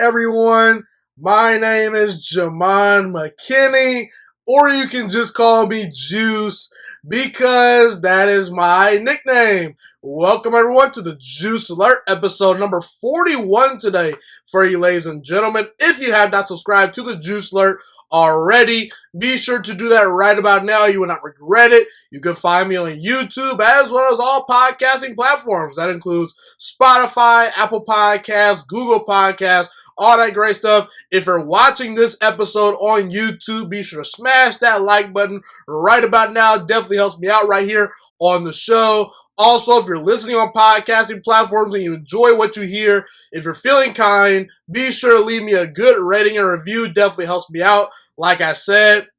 everyone. My name is Jamon McKinney, or you can just call me Juice because that is my nickname. Welcome everyone to the Juice Alert, episode number 41 today for you ladies and gentlemen. If you have not subscribed to the Juice Alert already, be sure to do that right about now. You will not regret it. You can find me on YouTube as well as all podcasting platforms. That includes Spotify, Apple Podcasts, Google Podcasts, all that great stuff. If you're watching this episode on YouTube, be sure to smash that like button right about now. It definitely helps me out right here on the show. Also, if you're listening on podcasting platforms and you enjoy what you hear, if you're feeling kind, be sure to leave me a good rating and review. Definitely helps me out. Like I said,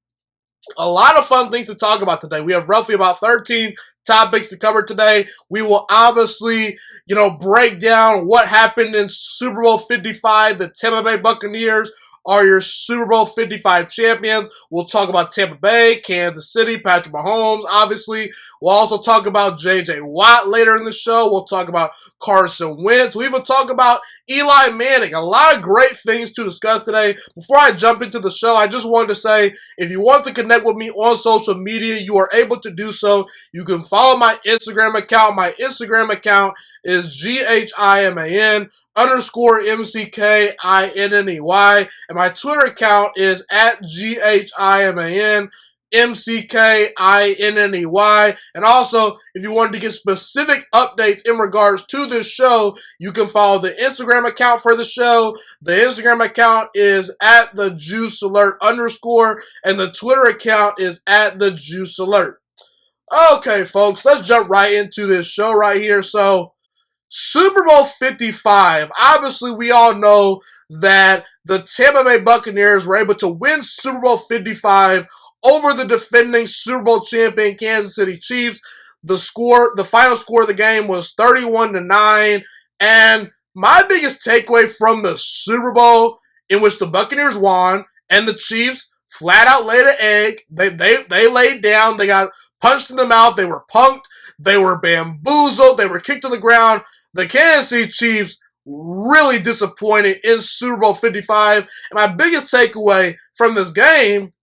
a lot of fun things to talk about today. We have roughly about 13 topics to cover today. We will obviously, break down what happened in Super Bowl 55. The Tampa Bay Buccaneers are your Super Bowl 55 champions. We'll talk about Tampa Bay, Kansas City, Patrick Mahomes, obviously. We'll also talk about J.J. Watt later in the show. We'll talk about Carson, Wentz. We'll even talk about Eli Manning. A lot of great things to discuss today. Before I jump into the show, I just wanted to say, if you want to connect with me on social media, you are able to do so. You can follow my Instagram account. My Instagram account is GHIMAN _MCKINNEY. And my Twitter account is at GHIMAN MCKINNEY. And also, if you wanted to get specific updates in regards to this show, you can follow the Instagram account for the show. The Instagram account is at the Juice Alert _ and the Twitter account is at the Juice Alert. Okay, folks, let's jump right into this show right here. So, Super Bowl 55. Obviously, we all know that the Tampa Bay Buccaneers were able to win Super Bowl 55 over the defending Super Bowl champion Kansas City Chiefs. The final score of the game was 31-9. And my biggest takeaway from the Super Bowl, in which the Buccaneers won and the Chiefs flat out laid an egg. They laid down. They got punched in the mouth. They were punked. They were bamboozled. They were kicked to the ground. The Kansas City Chiefs really disappointed in Super Bowl 55. And my biggest takeaway from this game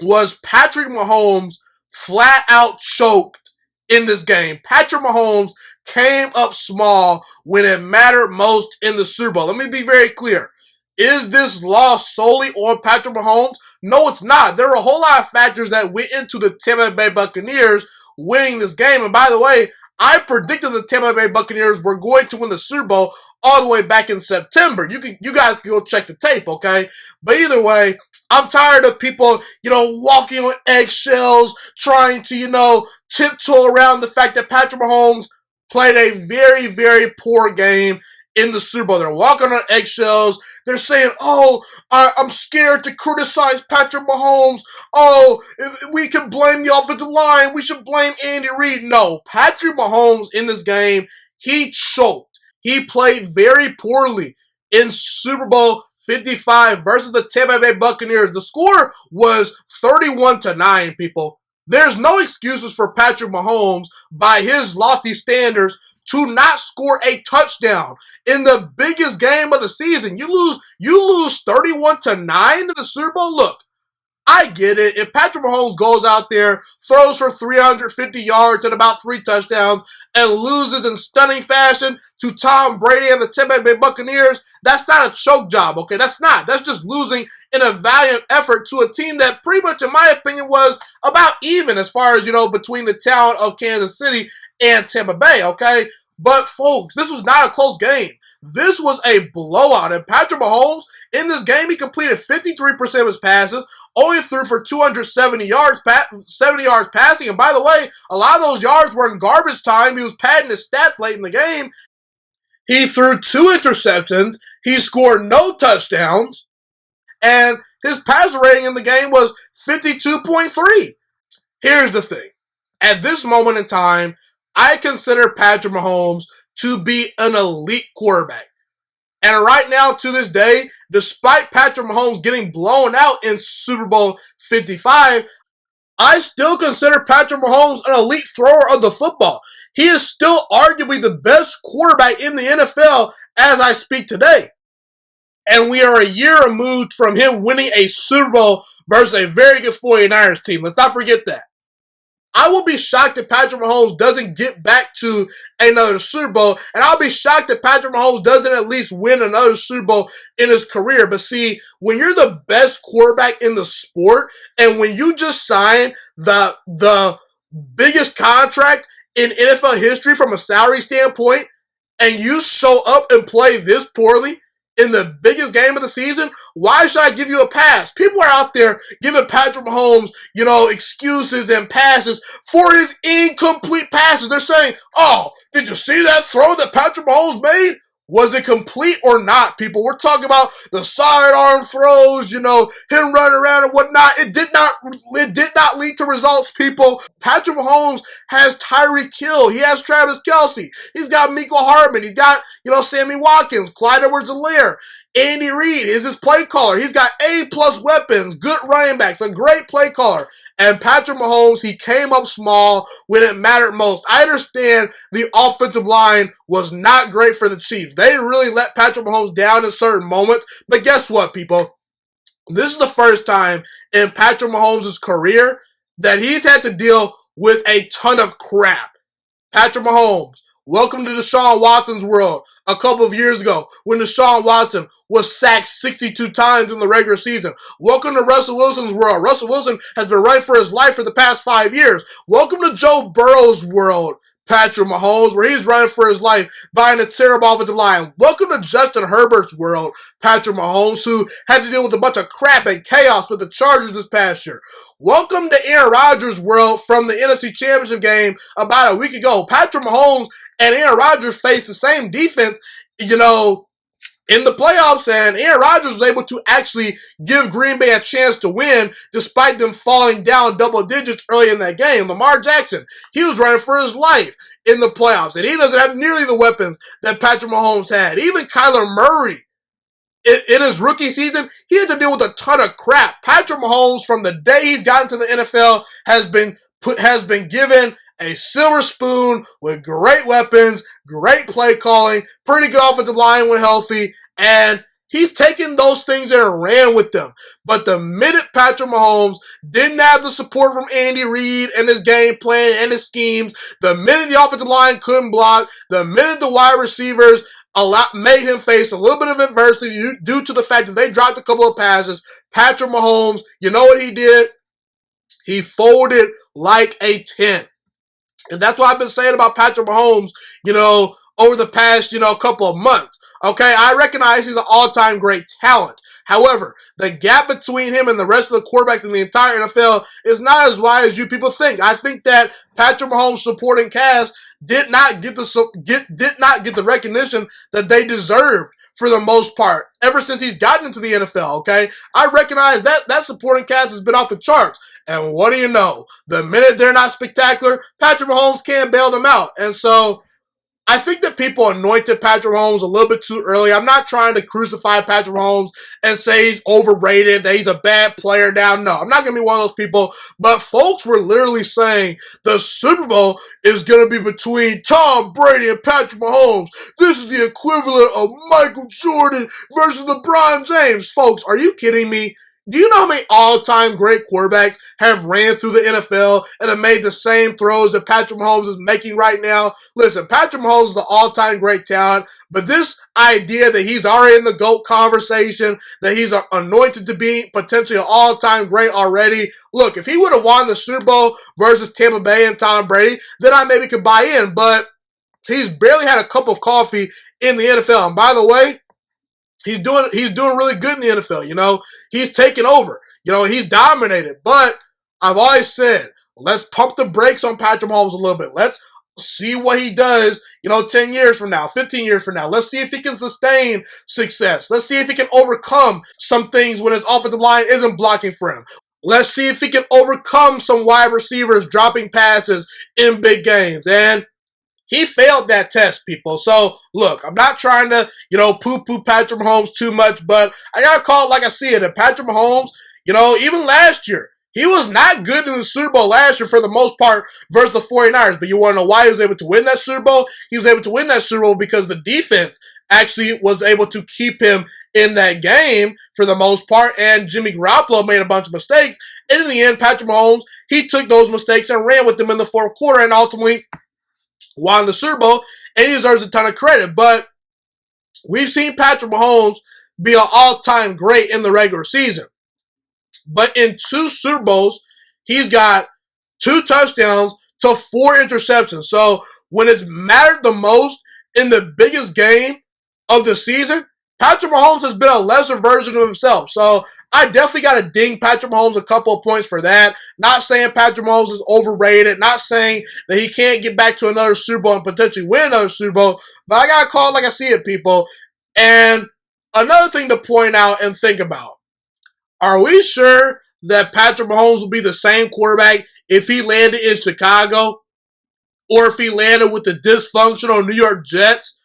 was Patrick Mahomes flat out choked in this game. Patrick Mahomes came up small when it mattered most in the Super Bowl. Let me be very clear. Is this loss solely on Patrick Mahomes? No, it's not. There are a whole lot of factors that went into the Tampa Bay Buccaneers winning this game. And by the way, I predicted the Tampa Bay Buccaneers were going to win the Super Bowl all the way back in September. You guys can go check the tape, okay? But either way, I'm tired of people, walking on eggshells, trying to, tiptoe around the fact that Patrick Mahomes played a very, very poor game in the Super Bowl. They're walking on eggshells. They're saying, I'm scared to criticize Patrick Mahomes. We can blame the offensive line. We should blame Andy Reid. No, Patrick Mahomes in this game, he choked. He played very poorly in Super Bowl 55 versus the Tampa Bay Buccaneers. The score was 31-9, people. There's no excuses for Patrick Mahomes by his lofty standards to not score a touchdown in the biggest game of the season. You lose 31-9 in the Super Bowl. Look, I get it. If Patrick Mahomes goes out there, throws for 350 yards and about 3 touchdowns, and loses in stunning fashion to Tom Brady and the Tampa Bay Buccaneers, that's not a choke job, okay? That's not. That's just losing in a valiant effort to a team that pretty much, in my opinion, was about even as far as, between the talent of Kansas City and Tampa Bay, okay? But, folks, this was not a close game. This was a blowout. And Patrick Mahomes, in this game, he completed 53% of his passes, only threw for 270 yards, 70 yards passing. And by the way, a lot of those yards were in garbage time. He was padding his stats late in the game. He threw 2 interceptions. He scored no touchdowns. And his passer rating in the game was 52.3. Here's the thing. At this moment in time, I consider Patrick Mahomes to be an elite quarterback. And right now, to this day, despite Patrick Mahomes getting blown out in Super Bowl 55, I still consider Patrick Mahomes an elite thrower of the football. He is still arguably the best quarterback in the NFL as I speak today. and we are a year removed from him winning a Super Bowl versus a very good 49ers team. Let's not forget that. I will be shocked if Patrick Mahomes doesn't get back to another Super Bowl, and I'll be shocked if Patrick Mahomes doesn't at least win another Super Bowl in his career. But see, when you're the best quarterback in the sport, and when you just sign the biggest contract in NFL history from a salary standpoint, and you show up and play this poorly in the biggest game of the season, why should I give you a pass? People are out there giving Patrick Mahomes, excuses and passes for his incomplete passes. They're saying, oh, did you see that throw that Patrick Mahomes made? Was it complete or not, people? We're talking about the sidearm throws, him running around and whatnot. It did not lead to results, people. Patrick Mahomes has Tyreek Hill. He has Travis Kelce. He's got Mecole Hardman. He's got, Sammy Watkins, Clyde Edwards-Helaire. Andy Reid is his play caller. He's got A-plus weapons, good running backs, a great play caller. And Patrick Mahomes, he came up small when it mattered most. I understand the offensive line was not great for the Chiefs. They really let Patrick Mahomes down in certain moments. But guess what, people? This is the first time in Patrick Mahomes' career that he's had to deal with a ton of crap. Patrick Mahomes, welcome to Deshaun Watson's world. A couple of years ago, when Deshaun Watson was sacked 62 times in the regular season. Welcome to Russell Wilson's world. Russell Wilson has been running for his life for the past 5 years. Welcome to Joe Burrow's world, Patrick Mahomes, where he's running for his life behind a terrible offensive line. Welcome to Justin Herbert's world, Patrick Mahomes, who had to deal with a bunch of crap and chaos with the Chargers this past year. Welcome to Aaron Rodgers' world from the NFC Championship game about a week ago. Patrick Mahomes and Aaron Rodgers faced the same defense, in the playoffs, and Aaron Rodgers was able to actually give Green Bay a chance to win despite them falling down double digits early in that game. Lamar Jackson, he was running for his life in the playoffs, and he doesn't have nearly the weapons that Patrick Mahomes had. Even Kyler Murray, in his rookie season, he had to deal with a ton of crap. Patrick Mahomes, from the day he's gotten to the NFL, has been given a silver spoon with great weapons, great play calling, pretty good offensive line when healthy, and he's taken those things and ran with them. But the minute Patrick Mahomes didn't have the support from Andy Reid and his game plan and his schemes, the minute the offensive line couldn't block, the minute the wide receivers made him face a little bit of adversity due to the fact that they dropped a couple of passes, Patrick Mahomes, you know what he did? He folded like a tent. And that's what I've been saying about Patrick Mahomes, over the past, couple of months. Okay, I recognize he's an all-time great talent. However, the gap between him and the rest of the quarterbacks in the entire NFL is not as wide as you people think. I think that Patrick Mahomes' supporting cast did not get the recognition that they deserved for the most part ever since he's gotten into the NFL. Okay, I recognize that supporting cast has been off the charts. And what do you know? The minute they're not spectacular, Patrick Mahomes can't bail them out. And so I think that people anointed Patrick Mahomes a little bit too early. I'm not trying to crucify Patrick Mahomes and say he's overrated, that he's a bad player now. No, I'm not going to be one of those people. But folks were literally saying the Super Bowl is going to be between Tom Brady and Patrick Mahomes. This is the equivalent of Michael Jordan versus LeBron James. Folks, are you kidding me? Do you know how many all-time great quarterbacks have ran through the NFL and have made the same throws that Patrick Mahomes is making right now? Listen, Patrick Mahomes is an all-time great talent, but this idea that he's already in the GOAT conversation, that he's anointed to be potentially an all-time great already, look, if he would have won the Super Bowl versus Tampa Bay and Tom Brady, then I maybe could buy in, but he's barely had a cup of coffee in the NFL. And by the way, he's doing really good in the NFL, He's taken over. He's dominated. But I've always said, let's pump the brakes on Patrick Mahomes a little bit. Let's see what he does, 10 years from now, 15 years from now. Let's see if he can sustain success. Let's see if he can overcome some things when his offensive line isn't blocking for him. Let's see if he can overcome some wide receivers dropping passes in big games. And he failed that test, people. So, look, I'm not trying to, poo-poo Patrick Mahomes too much, but I got to call it like I see it. And Patrick Mahomes, even last year, He was not good in the Super Bowl last year for the most part versus the 49ers. But you want to know why he was able to win that Super Bowl? He was able to win that Super Bowl because the defense actually was able to keep him in that game for the most part. And Jimmy Garoppolo made a bunch of mistakes. And in the end, Patrick Mahomes, he took those mistakes and ran with them in the fourth quarter and ultimately won the Super Bowl. And he deserves a ton of credit. But we've seen Patrick Mahomes be an all-time great in the regular season. But in 2 Super Bowls, he's got 2 touchdowns to 4 interceptions. So when it's mattered the most in the biggest game of the season, Patrick Mahomes has been a lesser version of himself. So I definitely got to ding Patrick Mahomes a couple of points for that. Not saying Patrick Mahomes is overrated. Not saying that he can't get back to another Super Bowl and potentially win another Super Bowl. But I got to call it like I see it, people. And another thing to point out and think about. Are we sure that Patrick Mahomes will be the same quarterback if he landed in Chicago or if he landed with the dysfunctional New York Jets?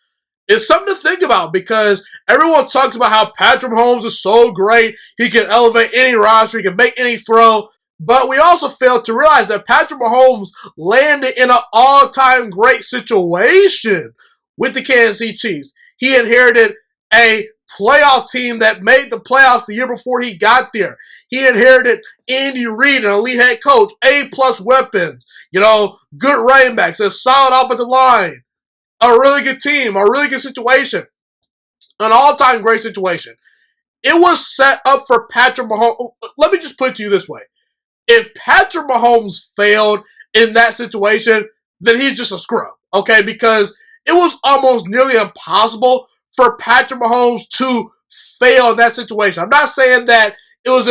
It's something to think about because everyone talks about how Patrick Mahomes is so great. He can elevate any roster. He can make any throw. But we also fail to realize that Patrick Mahomes landed in an all-time great situation with the Kansas City Chiefs. He inherited a playoff team that made the playoffs the year before he got there. He inherited Andy Reid, an elite head coach, A-plus weapons, good running backs, a solid offensive line, a really good team, a really good situation, an all-time great situation. It was set up for Patrick Mahomes. Let me just put it to you this way. If Patrick Mahomes failed in that situation, then he's just a scrub, okay? Because it was almost nearly impossible for Patrick Mahomes to fail in that situation. I'm not saying that it was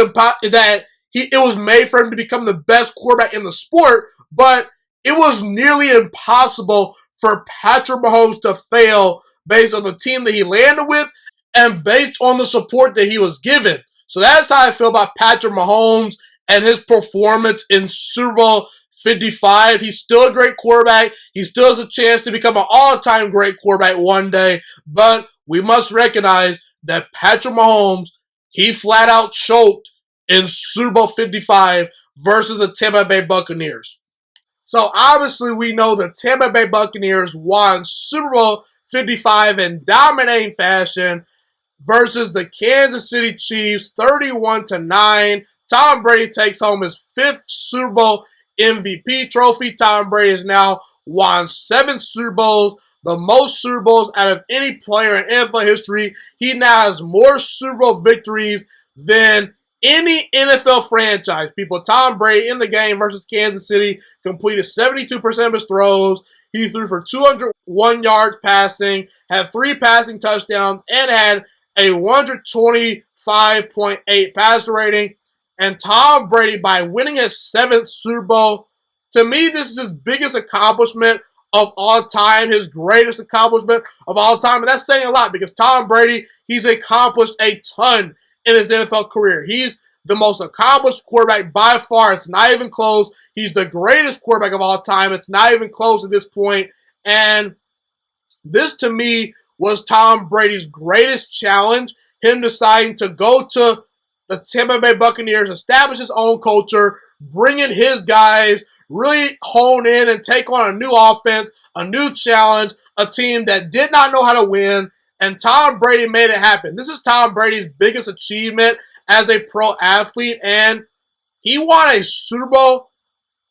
made for him to become the best quarterback in the sport, but it was nearly impossible for Patrick Mahomes to fail based on the team that he landed with and based on the support that he was given. So that's how I feel about Patrick Mahomes and his performance in Super Bowl 55. He's still a great quarterback. He still has a chance to become an all-time great quarterback one day. But we must recognize that Patrick Mahomes, he flat out choked in Super Bowl 55 versus the Tampa Bay Buccaneers. So obviously we know the Tampa Bay Buccaneers won Super Bowl 55 in dominating fashion versus the Kansas City Chiefs 31-9. Tom Brady takes home his 5th Super Bowl MVP trophy. Tom Brady has now won 7 Super Bowls, the most Super Bowls out of any player in NFL history. He now has more Super Bowl victories than any NFL franchise. People, Tom Brady in the game versus Kansas City completed 72% of his throws. He threw for 201 yards passing, had 3 passing touchdowns, and had a 125.8 passer rating. And Tom Brady, by winning his 7th Super Bowl, to me, this is his biggest accomplishment of all time, his greatest accomplishment of all time. And that's saying a lot because Tom Brady, he's accomplished a ton in his NFL career. He's the most accomplished quarterback by far. It's not even close. He's the greatest quarterback of all time. It's not even close at this point. And this, to me, was Tom Brady's greatest challenge, him deciding to go to the Tampa Bay Buccaneers, establish his own culture, bring in his guys, really hone in and take on a new offense, a new challenge, a team that did not know how to win, and Tom Brady made it happen. This is Tom Brady's biggest achievement as a pro athlete, and he won a Super Bowl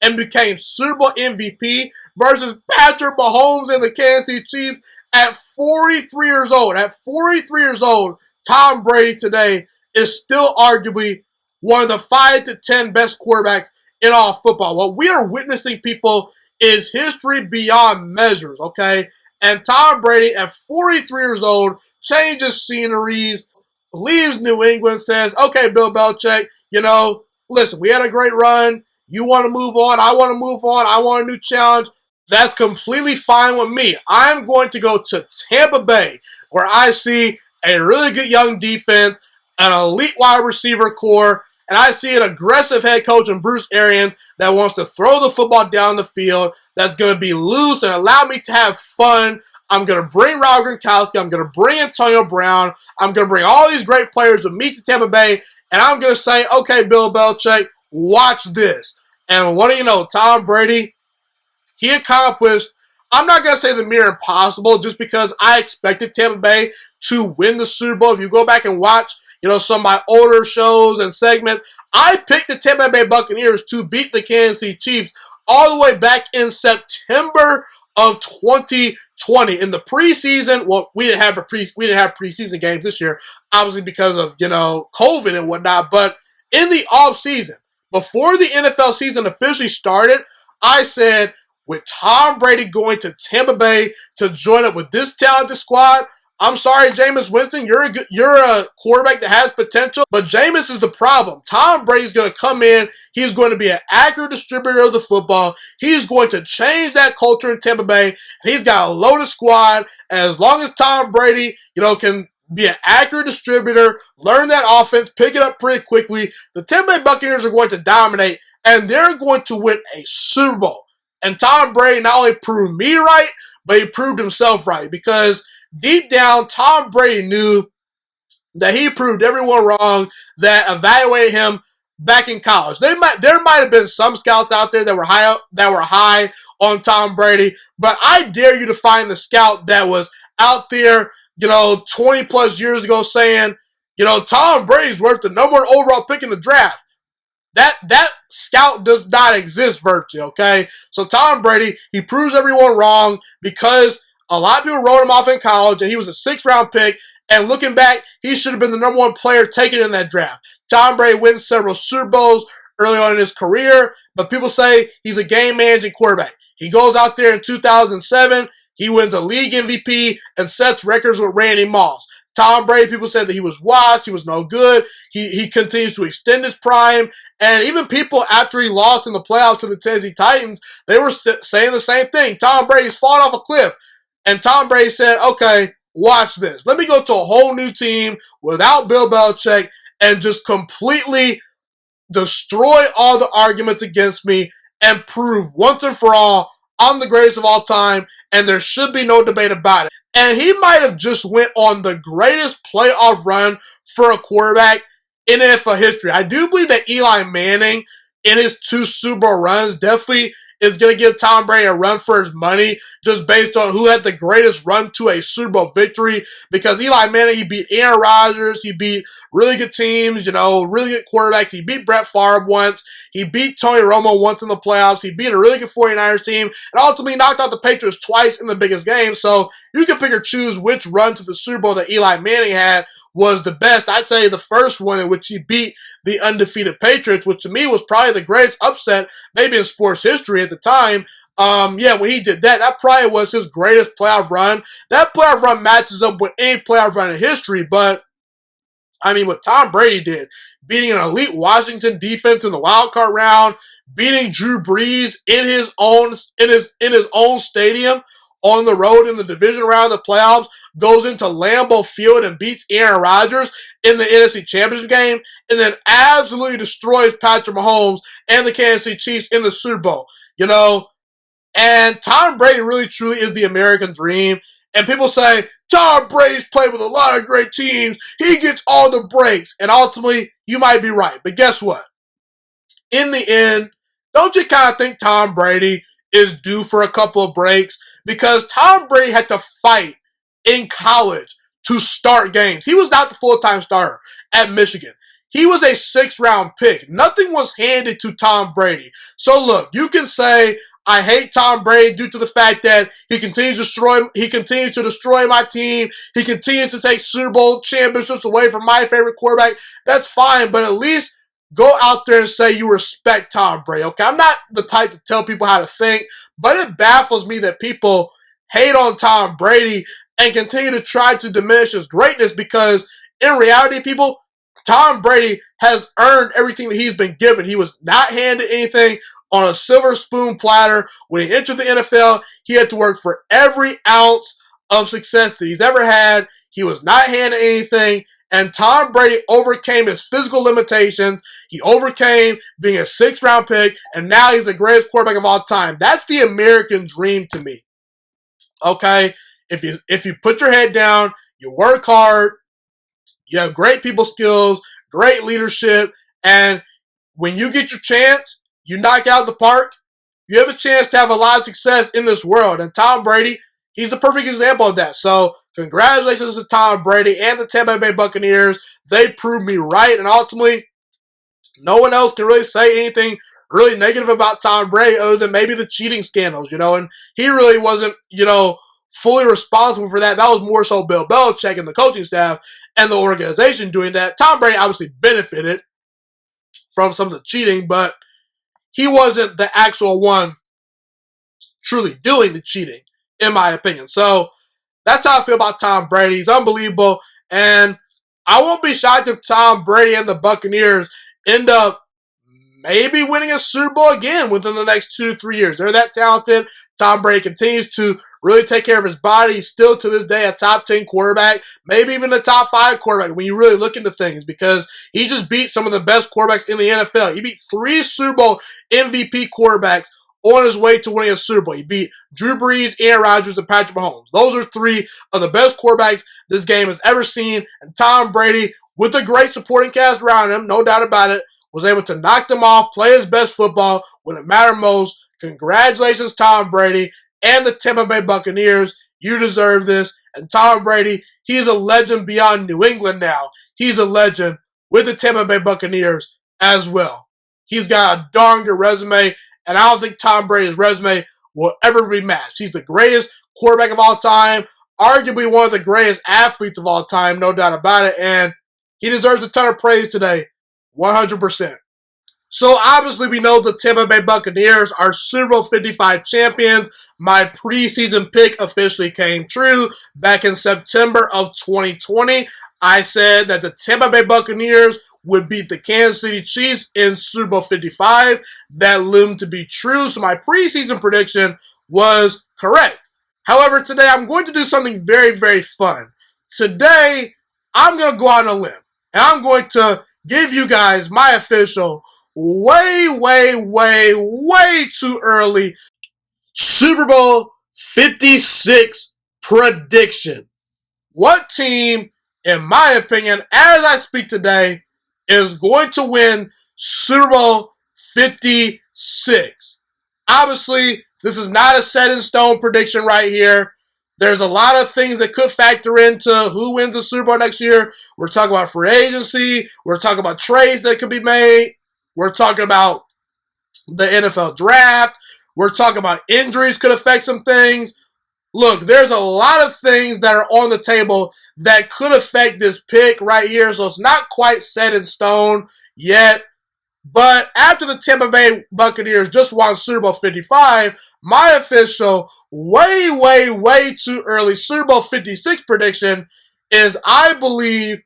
and became Super Bowl MVP versus Patrick Mahomes and the Kansas City Chiefs at 43 years old. At 43 years old, Tom Brady today is still arguably one of the 5 to 10 best quarterbacks in all football. What we are witnessing, people, is history beyond measures, okay? And Tom Brady, at 43 years old, changes sceneries, leaves New England, says, okay, Bill Belichick, listen, we had a great run. You want to move on. I want to move on. I want a new challenge. That's completely fine with me. I'm going to go to Tampa Bay, where I see a really good young defense, an elite wide receiver core, and I see an aggressive head coach in Bruce Arians that wants to throw the football down the field, that's going to be loose and allow me to have fun. I'm going to bring Rob Gronkowski. I'm going to bring Antonio Brown. I'm going to bring all these great players with me to Tampa Bay, and I'm going to say, okay, Bill Belichick, Watch this. And what do you know? Tom Brady, he accomplished, I'm not going to say the mere impossible just because I expected Tampa Bay to win the Super Bowl. If you go back and watch, some of my older shows and segments, I picked the Tampa Bay Buccaneers to beat the Kansas City Chiefs all the way back in September of 2020. In the preseason, well, we didn't have preseason games this year, obviously because of, COVID and whatnot, but in the offseason, before the NFL season officially started, I said, with Tom Brady going to Tampa Bay to join up with this talented squad, I'm sorry, Jameis Winston, you're a quarterback that has potential, but Jameis is the problem. Tom Brady's going to come in. He's going to be an accurate distributor of the football. He's going to change that culture in Tampa Bay, and he's got a loaded squad. And as long as Tom Brady, can be an accurate distributor, learn that offense, pick it up pretty quickly, the Tampa Bay Buccaneers are going to dominate, and they're going to win a Super Bowl. And Tom Brady not only proved me right, but he proved himself right, because deep down, Tom Brady knew that he proved everyone wrong that evaluated him back in college. There might have been some scouts out there that were high on Tom Brady, but I dare you to find the scout that was out there, 20 plus years ago saying, Tom Brady's worth the number one overall pick in the draft. That scout does not exist virtually, okay? So Tom Brady, he proves everyone wrong because a lot of people wrote him off in college, and he was a 6th-round pick, and looking back, he should have been the number one player taken in that draft. Tom Brady wins several Super Bowls early on in his career, but people say he's a game-managing quarterback. He goes out there in 2007, he wins a league MVP and sets records with Randy Moss. Tom Brady, people said that he was washed, he was no good. He continues to extend his prime. And even people, after he lost in the playoffs to the Tennessee Titans, they were saying the same thing. Tom Brady's fallen off a cliff. And Tom Brady said, okay, watch this. Let me go to a whole new team without Bill Belichick and just completely destroy all the arguments against me and prove once and for all I'm the greatest of all time, and there should be no debate about it. And he might have just went on the greatest playoff run for a quarterback in NFL history. I do believe that Eli Manning, in his 2 Super Bowl runs, definitely is going to give Tom Brady a run for his money just based on who had the greatest run to a Super Bowl victory, because Eli Manning, he beat Aaron Rodgers, he beat really good teams, really good quarterbacks. He beat Brett Favre once. He beat Tony Romo once in the playoffs. He beat a really good 49ers team and ultimately knocked out the Patriots twice in the biggest game. So you can pick or choose which run to the Super Bowl that Eli Manning had was the best. I'd say the first one in which he beat the undefeated Patriots, which to me was probably the greatest upset maybe in sports history at the time. When he did that, that probably was his greatest playoff run. That playoff run matches up with any playoff run in history, but what Tom Brady did, beating an elite Washington defense in the wild card round, beating Drew Brees in his own stadium on the road in the division round of the playoffs, goes into Lambeau Field and beats Aaron Rodgers in the NFC Championship game, and then absolutely destroys Patrick Mahomes and the Kansas City Chiefs in the Super Bowl. And Tom Brady really truly is the American dream. And people say, Tom Brady's played with a lot of great teams. He gets all the breaks. And ultimately, you might be right. But guess what? In the end, don't you kind of think Tom Brady is due for a couple of breaks? Because Tom Brady had to fight in college to start games. He was not the full-time starter at Michigan. He was a 6th-round pick. Nothing was handed to Tom Brady. So look, you can say, I hate Tom Brady due to the fact that he continues to destroy my team. He continues to take Super Bowl championships away from my favorite quarterback. That's fine, but at least go out there and say you respect Tom Brady, okay? I'm not the type to tell people how to think, but it baffles me that people hate on Tom Brady and continue to try to diminish his greatness, because in reality, people, Tom Brady has earned everything that he's been given. He was not handed anything on a silver spoon platter. When he entered the NFL, he had to work for every ounce of success that he's ever had. He was not handed anything, and Tom Brady overcame his physical limitations. He overcame being a 6th-round pick, and now he's the greatest quarterback of all time. That's the American dream to me. Okay? If you put your head down, you work hard, you have great people skills, great leadership, and when you get your chance, you knock out the park, you have a chance to have a lot of success in this world. And Tom Brady, he's the perfect example of that. So congratulations to Tom Brady and the Tampa Bay Buccaneers. They proved me right. And ultimately, no one else can really say anything really negative about Tom Brady other than maybe the cheating scandals, and he really wasn't, fully responsible for that. That was more so Bill Belichick and the coaching staff and the organization doing that. Tom Brady obviously benefited from some of the cheating, but he wasn't the actual one truly doing the cheating, in my opinion. So that's how I feel about Tom Brady. He's unbelievable, and I won't be shocked if Tom Brady and the Buccaneers end up maybe winning a Super Bowl again within the next 2 to 3 years. They're that talented. Tom Brady continues to really take care of his body. He's still to this day a top 10 quarterback, maybe even a top 5 quarterback when you really look into things, because he just beat some of the best quarterbacks in the NFL. He beat 3 Super Bowl MVP quarterbacks on his way to winning a Super Bowl. He beat Drew Brees, Aaron Rodgers, and Patrick Mahomes. Those are 3 of the best quarterbacks this game has ever seen. And Tom Brady, with a great supporting cast around him, no doubt about it, was able to knock them off, play his best football when it mattered most. Congratulations, Tom Brady and the Tampa Bay Buccaneers. You deserve this. And Tom Brady, he's a legend beyond New England now. He's a legend with the Tampa Bay Buccaneers as well. He's got a darn good resume, and I don't think Tom Brady's resume will ever be matched. He's the greatest quarterback of all time, arguably one of the greatest athletes of all time, no doubt about it, and he deserves a ton of praise today. 100%. So obviously we know the Tampa Bay Buccaneers are Super Bowl 55 champions. My preseason pick officially came true. Back in September of 2020, I said that the Tampa Bay Buccaneers would beat the Kansas City Chiefs in Super Bowl 55. That loomed to be true, so my preseason prediction was correct. However, today I'm going to do something very, very fun. Today, I'm going to go out on a limb, and I'm going to give you guys my official, way too early Super Bowl 56 prediction. What team, in my opinion, as I speak today, is going to win Super Bowl 56? Obviously, this is not a set in stone prediction right here. There's a lot of things that could factor into who wins the Super Bowl next year. We're talking about free agency. We're talking about trades that could be made. We're talking about the NFL draft. We're talking about injuries could affect some things. Look, there's a lot of things that are on the table that could affect this pick right here, so it's not quite set in stone yet. But after the Tampa Bay Buccaneers just won Super Bowl 55, my official, way too early Super Bowl 56 prediction is I believe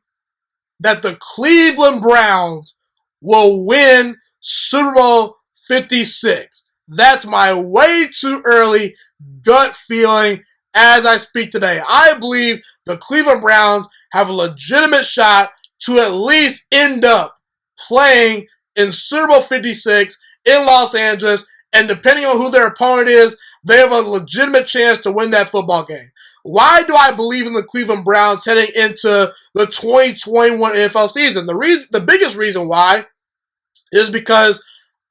that the Cleveland Browns will win Super Bowl 56. That's my way too early gut feeling as I speak today. I believe the Cleveland Browns have a legitimate shot to at least end up playing in Super Bowl 56 in Los Angeles, and depending on who their opponent is, they have a legitimate chance to win that football game. Why do I believe in the Cleveland Browns heading into the 2021 NFL season? The biggest reason why is because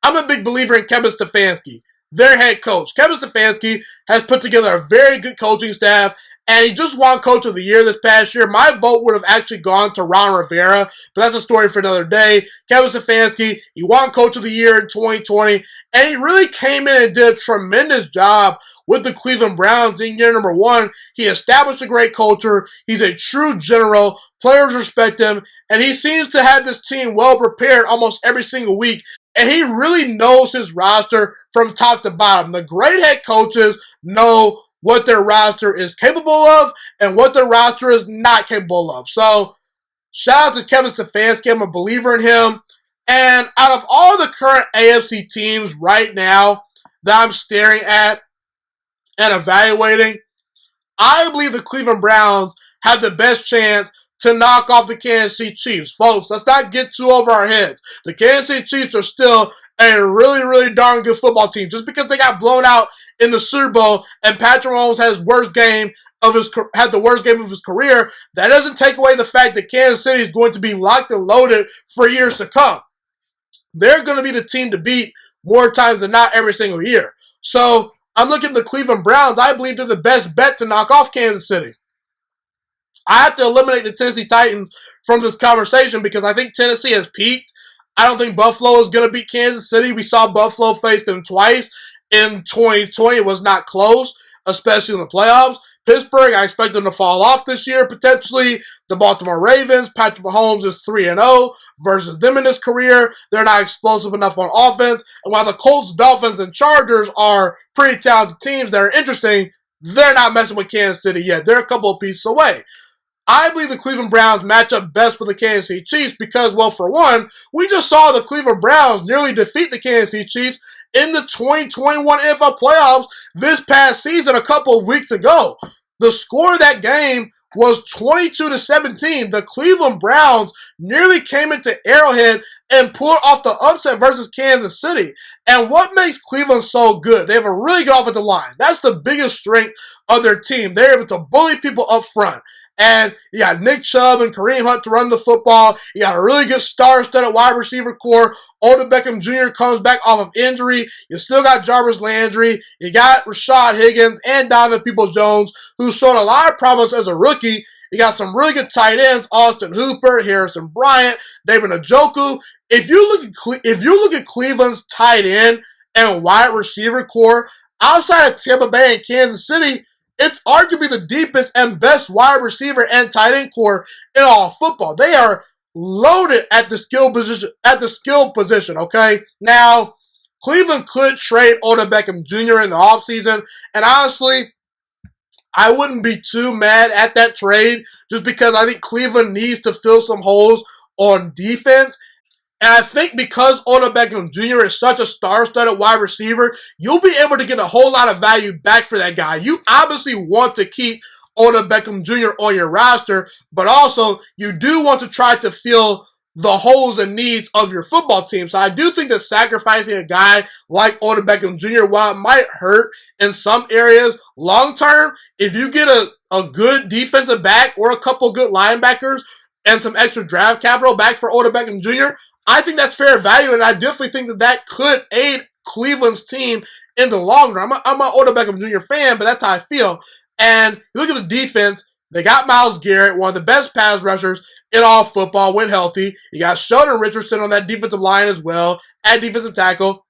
I'm a big believer in Kevin Stefanski, their head coach. Kevin Stefanski has put together a very good coaching staff, and he just won Coach of the Year this past year. My vote would have actually gone to Ron Rivera, but that's a story for another day. Kevin Stefanski, he won Coach of the Year in 2020, and he really came in and did a tremendous job with the Cleveland Browns in year number 1. He established a great culture. He's a true general. Players respect him, and he seems to have this team well prepared almost every single week. And he really knows his roster from top to bottom. The great head coaches know what their roster is capable of and what their roster is not capable of. So, shout out to Kevin Stefanski. I'm a believer in him. And out of all the current AFC teams right now that I'm staring at and evaluating, I believe the Cleveland Browns have the best chance to knock off the Kansas City Chiefs. Folks, let's not get too over our heads. The Kansas City Chiefs are still a really darn good football team. Just because they got blown out in the Super Bowl and Patrick Mahomes had the worst game of his career, that doesn't take away the fact that Kansas City is going to be locked and loaded for years to come. they're going to be the team to beat more times than not every single year. So I'm looking at the Cleveland Browns. I believe they're the best bet to knock off Kansas City. I have to eliminate the Tennessee Titans from this conversation because I think Tennessee has peaked. I don't think Buffalo is going to beat Kansas City. We saw Buffalo face them twice in 2020. It was not close, especially in the playoffs. Pittsburgh, I expect them to fall off this year, potentially. The Baltimore Ravens, Patrick Mahomes is 3-0 versus them in his career. They're not explosive enough on offense. And while the Colts, Dolphins, and Chargers are pretty talented teams that are interesting, they're not messing with Kansas City yet. They're a couple of pieces away. I believe the Cleveland Browns match up best with the Kansas City Chiefs because, well, for one, we just saw the Cleveland Browns nearly defeat the Kansas City Chiefs in the 2021 NFL playoffs this past season a couple of weeks ago. The score of that game was 22-17. The Cleveland Browns nearly came into Arrowhead and pulled off the upset versus Kansas City. And what makes Cleveland so good? They have a really good offensive line. That's the biggest strength of their team. They're able to bully people up front. And you got Nick Chubb and Kareem Hunt to run the football. You got a really good star-studded wide receiver core. Odell Beckham Jr. comes back off of injury. You still got Jarvis Landry. You got Rashad Higgins and Donovan Peoples-Jones, who showed a lot of promise as a rookie. You got some really good tight ends: Austin Hooper, Harrison Bryant, David Njoku. If you look at Cleveland's tight end and wide receiver core outside of Tampa Bay and Kansas City, it's arguably the deepest and best wide receiver and tight end core in all of football. They are loaded at the skill position, okay? Now, Cleveland could trade Odell Beckham Jr. in the offseason, and honestly, I wouldn't be too mad at that trade just because I think Cleveland needs to fill some holes on defense. And I think because Odell Beckham Jr. is such a star-studded wide receiver, you'll be able to get a whole lot of value back for that guy. You obviously want to keep Odell Beckham Jr. on your roster, but also you do want to try to fill the holes and needs of your football team. So I do think that sacrificing a guy like Odell Beckham Jr., while it might hurt in some areas, long-term, if you get a good defensive back or a couple good linebackers and some extra draft capital back for Odell Beckham Jr., I think that's fair value, and I definitely think that could aid Cleveland's team in the long run. I'm an Odell Beckham Jr. fan, but that's how I feel. And you look at the defense, they got Myles Garrett, one of the best pass rushers in all football when healthy. You got Sheldon Richardson on that defensive line as well, at defensive tackle.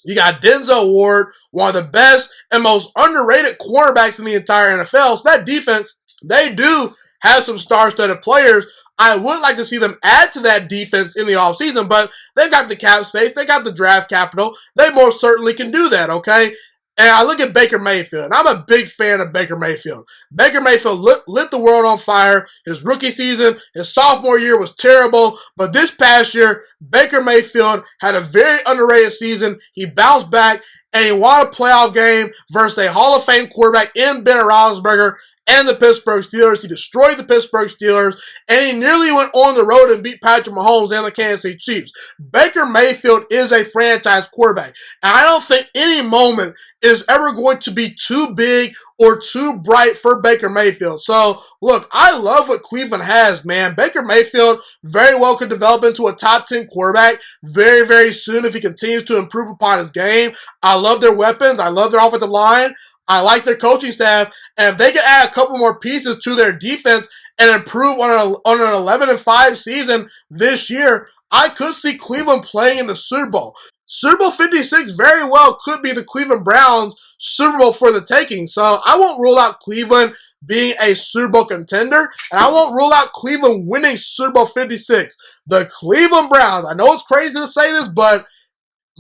You got Denzel Ward, one of the best and most underrated cornerbacks in the entire NFL. So that defense, they do have some star-studded players. I would like to see them add to that defense in the offseason, but they've got the cap space. They got the draft capital. They most certainly can do that, okay? And I look at Baker Mayfield, and I'm a big fan of Baker Mayfield. Baker Mayfield lit the world on fire. His rookie season, his sophomore year was terrible, but this past year, Baker Mayfield had a very underrated season. He bounced back, and he won a playoff game versus a Hall of Fame quarterback in Ben Roethlisberger and the Pittsburgh Steelers. He destroyed the Pittsburgh Steelers, and he nearly went on the road and beat Patrick Mahomes and the Kansas City Chiefs. Baker Mayfield is a franchise quarterback, and I don't think any moment is ever going to be too big or too bright for Baker Mayfield. So, look, I love what Cleveland has, man. Baker Mayfield very well could develop into a top 10 quarterback very, very soon if he continues to improve upon his game. I love their weapons. I love their offensive line. I like their coaching staff, and if they can add a couple more pieces to their defense and improve on an 11-5 season this year, I could see Cleveland playing in the Super Bowl. Super Bowl 56 very well could be the Cleveland Browns' Super Bowl for the taking. So I won't rule out Cleveland being a Super Bowl contender, and I won't rule out Cleveland winning Super Bowl 56. The Cleveland Browns, I know it's crazy to say this, but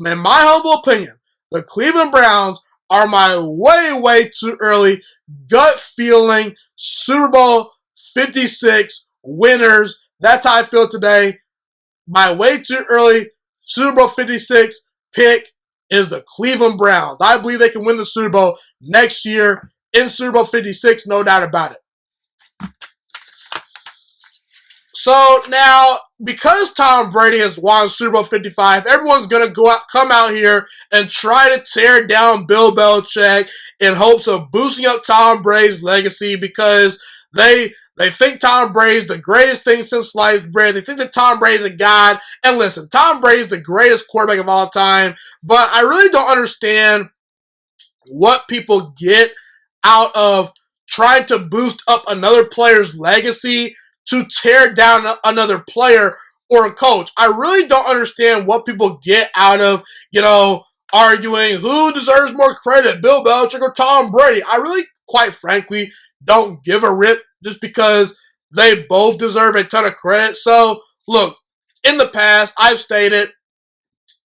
in my humble opinion, the Cleveland Browns are my way too early gut feeling Super Bowl 56 winners. That's how I feel today. My way too early Super Bowl 56 pick is the Cleveland Browns. I believe they can win the Super Bowl next year in Super Bowl 56, no doubt about it. So now, because Tom Brady has won Super Bowl 55, everyone's going to come out here and try to tear down Bill Belichick in hopes of boosting up Tom Brady's legacy because they They think Tom Brady's the greatest thing since sliced bread. They think that Tom Brady's a god. And listen, Tom Brady's the greatest quarterback of all time. But I really don't understand what people get out of trying to boost up another player's legacy to tear down another player or a coach. I really don't understand what people get out of, arguing who deserves more credit, Bill Belichick or Tom Brady. I really, quite frankly, don't give a rip just because they both deserve a ton of credit. So, look, in the past, I've stated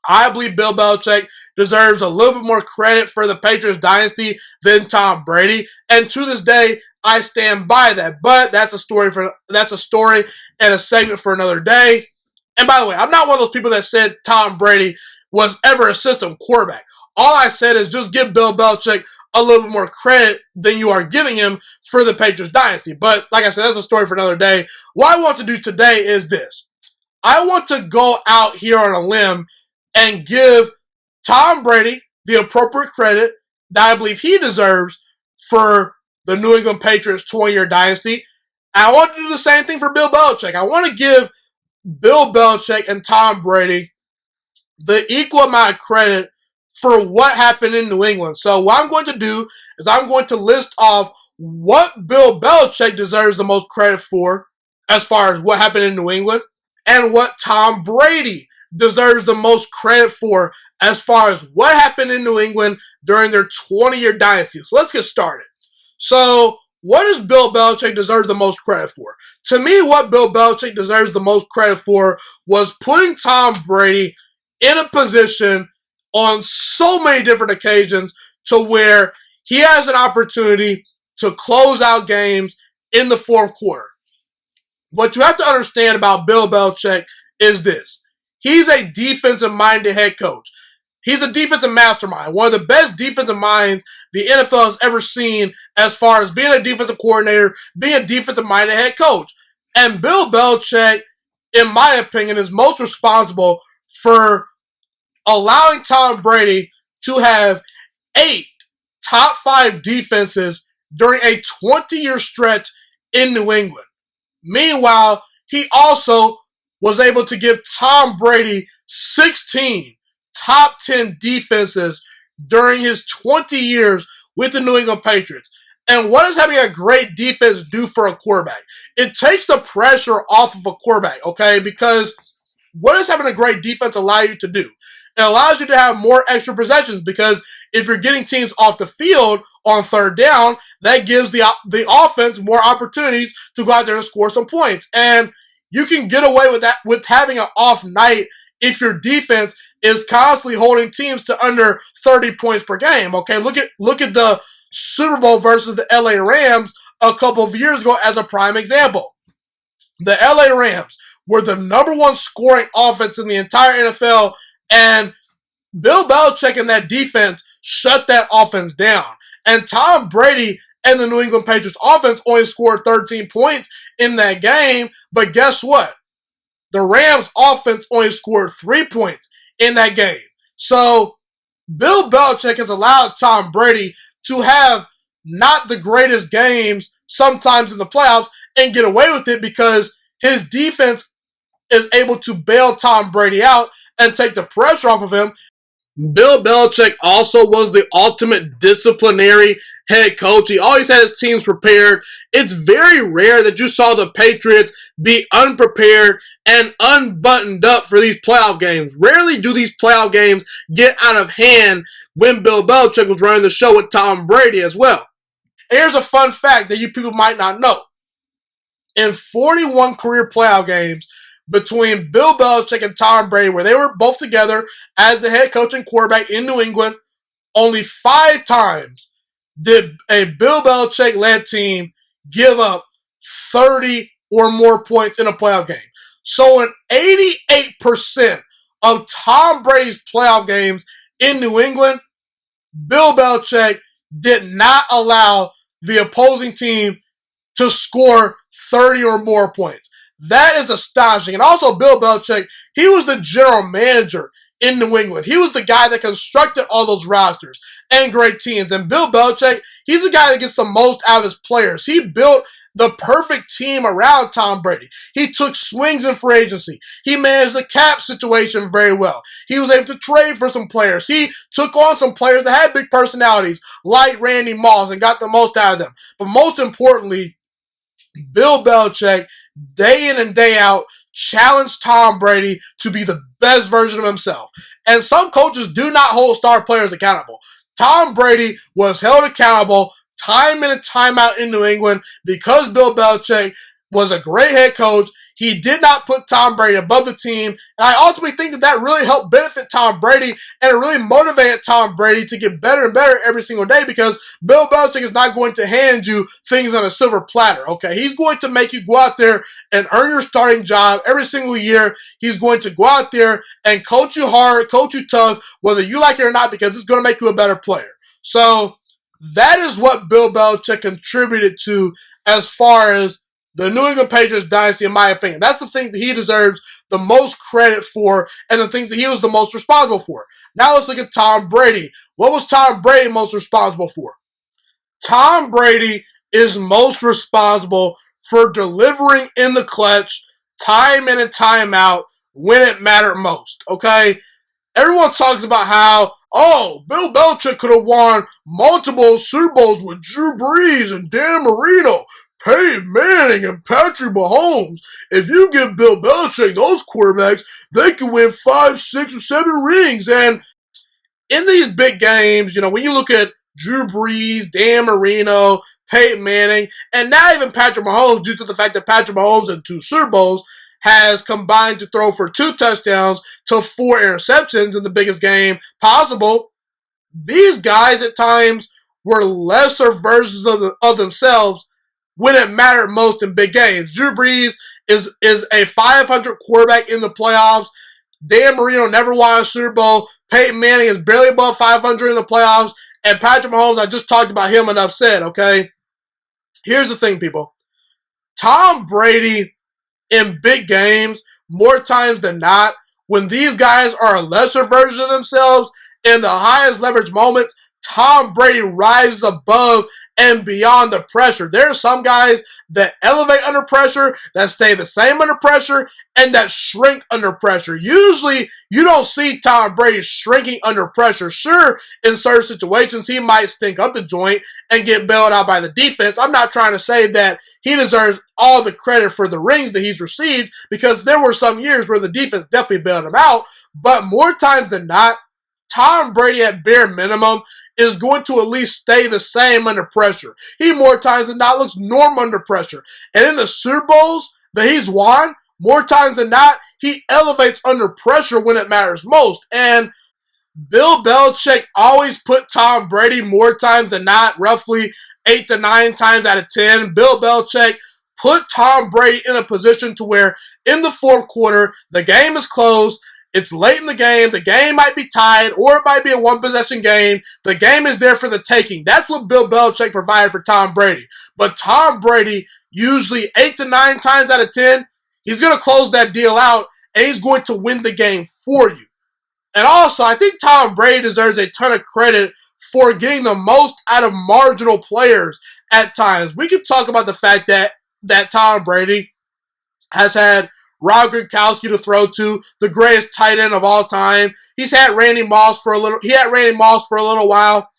I believe Bill Belichick deserves a little bit more credit for the Patriots dynasty than Tom Brady. And to this day, I stand by that. But that's a story and a segment for another day. And by the way, I'm not one of those people that said Tom Brady was ever a system quarterback. All I said is just give Bill Belichick a little bit more credit than you are giving him for the Patriots dynasty. But like I said, that's a story for another day. What I want to do today is this. I want to go out here on a limb and give Tom Brady the appropriate credit that I believe he deserves for the New England Patriots 20-year dynasty. And I want to do the same thing for Bill Belichick. I want to give Bill Belichick and Tom Brady the equal amount of credit for what happened in New England. So what I'm going to do is I'm going to list off what Bill Belichick deserves the most credit for as far as what happened in New England and what Tom Brady deserves the most credit for as far as what happened in New England during their 20-year dynasty. So let's get started. So what does Bill Belichick deserve the most credit for? To me, what Bill Belichick deserves the most credit for was putting Tom Brady in a position on so many different occasions to where he has an opportunity to close out games in the fourth quarter. What you have to understand about Bill Belichick is this. He's a defensive-minded head coach. He's a defensive mastermind, one of the best defensive minds the NFL has ever seen as far as being a defensive coordinator, being a defensive-minded head coach. And Bill Belichick, in my opinion, is most responsible for allowing Tom Brady to have 8 top 5 defenses during a 20-year stretch in New England. Meanwhile, he also was able to give Tom Brady 16 top 10 defenses during his 20 years with the New England Patriots. And what does having a great defense do for a quarterback? It takes the pressure off of a quarterback, okay? Because what does having a great defense allow you to do? It allows you to have more extra possessions because if you're getting teams off the field on third down, that gives the offense more opportunities to go out there and score some points. And you can get away with that with having an off night if your defense is constantly holding teams to under 30 points per game. Okay, look at the Super Bowl versus the LA Rams a couple of years ago as a prime example. The LA Rams were the number 1 scoring offense in the entire NFL, and Bill Belichick and that defense shut that offense down. And Tom Brady and the New England Patriots offense only scored 13 points in that game, but guess what? The Rams offense only scored 3 points in that game. So Bill Belichick has allowed Tom Brady to have not the greatest games sometimes in the playoffs and get away with it because his defense is able to bail Tom Brady out and take the pressure off of him. Bill Belichick also was the ultimate disciplinary head coach. He always had his teams prepared. It's very rare that you saw the Patriots be unprepared and unbuttoned up for these playoff games. Rarely do these playoff games get out of hand when Bill Belichick was running the show with Tom Brady as well. And here's a fun fact that you people might not know. In 41 career playoff games, between Bill Belichick and Tom Brady, where they were both together as the head coach and quarterback in New England, only 5 times did a Bill Belichick-led team give up 30 or more points in a playoff game. So in 88% of Tom Brady's playoff games in New England, Bill Belichick did not allow the opposing team to score 30 or more points. That is astonishing. And also, Bill Belichick, he was the general manager in New England. He was the guy that constructed all those rosters and great teams. And Bill Belichick, he's the guy that gets the most out of his players. He built the perfect team around Tom Brady. He took swings in free agency. He managed the cap situation very well. He was able to trade for some players. He took on some players that had big personalities, like Randy Moss, and got the most out of them. But most importantly, Bill Belichick, day in and day out, challenged Tom Brady to be the best version of himself. And some coaches do not hold star players accountable. Tom Brady was held accountable time in and time out in New England because Bill Belichick was a great head coach. He did not put Tom Brady above the team. And I ultimately think that really helped benefit Tom Brady, and it really motivated Tom Brady to get better and better every single day, because Bill Belichick is not going to hand you things on a silver platter, okay? He's going to make you go out there and earn your starting job every single year. He's going to go out there and coach you hard, coach you tough, whether you like it or not, because it's going to make you a better player. So that is what Bill Belichick contributed to as far as the New England Patriots dynasty, in my opinion. That's the things that he deserves the most credit for, and the things that he was the most responsible for. Now let's look at Tom Brady. What was Tom Brady most responsible for? Tom Brady is most responsible for delivering in the clutch, time in and time out, when it mattered most, okay? Everyone talks about how, Bill Belichick could have won multiple Super Bowls with Drew Brees and Dan Marino, Peyton Manning, and Patrick Mahomes. If you give Bill Belichick those quarterbacks, they can win 5, 6, or 7 rings. And in these big games, when you look at Drew Brees, Dan Marino, Peyton Manning, and now even Patrick Mahomes, due to the fact that Patrick Mahomes in 2 Super Bowls has combined to throw for 2 touchdowns to 4 interceptions in the biggest game possible, these guys at times were lesser versions of themselves when it mattered most in big games. Drew Brees is a 500 quarterback in the playoffs. Dan Marino never won a Super Bowl. Peyton Manning is barely above 500 in the playoffs. And Patrick Mahomes, I just talked about him enough said, okay? Here's the thing, people. Tom Brady in big games, more times than not, when these guys are a lesser version of themselves, in the highest leverage moments, Tom Brady rises above and beyond the pressure. There are some guys that elevate under pressure, that stay the same under pressure, and that shrink under pressure. Usually, you don't see Tom Brady shrinking under pressure. Sure, in certain situations, he might stink up the joint and get bailed out by the defense. I'm not trying to say that he deserves all the credit for the rings that he's received, because there were some years where the defense definitely bailed him out. But more times than not, Tom Brady, at bare minimum, is going to at least stay the same under pressure. He more times than not looks normal under pressure. And in the Super Bowls that he's won, more times than not, he elevates under pressure when it matters most. And Bill Belichick always put Tom Brady, more times than not, roughly 8 to 9 times out of 10. Bill Belichick put Tom Brady in a position to where in the fourth quarter, the game is closed. It's late in the game might be tied, or it might be a one-possession game. The game is there for the taking. That's what Bill Belichick provided for Tom Brady. But Tom Brady, usually 8 to 9 times out of 10, he's going to close that deal out, and he's going to win the game for you. And also, I think Tom Brady deserves a ton of credit for getting the most out of marginal players at times. We could talk about the fact that Tom Brady has had Rob Gronkowski to throw to, the greatest tight end of all time. He had Randy Moss for a little while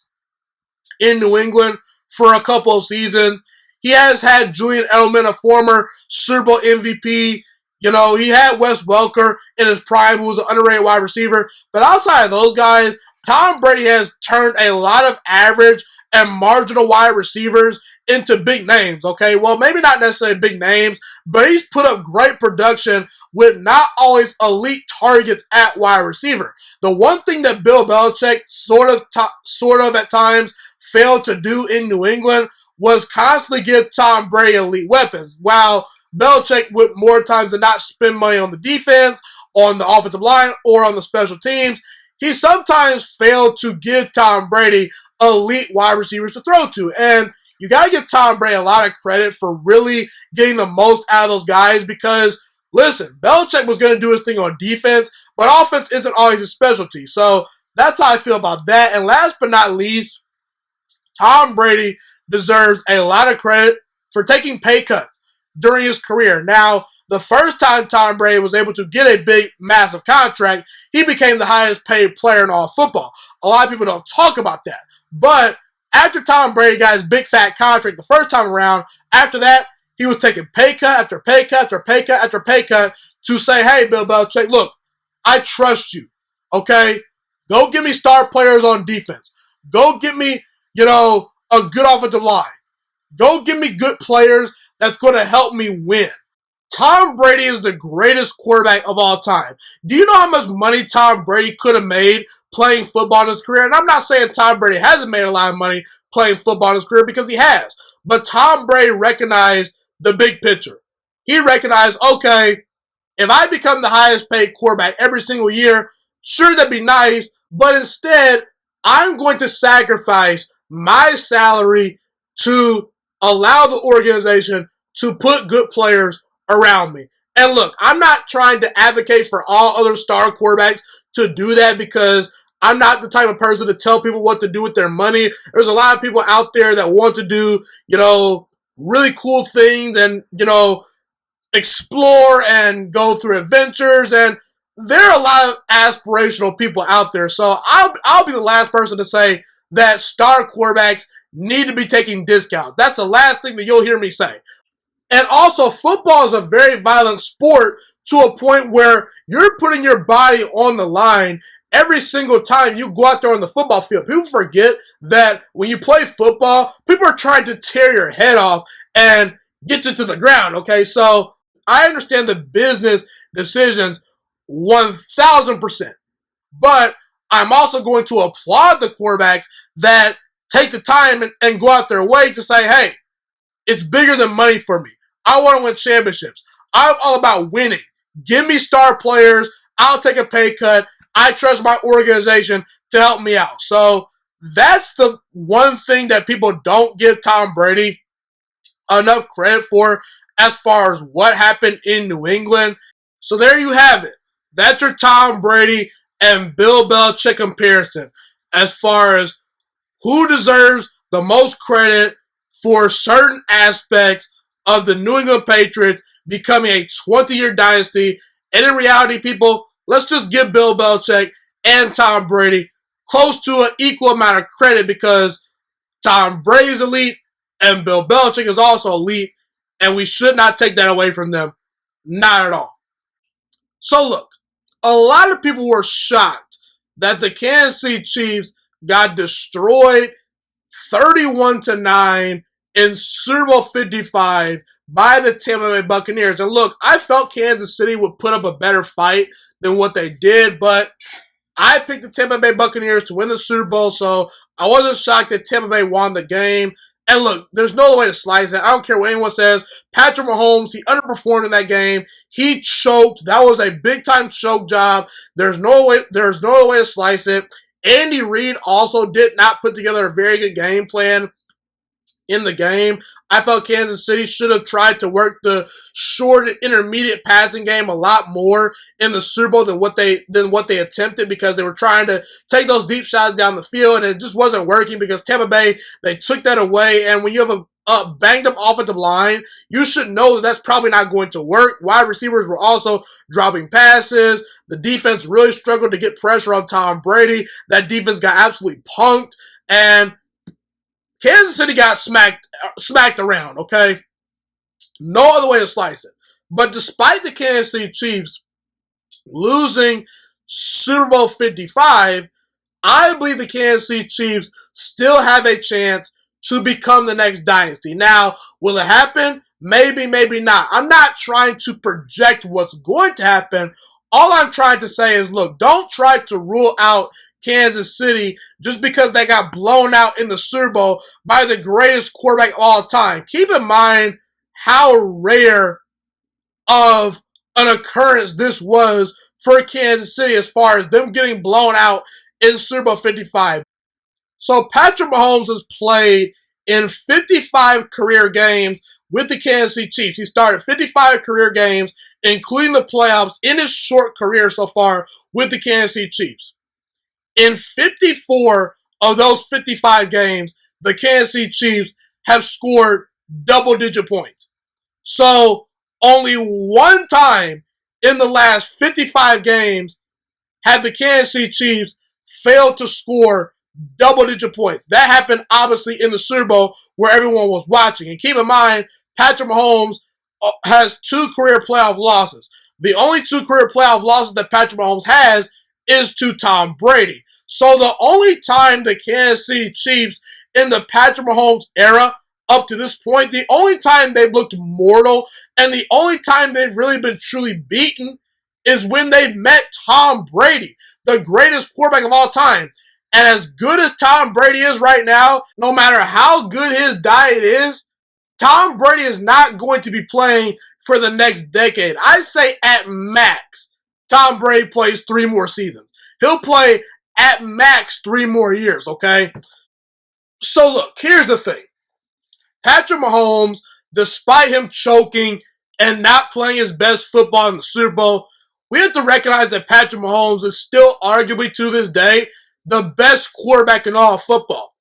in New England for a couple of seasons. He has had Julian Edelman, a former Super Bowl MVP. He had Wes Welker in his prime, who was an underrated wide receiver. But outside of those guys, Tom Brady has turned a lot of average and marginal wide receivers into big names, okay? Well, maybe not necessarily big names, but he's put up great production with not always elite targets at wide receiver. The one thing that Bill Belichick sort of at times failed to do in New England was constantly give Tom Brady elite weapons, while Belichick would more times than not spend money on the defense, on the offensive line, or on the special teams. He sometimes failed to give Tom Brady elite wide receivers to throw to. And you got to give Tom Brady a lot of credit for really getting the most out of those guys, because, listen, Belichick was going to do his thing on defense, but offense isn't always his specialty. So that's how I feel about that. And last but not least, Tom Brady deserves a lot of credit for taking pay cuts during his career. Now, the first time Tom Brady was able to get a big, massive contract, he became the highest paid player in all football. A lot of people don't talk about that. But after Tom Brady got his big, fat contract the first time around, after that, he was taking pay cut after pay cut after pay cut after pay cut to say, hey, Bill Belichick, look, I trust you, okay? Go get me star players on defense. Go get me, a good offensive line. Go get me good players that's going to help me win. Tom Brady is the greatest quarterback of all time. Do you know how much money Tom Brady could have made playing football in his career? And I'm not saying Tom Brady hasn't made a lot of money playing football in his career, because he has. But Tom Brady recognized the big picture. He recognized, okay, if I become the highest paid quarterback every single year, sure, that'd be nice, but instead, I'm going to sacrifice my salary to allow the organization to put good players around me. And look, I'm not trying to advocate for all other star quarterbacks to do that, because I'm not the type of person to tell people what to do with their money. There's a lot of people out there that want to do, really cool things and, explore and go through adventures, and there are a lot of aspirational people out there. So I'll be the last person to say that star quarterbacks need to be taking discounts. That's the last thing that you'll hear me say. And also, football is a very violent sport to a point where you're putting your body on the line every single time you go out there on the football field. People forget that when you play football, people are trying to tear your head off and get you to the ground, okay? So I understand the business decisions 1,000%. But I'm also going to applaud the quarterbacks that take the time and go out their way to say, hey, it's bigger than money for me. I want to win championships. I'm all about winning. Give me star players. I'll take a pay cut. I trust my organization to help me out. So that's the one thing that people don't give Tom Brady enough credit for as far as what happened in New England. So there you have it. That's your Tom Brady and Bill Belichick comparison as far as who deserves the most credit for certain aspects of the New England Patriots becoming a 20-year dynasty. And in reality, people, let's just give Bill Belichick and Tom Brady close to an equal amount of credit, because Tom Brady's elite and Bill Belichick is also elite, and we should not take that away from them. Not at all. So look, a lot of people were shocked that the Kansas City Chiefs got destroyed 31-9 in Super Bowl 55 by the Tampa Bay Buccaneers. And look, I felt Kansas City would put up a better fight than what they did, but I picked the Tampa Bay Buccaneers to win the Super Bowl, so I wasn't shocked that Tampa Bay won the game. And look, there's no other way to slice it. I don't care what anyone says. Patrick Mahomes, he underperformed in that game. He choked. That was a big-time choke job. There's no other way to slice it. Andy Reid also did not put together a very good game plan in the game. I felt Kansas City should have tried to work the short and intermediate passing game a lot more in the Super Bowl than what they attempted, because they were trying to take those deep shots down the field, and it just wasn't working because Tampa Bay, they took that away. And when you have a banged up offensive line, you should know that that's probably not going to work. Wide receivers were also dropping passes. The defense really struggled to get pressure on Tom Brady. That defense got absolutely punked, and Kansas City got smacked around, okay? No other way to slice it. But despite the Kansas City Chiefs losing Super Bowl 55, I believe the Kansas City Chiefs still have a chance to become the next dynasty. Now, will it happen? Maybe, maybe not. I'm not trying to project what's going to happen. All I'm trying to say is, look, don't try to rule out Kansas City just because they got blown out in the Super Bowl by the greatest quarterback of all time. Keep in mind how rare of an occurrence this was for Kansas City as far as them getting blown out in Super Bowl 55. So Patrick Mahomes has played in 55 career games with the Kansas City Chiefs. He started 55 career games, including the playoffs, in his short career so far with the Kansas City Chiefs. In 54 of those 55 games, the Kansas City Chiefs have scored double-digit points. So only one time in the last 55 games have the Kansas City Chiefs failed to score double-digit points. That happened, obviously, in the Super Bowl where everyone was watching. And keep in mind, Patrick Mahomes has 2 career playoff losses. The only 2 career playoff losses that Patrick Mahomes has is to Tom Brady. So the only time the Kansas City Chiefs in the Patrick Mahomes era up to this point, the only time they've looked mortal and the only time they've really been truly beaten is when they've met Tom Brady, the greatest quarterback of all time. And as good as Tom Brady is right now, no matter how good his diet is, Tom Brady is not going to be playing for the next decade. I say at max, Tom Brady plays 3 more seasons. He'll play at max 3 more years, okay? So look, here's the thing. Patrick Mahomes, despite him choking and not playing his best football in the Super Bowl, we have to recognize that Patrick Mahomes is still arguably to this day the best quarterback in all of football.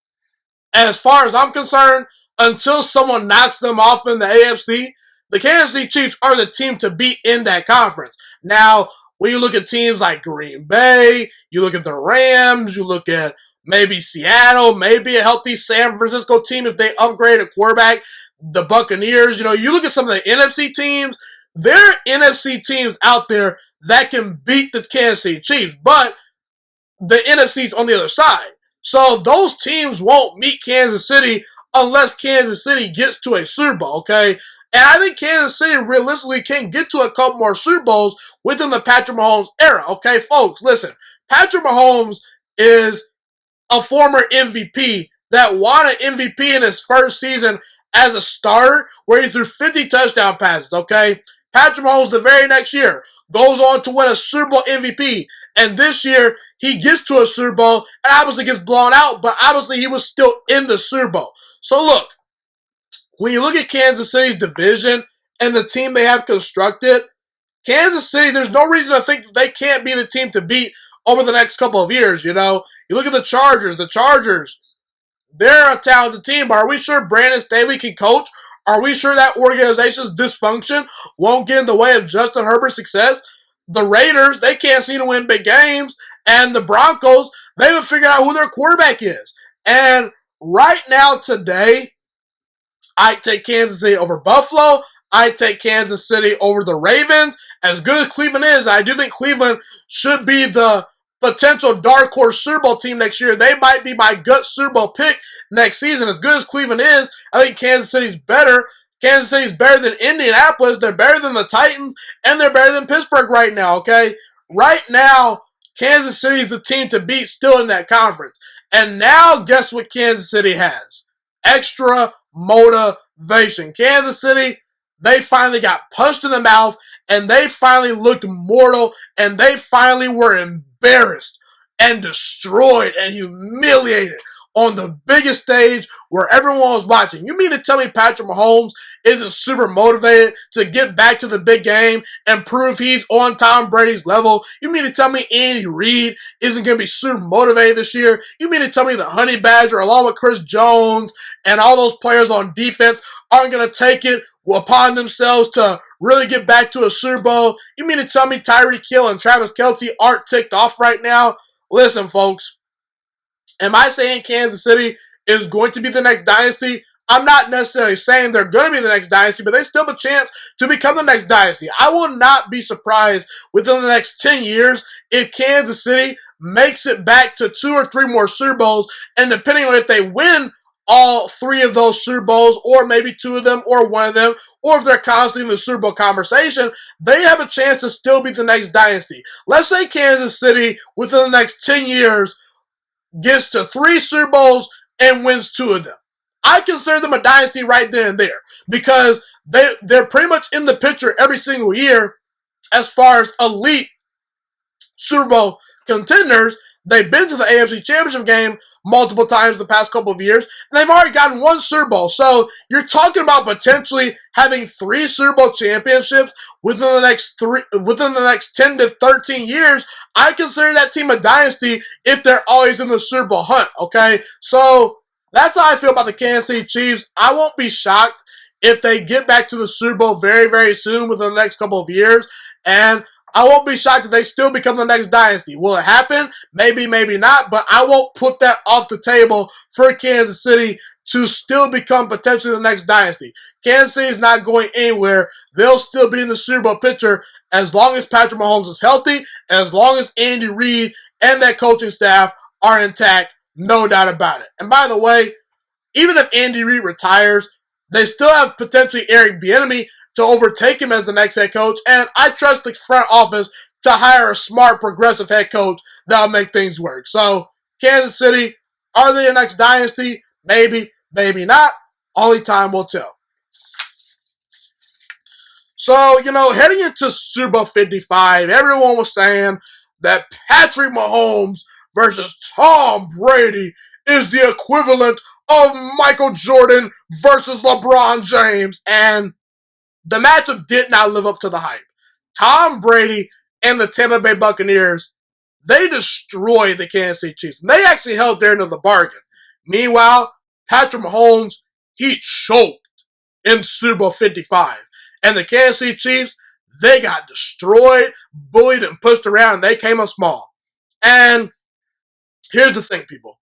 And as far as I'm concerned, until someone knocks them off in the AFC, the Kansas City Chiefs are the team to beat in that conference. Now, when you look at teams like Green Bay, you look at the Rams, you look at maybe Seattle, maybe a healthy San Francisco team if they upgrade a quarterback, the Buccaneers, you look at some of the NFC teams, there are NFC teams out there that can beat the Kansas City Chiefs, but the NFC's on the other side. So those teams won't meet Kansas City unless Kansas City gets to a Super Bowl, okay? And I think Kansas City realistically can get to a couple more Super Bowls within the Patrick Mahomes era, okay? Folks, listen, Patrick Mahomes is a former MVP that won an MVP in his first season as a starter where he threw 50 touchdown passes, okay? Patrick Mahomes the very next year goes on to win a Super Bowl MVP. And this year, he gets to a Super Bowl and obviously gets blown out, but obviously he was still in the Super Bowl. So look, when you look at Kansas City's division and the team they have constructed, Kansas City, there's no reason to think that they can't be the team to beat over the next couple of years, You look at the Chargers. The Chargers, they're a talented team, but are we sure Brandon Staley can coach? Are we sure that organization's dysfunction won't get in the way of Justin Herbert's success? The Raiders, they can't seem to win big games. And the Broncos, they haven't figured out who their quarterback is. And right now, today, I take Kansas City over Buffalo. I take Kansas City over the Ravens. As good as Cleveland is, I do think Cleveland should be the potential dark horse Super Bowl team next year. They might be my gut Super Bowl pick next season. As good as Cleveland is, I think Kansas City's better. Kansas City's better than Indianapolis. They're better than the Titans, and they're better than Pittsburgh right now, okay? Right now, Kansas City's the team to beat still in that conference. And now, guess what Kansas City has? Extra motivation. Kansas City, they finally got punched in the mouth, and they finally looked mortal, and they finally were embarrassed and destroyed and humiliated on the biggest stage where everyone was watching. You mean to tell me Patrick Mahomes isn't super motivated to get back to the big game and prove he's on Tom Brady's level? You mean to tell me Andy Reid isn't going to be super motivated this year? You mean to tell me the Honey Badger, along with Chris Jones and all those players on defense, aren't going to take it upon themselves to really get back to a Super Bowl? You mean to tell me Tyreek Hill and Travis Kelce aren't ticked off right now? Listen, folks. Am I saying Kansas City is going to be the next dynasty? I'm not necessarily saying they're going to be the next dynasty, but they still have a chance to become the next dynasty. I will not be surprised within the next 10 years if Kansas City makes it back to 2 or 3 more Super Bowls, and depending on if they win all 3 of those Super Bowls, or maybe 2 of them, or 1 of them, or if they're constantly in the Super Bowl conversation, they have a chance to still be the next dynasty. Let's say Kansas City, within the next 10 years, gets to 3 Super Bowls and wins 2 of them. I consider them a dynasty right then and there because they're pretty much in the picture every single year as far as elite Super Bowl contenders. They've been to the AFC Championship game multiple times the past couple of years, and they've already gotten 1 Super Bowl. So you're talking about potentially having 3 Super Bowl championships within the next 10 to 13 years. I consider that team a dynasty if they're always in the Super Bowl hunt, okay? So that's how I feel about the Kansas City Chiefs. I won't be shocked if they get back to the Super Bowl very, very soon within the next couple of years. And I won't be shocked if they still become the next dynasty. Will it happen? Maybe, maybe not. But I won't put that off the table for Kansas City to still become potentially the next dynasty. Kansas City is not going anywhere. They'll still be in the Super Bowl picture as long as Patrick Mahomes is healthy and as long as Andy Reid and that coaching staff are intact. No doubt about it. And by the way, even if Andy Reid retires, they still have potentially Eric Bieniemy to overtake him as the next head coach, and I trust the front office to hire a smart, progressive head coach that'll make things work. So, Kansas City, are they the next dynasty? Maybe, maybe not. Only time will tell. So, heading into Super Bowl 55, everyone was saying that Patrick Mahomes versus Tom Brady is the equivalent of Michael Jordan versus LeBron James, and the matchup did not live up to the hype. Tom Brady and the Tampa Bay Buccaneers, they destroyed the Kansas City Chiefs, and they actually held their end of the bargain. Meanwhile, Patrick Mahomes, he choked in Super Bowl 55, and the Kansas City Chiefs, they got destroyed, bullied, and pushed around, and they came up small. And here's the thing, people.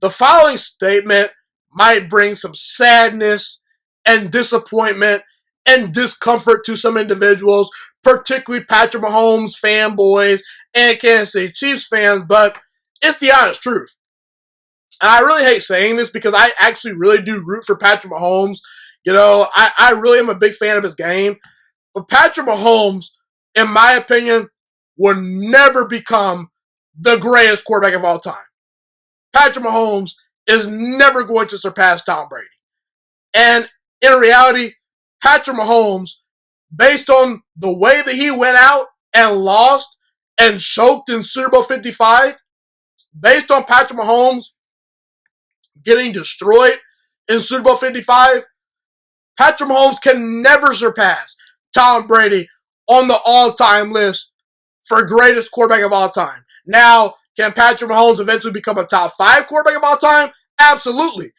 The following statement might bring some sadness and disappointment and discomfort to some individuals, particularly Patrick Mahomes fanboys and Kansas City Chiefs fans, but it's the honest truth. And I really hate saying this because I actually really do root for Patrick Mahomes. I really am a big fan of his game. But Patrick Mahomes, in my opinion, will never become the greatest quarterback of all time. Patrick Mahomes is never going to surpass Tom Brady. And in reality, Patrick Mahomes, based on the way that he went out and lost and choked in Super Bowl 55, based on Patrick Mahomes getting destroyed in Super Bowl 55, Patrick Mahomes can never surpass Tom Brady on the all-time list for greatest quarterback of all time. Now, can Patrick Mahomes eventually become a top 5 quarterback of all time? Absolutely.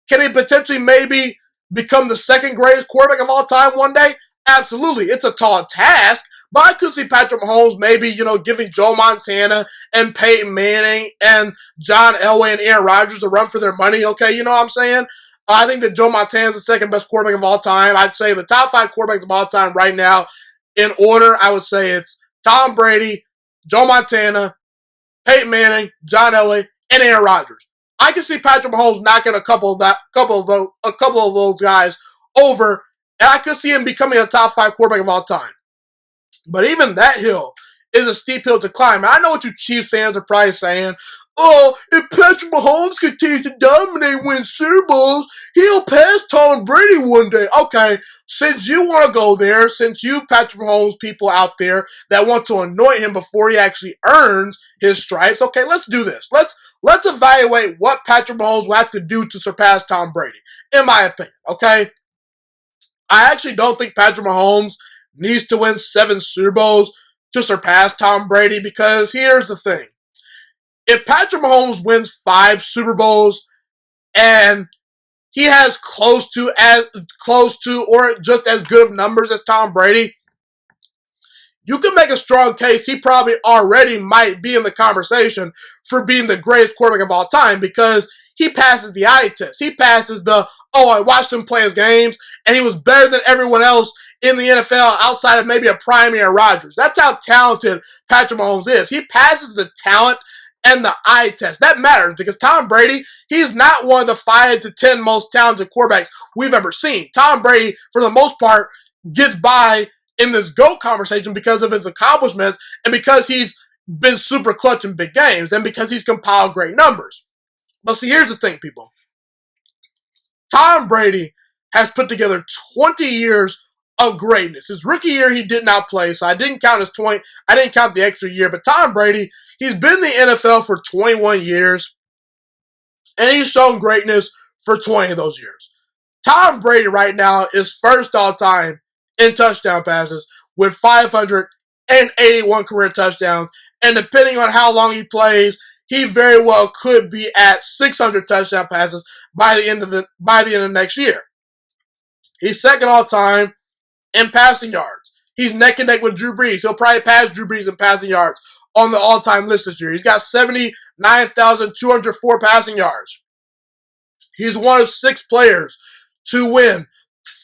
Can he potentially maybe become the second greatest quarterback of all time one day? Absolutely. It's a tall task, but I could see Patrick Mahomes maybe, giving Joe Montana and Peyton Manning and John Elway and Aaron Rodgers a run for their money. Okay, you know what I'm saying? I think that Joe Montana is the second best quarterback of all time. I'd say the top 5 quarterbacks of all time right now, in order, I would say it's Tom Brady, Joe Montana, Peyton Manning, John Elway, and Aaron Rodgers. I can see Patrick Mahomes knocking a couple of those guys over, and I could see him becoming a top 5 quarterback of all time. But even that hill is a steep hill to climb. And I know what you Chiefs fans are probably saying. Oh, if Patrick Mahomes continues to dominate, win Super Bowls, he'll pass Tom Brady one day. Okay, since you want to go there, since you Patrick Mahomes people out there that want to anoint him before he actually earns his stripes, okay, let's do this. Let's evaluate what Patrick Mahomes will have to do to surpass Tom Brady, in my opinion, okay? I actually don't think Patrick Mahomes needs to win 7 Super Bowls to surpass Tom Brady, because here's the thing. If Patrick Mahomes wins 5 Super Bowls and he has close to or just as good of numbers as Tom Brady, you can make a strong case he probably already might be in the conversation for being the greatest quarterback of all time, because he passes the eye test. He passes I watched him play his games and he was better than everyone else in the NFL outside of maybe a prime Aaron Rodgers. That's how talented Patrick Mahomes is. He passes the talent and the eye test. That matters because Tom Brady, he's not one of the 5 to 10 most talented quarterbacks we've ever seen. Tom Brady, for the most part, gets by in this GOAT conversation because of his accomplishments and because he's been super clutch in big games and because he's compiled great numbers. But see, here's the thing, people. Tom Brady has put together 20 years of greatness. His rookie year, he did not play, so I didn't count the extra year. But Tom Brady, he's been in the NFL for 21 years, and he's shown greatness for 20 of those years. Tom Brady right now is first all time in touchdown passes with 581 career touchdowns, and depending on how long he plays, he very well could be at 600 touchdown passes by the end of next year. He's second all time in passing yards. He's neck and neck with Drew Brees. He'll probably pass Drew Brees in passing yards on the all-time list this year. He's got 79,204 passing yards. He's one of 6 players to win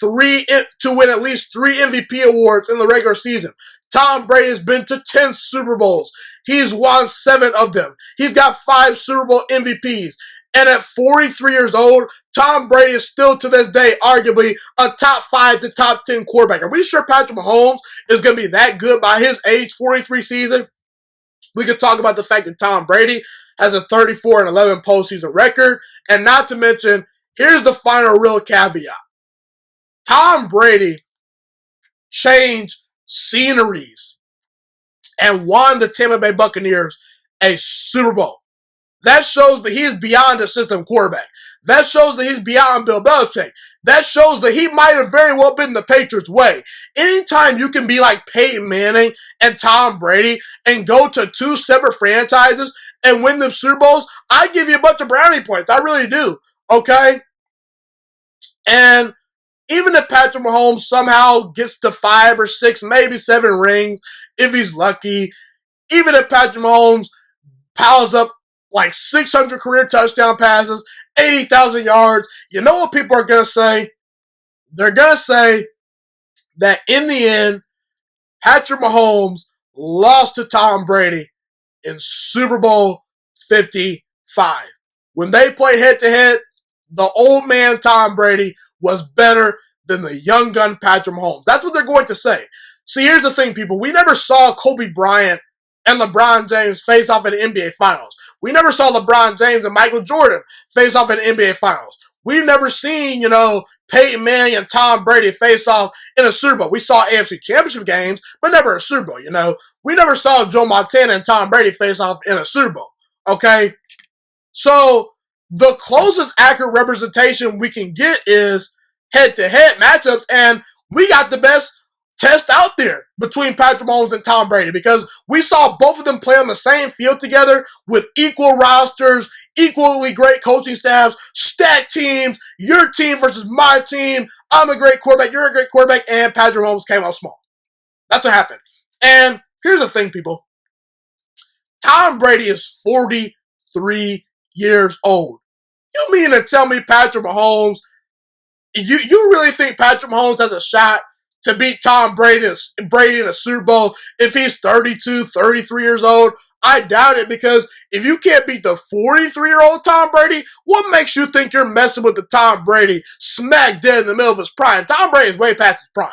at least 3 MVP awards in the regular season. Tom Brady has been to 10 Super Bowls. He's won 7 of them. He's got 5 Super Bowl MVPs. And at 43 years old, Tom Brady is still to this day arguably a top 5 to top 10 quarterback. Are we sure Patrick Mahomes is going to be that good by his age 43 season? We could talk about the fact that Tom Brady has a 34-11 postseason record. And not to mention, here's the final real caveat. Tom Brady changed sceneries and won the Tampa Bay Buccaneers a Super Bowl. That shows that he's beyond a system quarterback. That shows that he's beyond Bill Belichick. That shows that he might have very well been the Patriots' way. Anytime you can be like Peyton Manning and Tom Brady and go to 2 separate franchises and win them Super Bowls, I give you a bunch of brownie points. I really do. Okay? And even if Patrick Mahomes somehow gets to 5 or 6, maybe 7 rings, if he's lucky, even if Patrick Mahomes piles up like 600 career touchdown passes, 80,000 yards, you know what people are going to say? They're going to say that in the end, Patrick Mahomes lost to Tom Brady in Super Bowl 55. When they played head-to-head, the old man Tom Brady was better than the young gun Patrick Mahomes. That's what they're going to say. See, here's the thing, people. We never saw Kobe Bryant and LeBron James face off in the NBA Finals. We never saw LeBron James and Michael Jordan face off in the NBA Finals. We've never seen, Peyton Manning and Tom Brady face off in a Super Bowl. We saw AFC Championship games, but never a Super Bowl, We never saw Joe Montana and Tom Brady face off in a Super Bowl, okay? So the closest accurate representation we can get is head-to-head matchups, and we got the best test out there between Patrick Mahomes and Tom Brady because we saw both of them play on the same field together with equal rosters, equally great coaching staffs, stacked teams, your team versus my team. I'm a great quarterback, you're a great quarterback, and Patrick Mahomes came out small. That's what happened. And here's the thing, people. Tom Brady is 43 years old. You mean to tell me Patrick Mahomes, you really think Patrick Mahomes has a shot to beat Tom Brady in a Super Bowl if he's 32, 33 years old? I doubt it, because if you can't beat the 43-year-old Tom Brady, what makes you think you're messing with the Tom Brady smack dead in the middle of his prime? Tom Brady is way past his prime.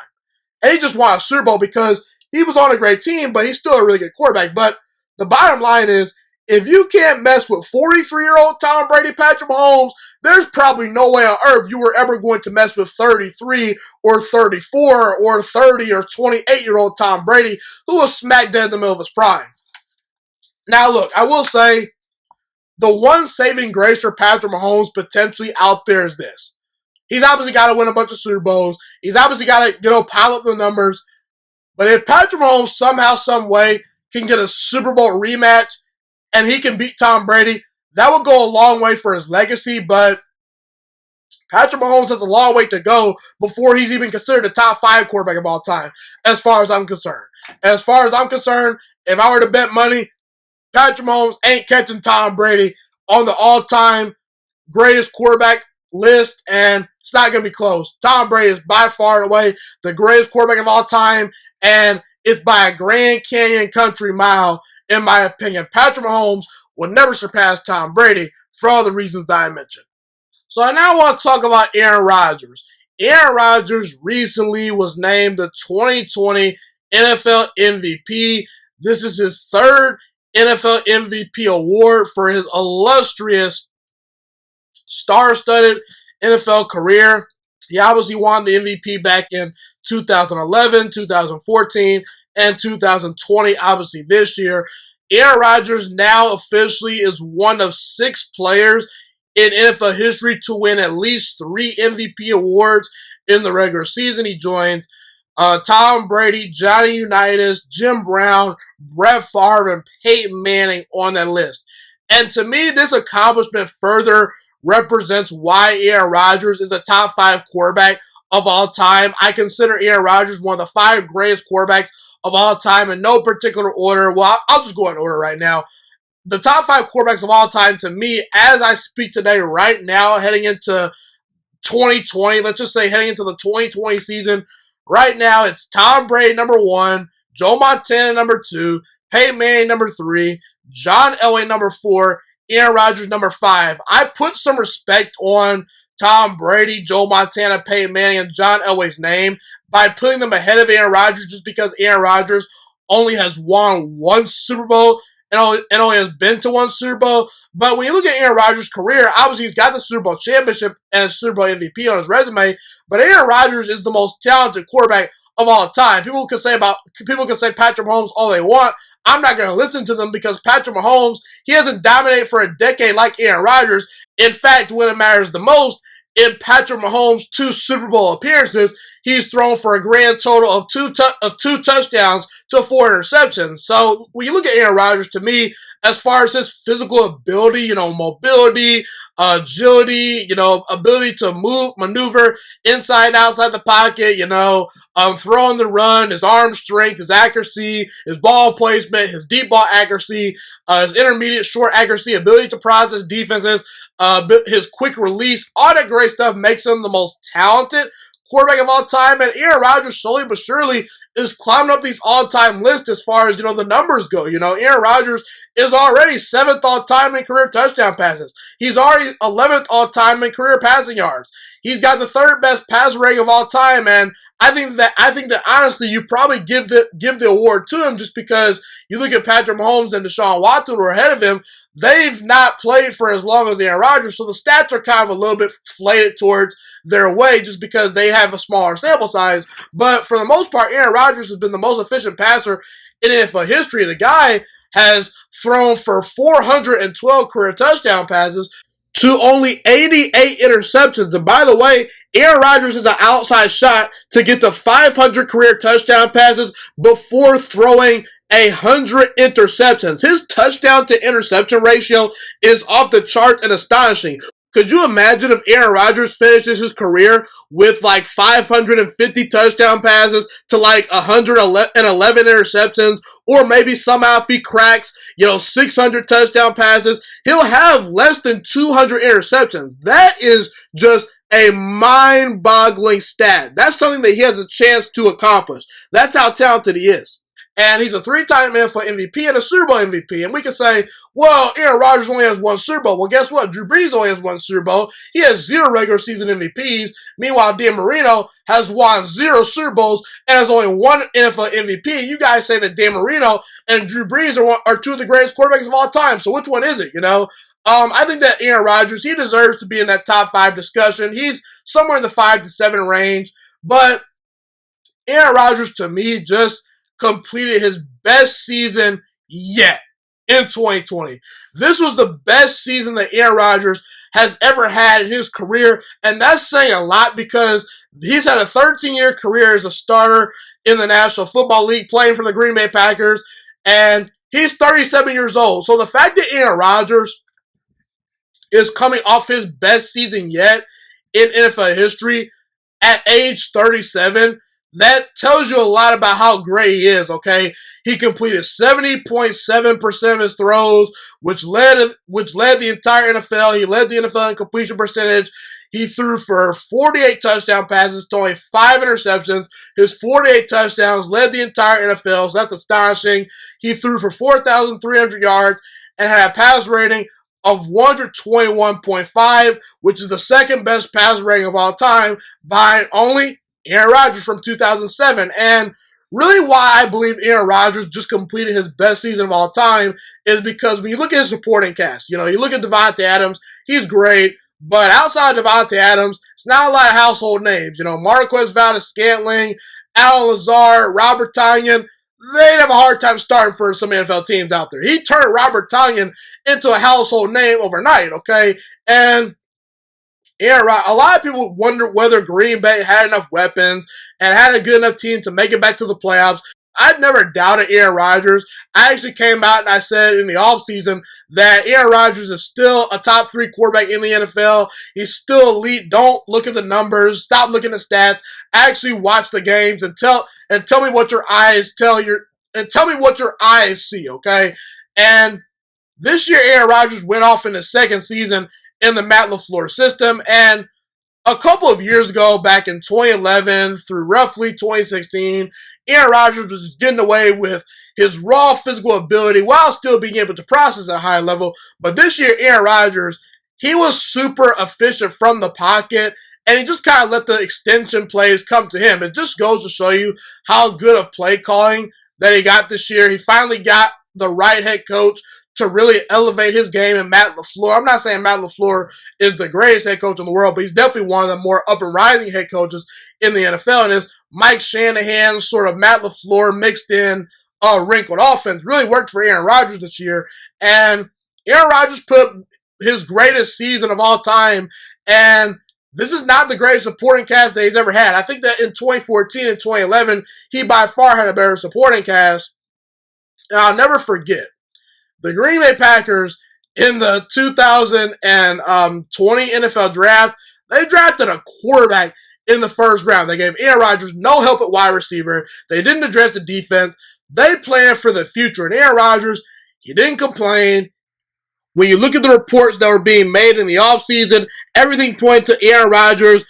And he just won a Super Bowl because he was on a great team, but he's still a really good quarterback. But the bottom line is, if you can't mess with 43-year-old Tom Brady, Patrick Mahomes, there's probably no way on earth you were ever going to mess with 33 or 34 or 30 or 28-year-old Tom Brady, who was smack dead in the middle of his prime. Now, look, I will say, the one saving grace for Patrick Mahomes potentially out there is this. He's obviously got to win a bunch of Super Bowls. He's obviously got to, pile up the numbers. But if Patrick Mahomes somehow, some way can get a Super Bowl rematch and he can beat Tom Brady, that would go a long way for his legacy. But Patrick Mahomes has a long way to go before he's even considered a top 5 quarterback of all time, as far as I'm concerned. As far as I'm concerned, if I were to bet money, Patrick Mahomes ain't catching Tom Brady on the all-time greatest quarterback list, and it's not going to be close. Tom Brady is by far and away the greatest quarterback of all time, and it's by a Grand Canyon country mile, in my opinion. Patrick Mahomes will never surpass Tom Brady for all the reasons that I mentioned. So I now want to talk about Aaron Rodgers. Aaron Rodgers recently was named the 2020 NFL MVP. This is his 3rd NFL MVP award for his illustrious, star-studded NFL career. He obviously won the MVP back in 2011, 2014, and 2020, obviously this year. Aaron Rodgers now officially is one of 6 players in NFL history to win at least 3 MVP awards in the regular season. He joins Tom Brady, Johnny Unitas, Jim Brown, Brett Favre, and Peyton Manning on that list. And to me, this accomplishment further represents why Aaron Rodgers is a top 5 quarterback of all time. I consider Aaron Rodgers one of the 5 greatest quarterbacks of all time in no particular order. Well, I'll just go in order right now. The top 5 quarterbacks of all time to me, as I speak today, right now, heading into 2020, let's just say heading into the 2020 season, right now it's Tom Brady, number 1, Joe Montana, number 2, Peyton Manning, number 3, John Elway, number 4, Aaron Rodgers, number 5. I put some respect on Tom Brady, Joe Montana, Peyton Manning, and John Elway's name by putting them ahead of Aaron Rodgers just because Aaron Rodgers only has won 1 Super Bowl and only has been to 1 Super Bowl. But when you look at Aaron Rodgers' career, obviously he's got the Super Bowl championship and a Super Bowl MVP on his resume, but Aaron Rodgers is the most talented quarterback of all time. People can say Patrick Mahomes all they want. I'm not going to listen to them because Patrick Mahomes, he hasn't dominated for a decade like Aaron Rodgers. In fact, when it matters the most, in Patrick Mahomes' 2 Super Bowl appearances, he's thrown for a grand total of two touchdowns to 4 interceptions. So when you look at Aaron Rodgers, to me, as far as his physical ability, mobility, agility, ability to maneuver inside and outside the pocket, throwing the run, his arm strength, his accuracy, his ball placement, his deep ball accuracy, his intermediate short accuracy, ability to process defenses, his quick release, all that great stuff makes him the most talented quarterback of all time. And Aaron Rodgers, slowly but surely, is climbing up these all-time lists as far as, the numbers go. Aaron Rodgers is already 7th all-time in career touchdown passes. He's already 11th all-time in career passing yards. He's got the 3rd best pass rating of all time, and I think that honestly, you probably give the award to him just because you look at Patrick Mahomes and Deshaun Watson, who are ahead of him. They've not played for as long as Aaron Rodgers, so the stats are kind of a little bit inflated towards their way just because they have a smaller sample size. But for the most part, Aaron Rodgers has been the most efficient passer in NFL history. The guy has thrown for 412 career touchdown passes to only 88 interceptions. And by the way, Aaron Rodgers is an outside shot to get to 500 career touchdown passes before throwing 100 interceptions. His touchdown to interception ratio is off the charts and astonishing. Could you imagine if Aaron Rodgers finishes his career with like 550 touchdown passes to like 111 interceptions, or maybe somehow if he cracks, 600 touchdown passes, he'll have less than 200 interceptions. That is just a mind-boggling stat. That's something that he has a chance to accomplish. That's how talented he is. And he's a 3-time NFL MVP and a Super Bowl MVP. And we can say, well, Aaron Rodgers only has 1 Super Bowl. Well, guess what? Drew Brees only has 1 Super Bowl. He has 0 regular season MVPs. Meanwhile, Dan Marino has won 0 Super Bowls and has only 1 NFL MVP. You guys say that Dan Marino and Drew Brees are 2 of the greatest quarterbacks of all time. So which one is it, I think that Aaron Rodgers, he deserves to be in that top 5 discussion. He's somewhere in the 5 to 7 range. But Aaron Rodgers, to me, just completed his best season yet in 2020. This was the best season that Aaron Rodgers has ever had in his career, and that's saying a lot because he's had a 13-year career as a starter in the National Football League playing for the Green Bay Packers, and he's 37 years old. So the fact that Aaron Rodgers is coming off his best season yet in NFL history at age 37, that tells you a lot about how great he is, okay? He completed 70.7% of his throws, which led the entire NFL. He led the NFL in completion percentage. He threw for 48 touchdown passes to only 5 interceptions. His 48 touchdowns led the entire NFL, so that's astonishing. He threw for 4,300 yards and had a pass rating of 121.5, which is the 2nd best pass rating of all time, behind only Aaron Rodgers from 2007. And really why I believe Aaron Rodgers just completed his best season of all time is because when you look at his supporting cast, you look at Davante Adams, he's great, but outside of Davante Adams, it's not a lot of household names. Marquez Valdes-Scantling, Alan Lazard, Robert Tonyan, they'd have a hard time starting for some NFL teams out there. He turned Robert Tonyan into a household name overnight, okay? And a lot of people wonder whether Green Bay had enough weapons and had a good enough team to make it back to the playoffs. I'd never doubted Aaron Rodgers. I actually came out and I said in the offseason that Aaron Rodgers is still a top 3 quarterback in the NFL. He's still elite. Don't look at the numbers. Stop looking at stats. Actually watch the games and tell me what your eyes tell me what your eyes see, okay? And this year Aaron Rodgers went off in his second season in the Matt LaFleur system, and a couple of years ago, back in 2011 through roughly 2016, Aaron Rodgers was getting away with his raw physical ability while still being able to process at a high level. But this year, Aaron Rodgers, he was super efficient from the pocket, and he just kind of let the extension plays come to him. It just goes to show you how good of play calling that he got this year. He finally got the right head coach to really elevate his game in Matt LaFleur. I'm not saying Matt LaFleur is the greatest head coach in the world, but he's definitely one of the more up and rising head coaches in the NFL. And his Mike Shanahan sort of Matt LaFleur mixed in a wrinkled offense really worked for Aaron Rodgers this year. And Aaron Rodgers put his greatest season of all time, and this is not the greatest supporting cast that he's ever had. I think that in 2014 and 2011, he by far had a better supporting cast. And I'll never forget, the Green Bay Packers in the 2020 NFL draft, they drafted a quarterback in the first round. They gave Aaron Rodgers no help at wide receiver. They didn't address the defense. They planned for the future. And Aaron Rodgers, he didn't complain. When you look at the reports that were being made in the offseason, everything pointed to Aaron Rodgers,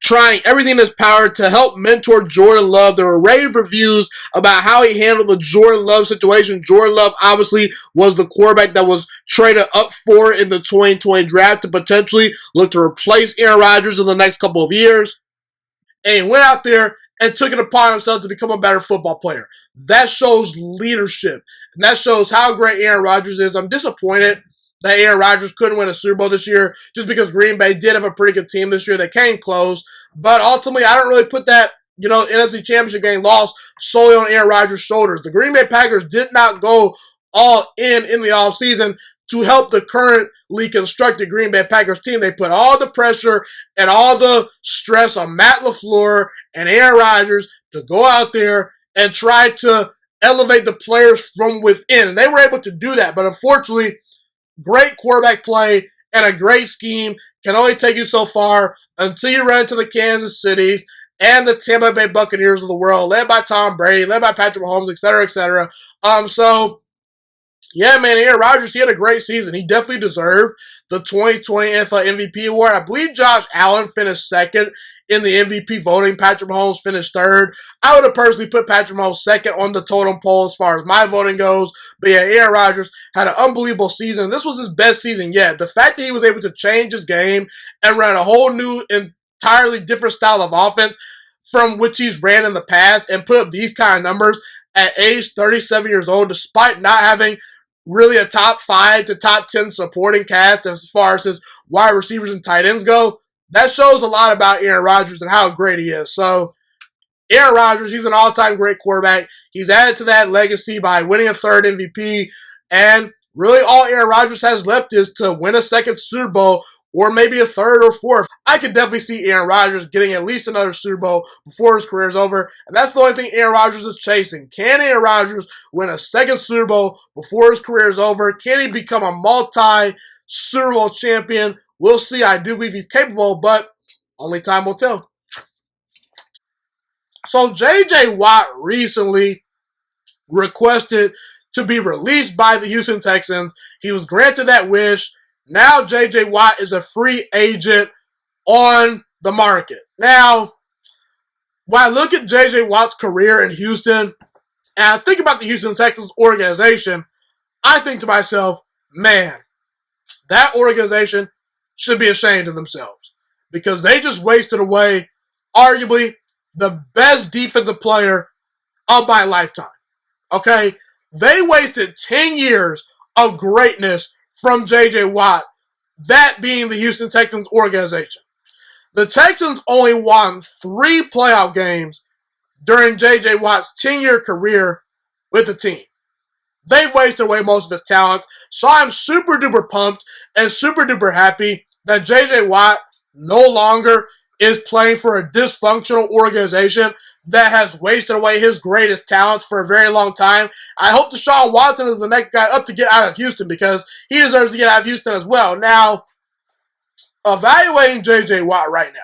trying everything in his power to help mentor Jordan Love. There were rave reviews about how he handled the Jordan Love situation. Jordan Love obviously was the quarterback that was traded up for in the 2020 draft to potentially look to replace Aaron Rodgers in the next couple of years. And he went out there and took it upon himself to become a better football player. That shows leadership. And that shows how great Aaron Rodgers is. I'm disappointed that Aaron Rodgers couldn't win a Super Bowl this year just because Green Bay did have a pretty good team this year. They came close. But ultimately, I don't really put that, NFC Championship game loss solely on Aaron Rodgers' shoulders. The Green Bay Packers did not go all in the offseason to help the currently constructed Green Bay Packers team. They put all the pressure and all the stress on Matt LaFleur and Aaron Rodgers to go out there and try to elevate the players from within. And they were able to do that. But unfortunately, great quarterback play and a great scheme can only take you so far until you run into the Kansas Cities and the Tampa Bay Buccaneers of the world, led by Tom Brady, led by Patrick Mahomes, et cetera, et cetera. Yeah, man, Aaron Rodgers, he had a great season. He definitely deserved the 2020 NFL MVP award. I believe Josh Allen finished second in the MVP voting. Patrick Mahomes finished third. I would have personally put Patrick Mahomes second on the totem pole as far as my voting goes. But yeah, Aaron Rodgers had an unbelievable season. This was his best season yet. The fact that he was able to change his game and run a whole new, entirely different style of offense from which he's ran in the past and put up these kind of numbers at age 37 years old, despite not having really a top 5 to top 10 supporting cast as far as his wide receivers and tight ends go, that shows a lot about Aaron Rodgers and how great he is. So, Aaron Rodgers, he's an all-time great quarterback. He's added to that legacy by winning a third MVP, and really all Aaron Rodgers has left is to win a second Super Bowl or maybe a third or fourth. I could definitely see Aaron Rodgers getting at least another Super Bowl before his career is over, and that's the only thing Aaron Rodgers is chasing. Can Aaron Rodgers win a second Super Bowl before his career is over? Can he become a multi-Super Bowl champion? We'll see. I do believe he's capable, but only time will tell. So J.J. Watt recently requested to be released by the Houston Texans. He was granted that wish. Now J.J. Watt is a free agent on the market. Now, when I look at J.J. Watt's career in Houston, and I think about the Houston Texans organization, I think to myself, man, that organization should be ashamed of themselves because they just wasted away arguably the best defensive player of my lifetime. Okay? They wasted 10 years of greatness from J.J. Watt, that being the Houston Texans organization. The Texans only won 3 playoff games during J.J. Watt's 10-year career with the team. They've wasted away most of his talents, so I'm super duper pumped and super duper happy that J.J. Watt no longer is playing for a dysfunctional organization that has wasted away his greatest talents for a very long time. I hope Deshaun Watson is the next guy up to get out of Houston because he deserves to get out of Houston as well. Now, evaluating J.J. Watt right now.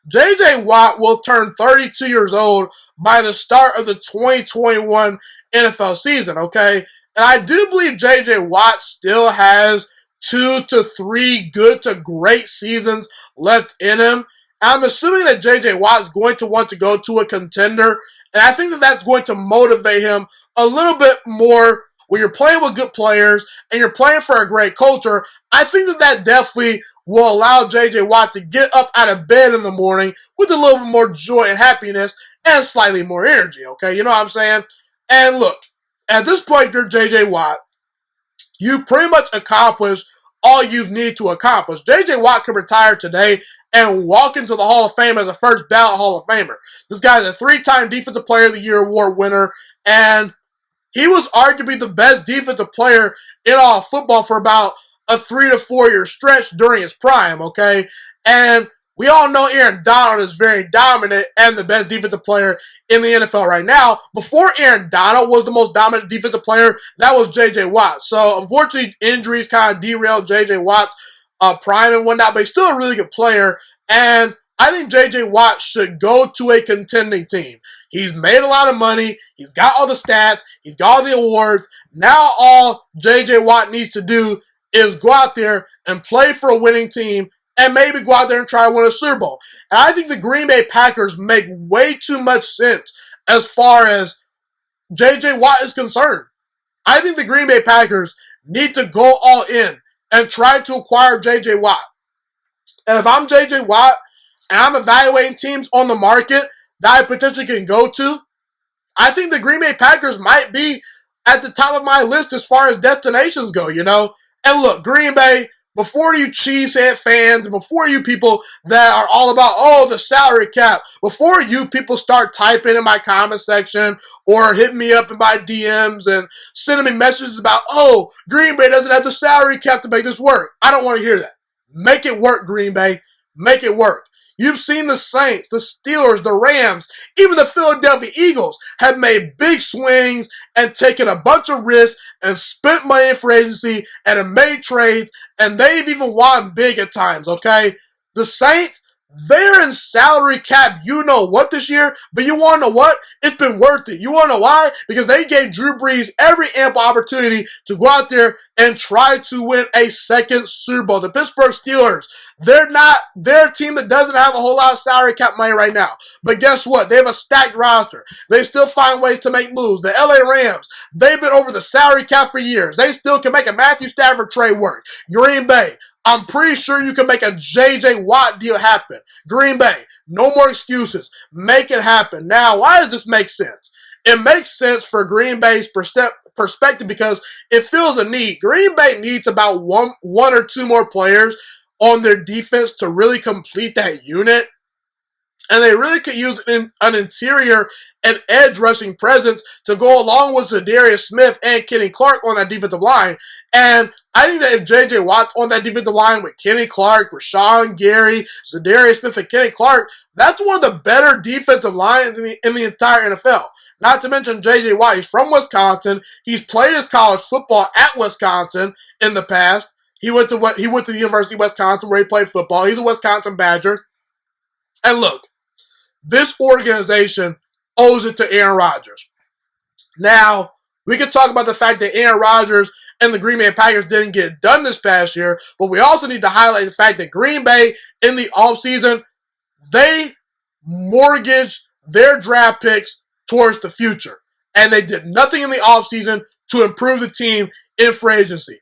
J.J. Watt will turn 32 years old by the start of the 2021 NFL season, okay? And I do believe J.J. Watt still has 2 to 3 good to great seasons left in him. I'm assuming that J.J. Watt is going to want to go to a contender, and I think that that's going to motivate him a little bit more. When you're playing with good players and you're playing for a great culture, I think that that definitely will allow J.J. Watt to get up out of bed in the morning with a little bit more joy and happiness and slightly more energy, okay? You know what I'm saying? And look, at this point, you're J.J. Watt. You pretty much accomplished all you need to accomplish. J.J. Watt could retire today and walk into the Hall of Fame as a first ballot Hall of Famer. This guy's a 3-time Defensive Player of the Year award winner, and he was arguably the best defensive player in all of football for about a 3 to 4 year stretch during his prime, okay? And we all know Aaron Donald is very dominant and the best defensive player in the NFL right now. Before Aaron Donald was the most dominant defensive player, that was J.J. Watt. So, unfortunately, injuries kind of derailed J.J. Watt's prime and whatnot, but he's still a really good player. And I think J.J. Watt should go to a contending team. He's made a lot of money. He's got all the stats. He's got all the awards. Now all J.J. Watt needs to do is go out there and play for a winning team and maybe go out there and try to win a Super Bowl. And I think the Green Bay Packers make way too much sense as far as J.J. Watt is concerned. I think the Green Bay Packers need to go all in and try to acquire J.J. Watt. And if I'm J.J. Watt and I'm evaluating teams on the market that I potentially can go to, I think the Green Bay Packers might be at the top of my list as far as destinations go, you know? And look, Green Bay, before you cheesehead fans, before you people that are all about, oh, the salary cap, before you people start typing in my comment section or hitting me up in my DMs and sending me messages about, oh, Green Bay doesn't have the salary cap to make this work. I don't want to hear that. Make it work, Green Bay. Make it work. You've seen the Saints, the Steelers, the Rams, even the Philadelphia Eagles have made big swings and taken a bunch of risks and spent money in free agency and have made trades, and they've even won big at times, okay? The Saints, they're in salary cap, you know what, this year, but you want to know what? It's been worth it. You want to know why? Because they gave Drew Brees every ample opportunity to go out there and try to win a second Super Bowl. The Pittsburgh Steelers, they're a team that doesn't have a whole lot of salary cap money right now. But guess what? They have a stacked roster. They still find ways to make moves. The LA Rams, they've been over the salary cap for years. They still can make a Matthew Stafford trade work. Green Bay, I'm pretty sure you can make a J.J. Watt deal happen. Green Bay, no more excuses. Make it happen. Now, why does this make sense? It makes sense for Green Bay's perspective because it fills a need. Green Bay needs about one or two more players on their defense to really complete that unit. And they really could use an interior and edge rushing presence to go along with Zadarius Smith and Kenny Clark on that defensive line. And I think that if J.J. Watt's on that defensive line with Kenny Clark, Rashawn Gary, Zadarius Smith, and Kenny Clark, that's one of the better defensive lines in the entire NFL. Not to mention J.J. Watt. He's from Wisconsin. He's played his college football at Wisconsin in the past. He went to the University of Wisconsin where he played football. He's a Wisconsin Badger. And look, this organization owes it to Aaron Rodgers. Now, we can talk about the fact that Aaron Rodgers and the Green Bay Packers didn't get it done this past year, but we also need to highlight the fact that Green Bay, in the offseason, they mortgaged their draft picks towards the future. And they did nothing in the offseason to improve the team in free agency.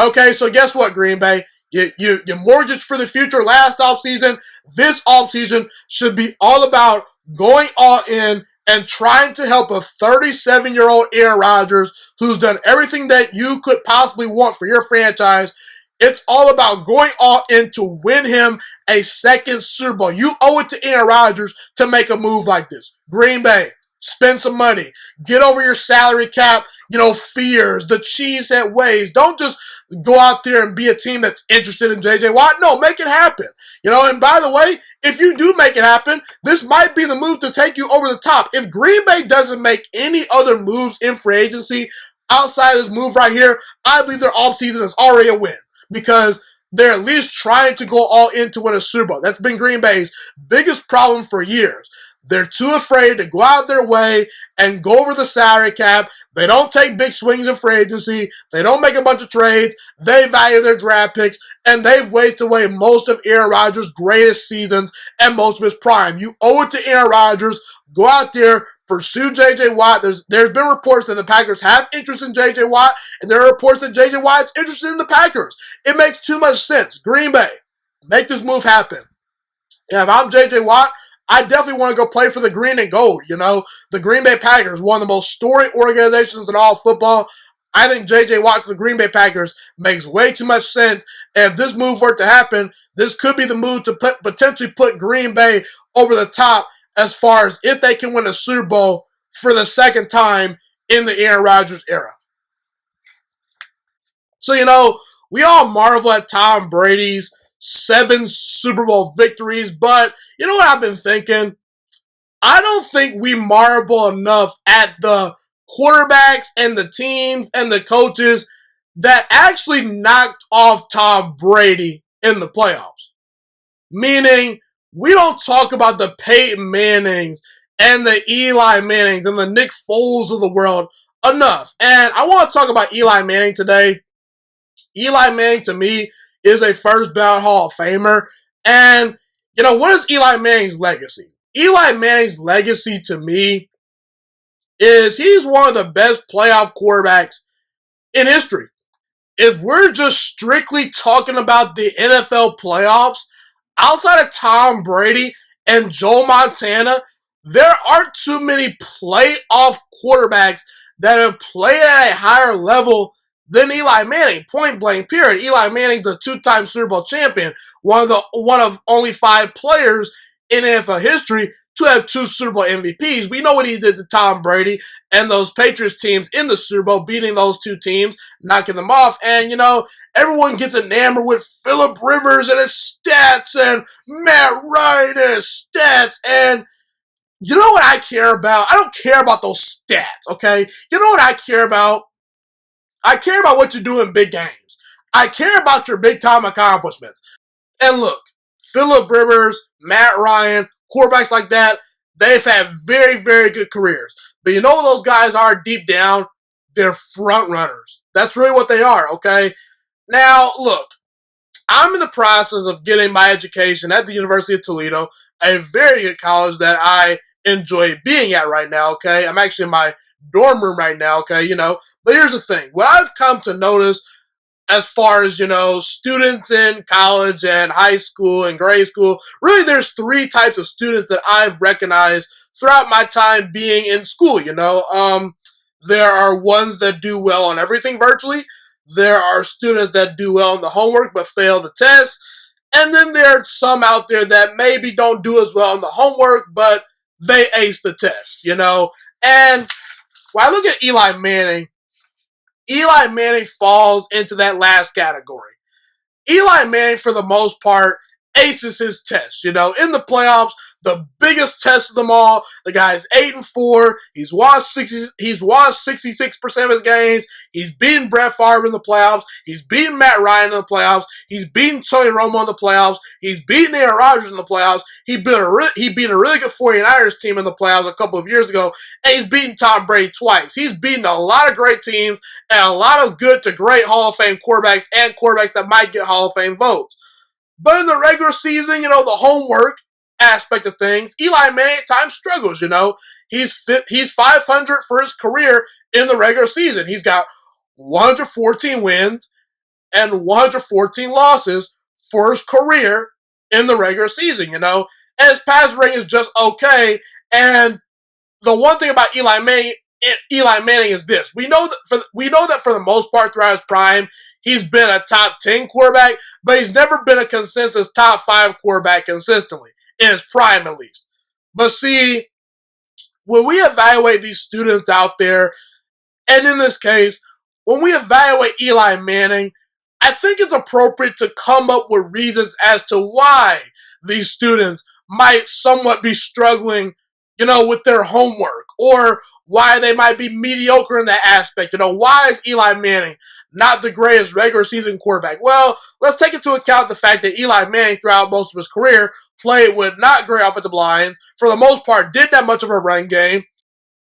Okay, so guess what, Green Bay? You mortgaged for the future last offseason. This offseason should be all about going all in and trying to help a 37-year-old Aaron Rodgers who's done everything that you could possibly want for your franchise. It's all about going all in to win him a second Super Bowl. You owe it to Aaron Rodgers to make a move like this. Green Bay, spend some money. Get over your salary cap, fears, the cheesehead ways. Don't just go out there and be a team that's interested in J.J. Watt. No, make it happen. And by the way, if you do make it happen, this might be the move to take you over the top. If Green Bay doesn't make any other moves in free agency outside of this move right here, I believe their offseason is already a win because they're at least trying to go all in to win a Super Bowl. That's been Green Bay's biggest problem for years. They're too afraid to go out their way and go over the salary cap. They don't take big swings in free agency. They don't make a bunch of trades. They value their draft picks, and they've wasted away most of Aaron Rodgers' greatest seasons and most of his prime. You owe it to Aaron Rodgers. Go out there, pursue J.J. Watt. There's been reports that the Packers have interest in J.J. Watt, and there are reports that J.J. Watt is interested in the Packers. It makes too much sense. Green Bay, make this move happen. Yeah, if I'm J.J. Watt, I definitely want to go play for the green and gold. The Green Bay Packers, one of the most storied organizations in all football. I think J.J. Watt to the Green Bay Packers makes way too much sense. And if this move were to happen, this could be the move to potentially put Green Bay over the top as far as if they can win a Super Bowl for the second time in the Aaron Rodgers era. So, we all marvel at Tom Brady's 7 Super Bowl victories, but you know what I've been thinking? I don't think we marvel enough at the quarterbacks and the teams and the coaches that actually knocked off Tom Brady in the playoffs. Meaning, we don't talk about the Peyton Mannings and the Eli Mannings and the Nick Foles of the world enough. And I want to talk about Eli Manning today. Eli Manning, to me, is a first ballot Hall of Famer. And, what is Eli Manning's legacy? Eli Manning's legacy to me is he's one of the best playoff quarterbacks in history. If we're just strictly talking about the NFL playoffs, outside of Tom Brady and Joe Montana, there aren't too many playoff quarterbacks that have played at a higher level than Eli Manning, point blank, period. Eli Manning's a 2-time Super Bowl champion, one of only 5 players in NFL history to have 2 Super Bowl MVPs. We know what he did to Tom Brady and those Patriots teams in the Super Bowl, beating those 2 teams, knocking them off. And, everyone gets enamored with Phillip Rivers and his stats and Matt Ryan and his stats. And you know what I care about? I don't care about those stats, okay? You know what I care about? I care about what you do in big games. I care about your big-time accomplishments. And look, Phillip Rivers, Matt Ryan, quarterbacks like that, they've had very, very good careers. But you know what those guys are deep down? They're front runners. That's really what they are, okay? Now, look, I'm in the process of getting my education at the University of Toledo, a very good college that I enjoy being at right now, okay? I'm actually in my dorm room right now, okay, But here's the thing. What I've come to notice as far as, students in college and high school and grade school, really there's 3 types of students that I've recognized throughout my time being in school, There are ones that do well on everything virtually. There are students that do well in the homework but fail the test. And then there are some out there that maybe don't do as well in the homework, but they ace the test, And when I look at Eli Manning falls into that last category. Eli Manning, for the most part, aces his test. In the playoffs, the biggest test of them all. The guy's 8-4. He's won 66% of his games. He's beaten Brett Favre in the playoffs. He's beaten Matt Ryan in the playoffs. He's beaten Tony Romo in the playoffs. He's beaten Aaron Rodgers in the playoffs. He beat a really good 49ers team in the playoffs a couple of years ago. And he's beaten Tom Brady twice. He's beaten a lot of great teams and a lot of good to great Hall of Fame quarterbacks and quarterbacks that might get Hall of Fame votes. But in the regular season, the homework aspect of things, Eli Manning at times struggles, He's 500 for his career in the regular season. He's got 114 wins and 114 losses for his career in the regular season, And his pass rating is just okay. And the one thing about Eli Manning is this. We know that for the most part throughout his prime, he's been a top 10 quarterback, but he's never been a consensus top 5 quarterback consistently, in his prime at least. But see, when we evaluate these students out there, and in this case, when we evaluate Eli Manning, I think it's appropriate to come up with reasons as to why these students might somewhat be struggling, with their homework, or why they might be mediocre in that aspect. Why is Eli Manning not the greatest regular season quarterback? Well, let's take into account the fact that Eli Manning, throughout most of his career, played with not great offensive lines. For the most part, didn't have much of a run game.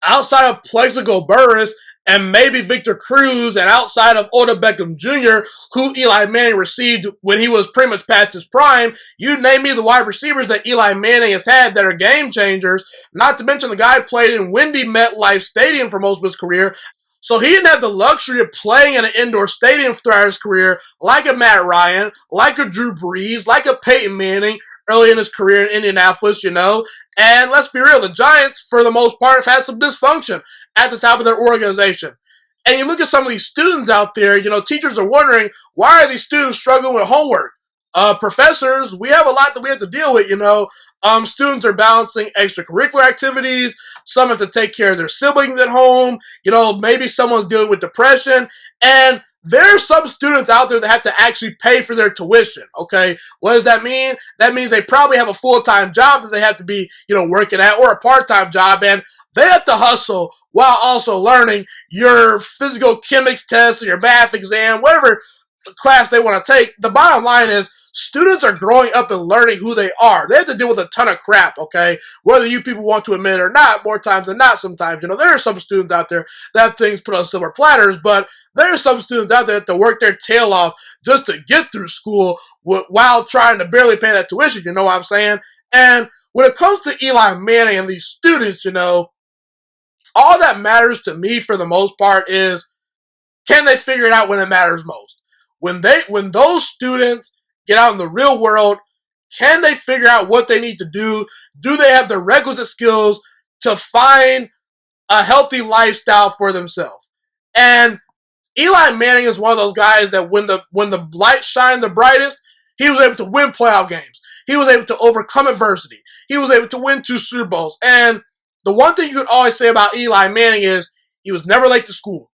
Outside of Plexico Burress and maybe Victor Cruz, and outside of Odell Beckham Jr., who Eli Manning received when he was pretty much past his prime, you name me the wide receivers that Eli Manning has had that are game changers, not to mention the guy played in windy MetLife Stadium for most of his career. So he didn't have the luxury of playing in an indoor stadium throughout his career like a Matt Ryan, like a Drew Brees, like a Peyton Manning early in his career in Indianapolis, And let's be real, the Giants, for the most part, have had some dysfunction at the top of their organization. And you look at some of these students out there, teachers are wondering, why are these students struggling with homework? Professors, we have a lot that we have to deal with, students are balancing extracurricular activities. Some have to take care of their siblings at home. Maybe someone's dealing with depression. And there are some students out there that have to actually pay for their tuition, okay? What does that mean? That means they probably have a full-time job that they have to be, working at, or a part-time job, and they have to hustle while also learning your physical chemics test or your math exam, whatever class they want to take. The bottom line is students are growing up and learning who they are. They have to deal with a ton of crap, okay? Whether you people want to admit it or not, more times than not sometimes. There are some students out there that have things put on silver platters, but there are some students out there that have to work their tail off just to get through school while trying to barely pay that tuition, you know what I'm saying? And when it comes to Eli Manning and these students, all that matters to me for the most part is, can they figure it out when it matters most? When those students get out in the real world, can they figure out what they need to do? Do they have the requisite skills to find a healthy lifestyle for themselves? And Eli Manning is one of those guys that when the light shined the brightest, he was able to win playoff games. He was able to overcome adversity. He was able to win 2 Super Bowls. And the one thing you could always say about Eli Manning is he was never late to school.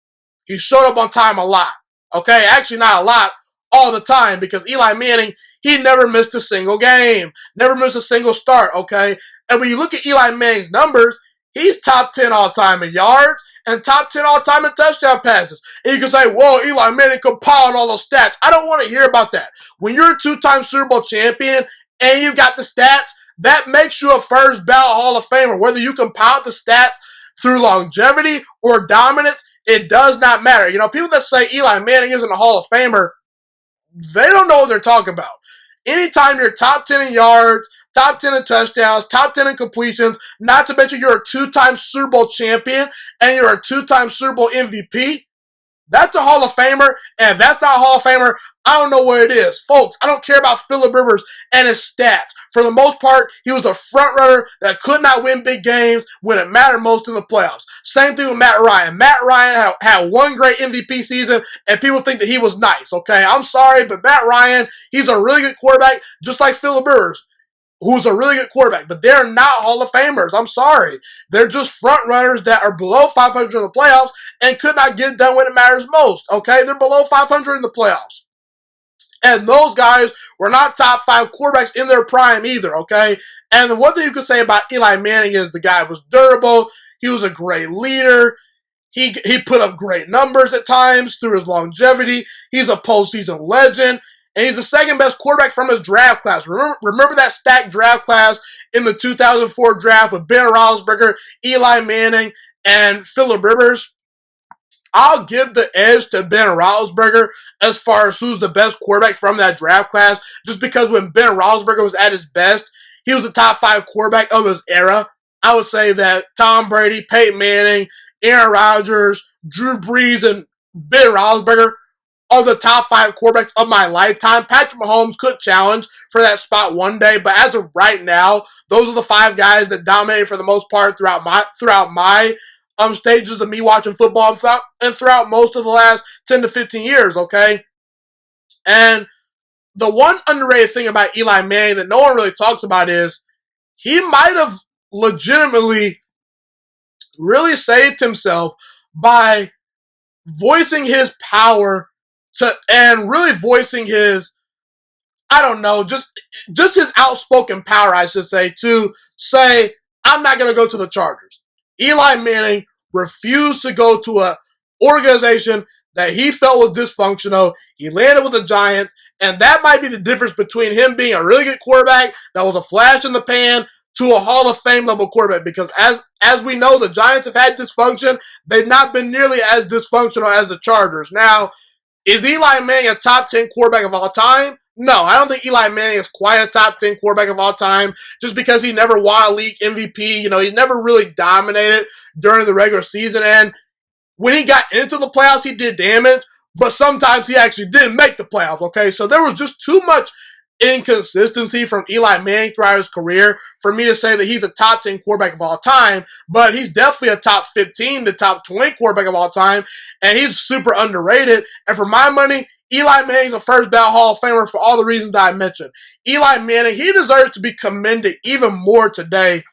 He showed up on time a lot. Okay, actually not a lot, all the time, because Eli Manning, he never missed a single game, never missed a single start, okay? And when you look at Eli Manning's numbers, he's top 10 all-time in yards and top 10 all-time in touchdown passes. And you can say, whoa, Eli Manning compiled all those stats. I don't want to hear about that. When you're a 2-time Super Bowl champion and you've got the stats, that makes you a first ballot Hall of Famer. Whether you compile the stats through longevity or dominance, it does not matter. People that say Eli Manning isn't a Hall of Famer, they don't know what they're talking about. Anytime you're top 10 in yards, top 10 in touchdowns, top 10 in completions, not to mention you're a 2-time Super Bowl champion and you're a 2-time Super Bowl MVP, that's a Hall of Famer. And if that's not a Hall of Famer, I don't know what it is. Folks, I don't care about Phillip Rivers and his stats. For the most part, he was a front runner that could not win big games when it mattered most in the playoffs. Same thing with Matt Ryan. Matt Ryan had one great MVP season, and people think that he was nice, okay? I'm sorry, but Matt Ryan, he's a really good quarterback, just like Phillip Rivers, who's a really good quarterback, but they're not Hall of Famers. I'm sorry. They're just front runners that are below 500 in the playoffs and could not get done when it matters most, okay? They're below 500 in the playoffs. And those guys were not top 5 quarterbacks in their prime either, okay? And the one thing you could say about Eli Manning is the guy was durable. He was a great leader. He put up great numbers at times through his longevity. He's a postseason legend. And he's the second best quarterback from his draft class. Remember that stacked draft class in the 2004 draft with Ben Roethlisberger, Eli Manning, and Phillip Rivers? I'll give the edge to Ben Roethlisberger as far as who's the best quarterback from that draft class, just because when Ben Roethlisberger was at his best, he was a top 5 quarterback of his era. I would say that Tom Brady, Peyton Manning, Aaron Rodgers, Drew Brees, and Ben Roethlisberger are the top 5 quarterbacks of my lifetime. Patrick Mahomes could challenge for that spot one day, but as of right now, those are the 5 guys that dominated for the most part throughout my stages of me watching football and throughout most of the last 10 to 15 years, okay? And the one underrated thing about Eli Manning that no one really talks about is he might have legitimately really saved himself by voicing his power and really voicing his, I don't know, just his outspoken power, I should say, to say, I'm not going to go to the Chargers. Eli Manning refused to go to an organization that he felt was dysfunctional. He landed with the Giants, and that might be the difference between him being a really good quarterback that was a flash in the pan to a Hall of Fame level quarterback. Because as we know, the Giants have had dysfunction. They've not been nearly as dysfunctional as the Chargers. Now, is Eli Manning a top 10 quarterback of all time? No, I don't think Eli Manning is quite a top 10 quarterback of all time just because he never won a league MVP. You know, he never really dominated during the regular season. And when he got into the playoffs, he did damage, but sometimes he actually didn't make the playoffs, okay? So there was just too much inconsistency from Eli Manning throughout his career for me to say that he's a top 10 quarterback of all time, but he's definitely a top 15 to top 20 quarterback of all time, and he's super underrated. And for my money, Eli Manning's a first ballot Hall of Famer for all the reasons that I mentioned. Eli Manning, he deserves to be commended even more today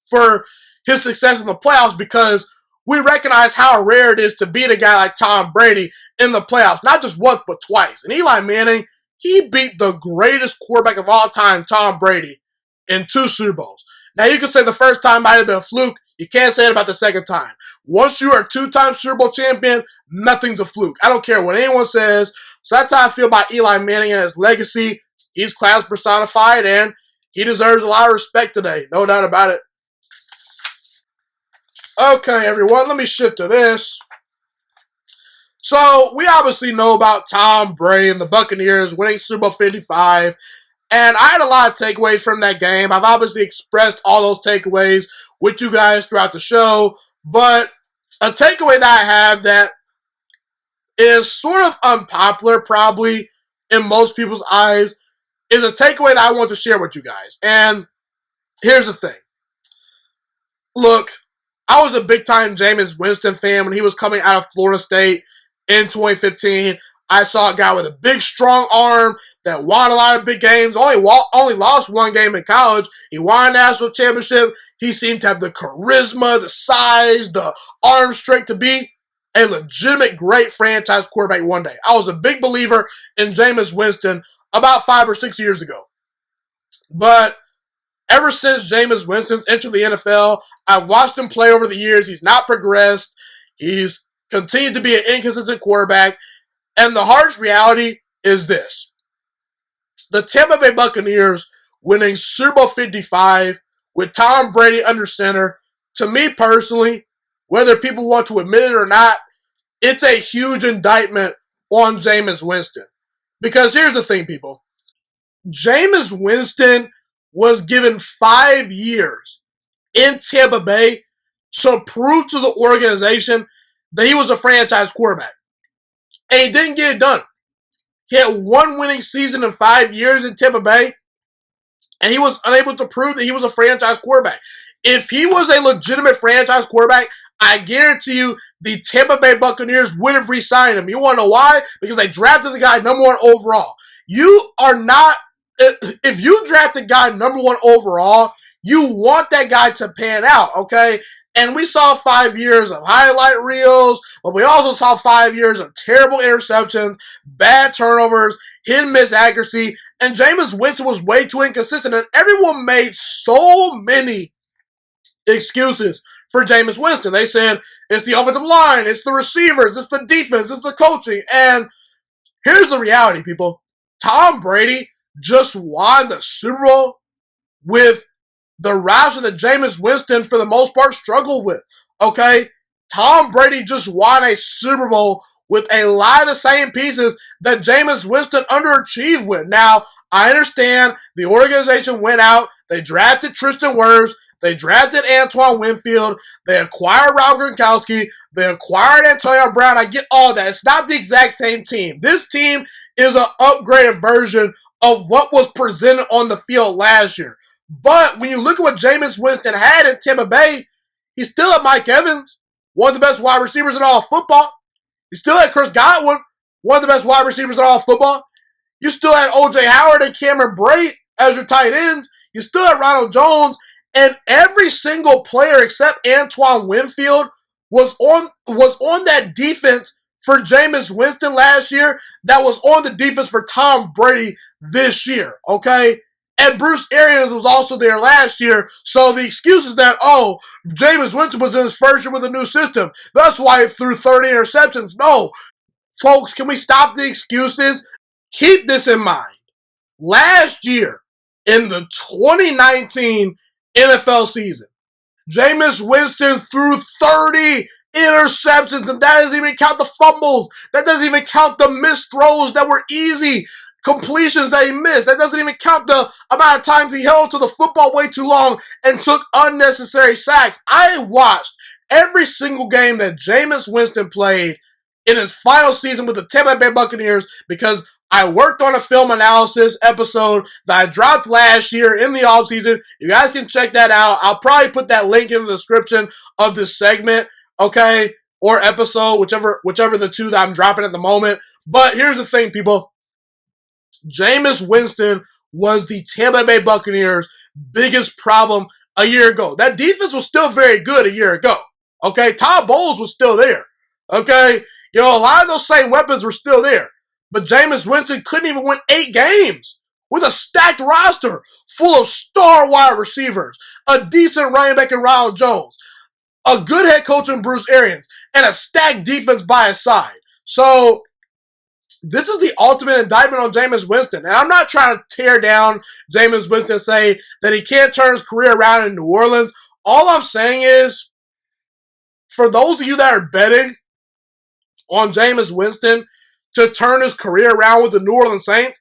for his success in the playoffs because we recognize how rare it is to beat a guy like Tom Brady in the playoffs, not just once, but twice. And Eli Manning, he beat the greatest quarterback of all time, Tom Brady, in 2 Super Bowls. Now, you can say the first time might have been a fluke. You can't say it about the second time. Once you are a 2-time Super Bowl champion, nothing's a fluke. I don't care what anyone says. So that's how I feel about Eli Manning and his legacy. He's class personified, and he deserves a lot of respect today. No doubt about it. Okay, everyone, let me shift to this. So, we obviously know about Tom Brady and the Buccaneers winning Super Bowl 55, and I had a lot of takeaways from that game. I've obviously expressed all those takeaways with you guys throughout the show, but a takeaway that I have that is sort of unpopular probably in most people's eyes is a takeaway that I want to share with you guys. And here's the thing. Look, I was a big-time Jameis Winston fan when he was coming out of Florida State in 2015. I saw a guy with a big, strong arm that won a lot of big games, only lost 1 game in college. He won a national championship. He seemed to have the charisma, the size, the arm strength to be a legitimate great franchise quarterback one day. I was a big believer in Jameis Winston about 5 or 6 years ago. But ever since Jameis Winston's entered the NFL, I've watched him play over the years. He's not progressed. He's continued to be an inconsistent quarterback. And the harsh reality is this. The Tampa Bay Buccaneers winning Super Bowl 55 with Tom Brady under center, to me personally, whether people want to admit it or not, it's a huge indictment on Jameis Winston. Because here's the thing, people. Jameis Winston was given 5 years in Tampa Bay to prove to the organization that he was a franchise quarterback. And he didn't get it done. He had 1 winning season in 5 years in Tampa Bay, and he was unable to prove that he was a franchise quarterback. If he was a legitimate franchise quarterback, I guarantee you the Tampa Bay Buccaneers would have re-signed him. You want to know why? Because they drafted the guy number 1 overall. You are not, if you draft a guy number 1 overall, you want that guy to pan out, okay? And we saw 5 years of highlight reels, but we also saw 5 years of terrible interceptions, bad turnovers, hit and miss accuracy, and Jameis Winston was way too inconsistent, and everyone made so many excuses for Jameis Winston. They said, it's the offensive line, it's the receivers, it's the defense, it's the coaching, and here's the reality, people. Tom Brady just won the Super Bowl with the roster that Jameis Winston, for the most part, struggled with, okay? Tom Brady just won a Super Bowl with a lot of the same pieces that Jameis Winston underachieved with. Now, I understand the organization went out, they drafted Tristan Wirfs, they drafted Antoine Winfield, they acquired Rob Gronkowski, they acquired Antonio Brown. I get all that. It's not the exact same team. This team is an upgraded version of what was presented on the field last year. But when you look at what Jameis Winston had in Tampa Bay, he still had Mike Evans, one of the best wide receivers in all of football. You still had Chris Godwin, one of the best wide receivers in all of football. You still had O.J. Howard and Cameron Brate as your tight ends. You still had Ronald Jones. And every single player except Antoine Winfield was on that defense for Jameis Winston last year that was on the defense for Tom Brady this year, okay? And Bruce Arians was also there last year, so the excuse is that, Jameis Winston was in his first year with a new system. That's why he threw 30 interceptions. No, folks, can we stop the excuses? Keep this in mind. Last year, in the 2019 NFL season, Jameis Winston threw 30 interceptions, and that doesn't even count the fumbles. That doesn't even count the missed throws that were easy completions that he missed. That doesn't even count the amount of times he held to the football way too long and took unnecessary sacks. I watched every single game that Jameis Winston played in his final season with the Tampa Bay Buccaneers because I worked on a film analysis episode that I dropped last year in the offseason. You guys can check that out. I'll probably put that link in the description of this segment, okay, or episode, whichever the two that I'm dropping at the moment. But here's the thing, people. Jameis Winston was the Tampa Bay Buccaneers' biggest problem a year ago. That defense was still very good a year ago, okay? Todd Bowles was still there, okay? A lot of those same weapons were still there. But Jameis Winston couldn't even win 8 games with a stacked roster full of star wide receivers, a decent running back in Ronald Jones, a good head coach in Bruce Arians, and a stacked defense by his side. So this is the ultimate indictment on Jameis Winston. And I'm not trying to tear down Jameis Winston and say that he can't turn his career around in New Orleans. All I'm saying is, for those of you that are betting on Jameis Winston to turn his career around with the New Orleans Saints,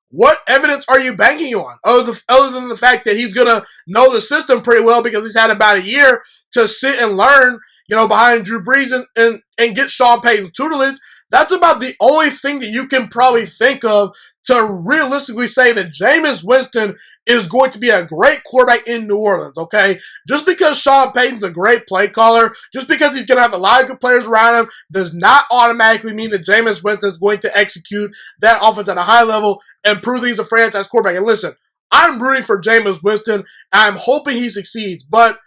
what evidence are you banking on other than the fact that he's going to know the system pretty well because he's had about a year to sit and learn, behind Drew Brees and get Sean Payton's tutelage? That's about the only thing that you can probably think of to realistically say that Jameis Winston is going to be a great quarterback in New Orleans, okay? Just because Sean Payton's a great play caller, just because he's going to have a lot of good players around him, does not automatically mean that Jameis Winston is going to execute that offense at a high level and prove that he's a franchise quarterback. And listen, I'm rooting for Jameis Winston, and I'm hoping he succeeds, but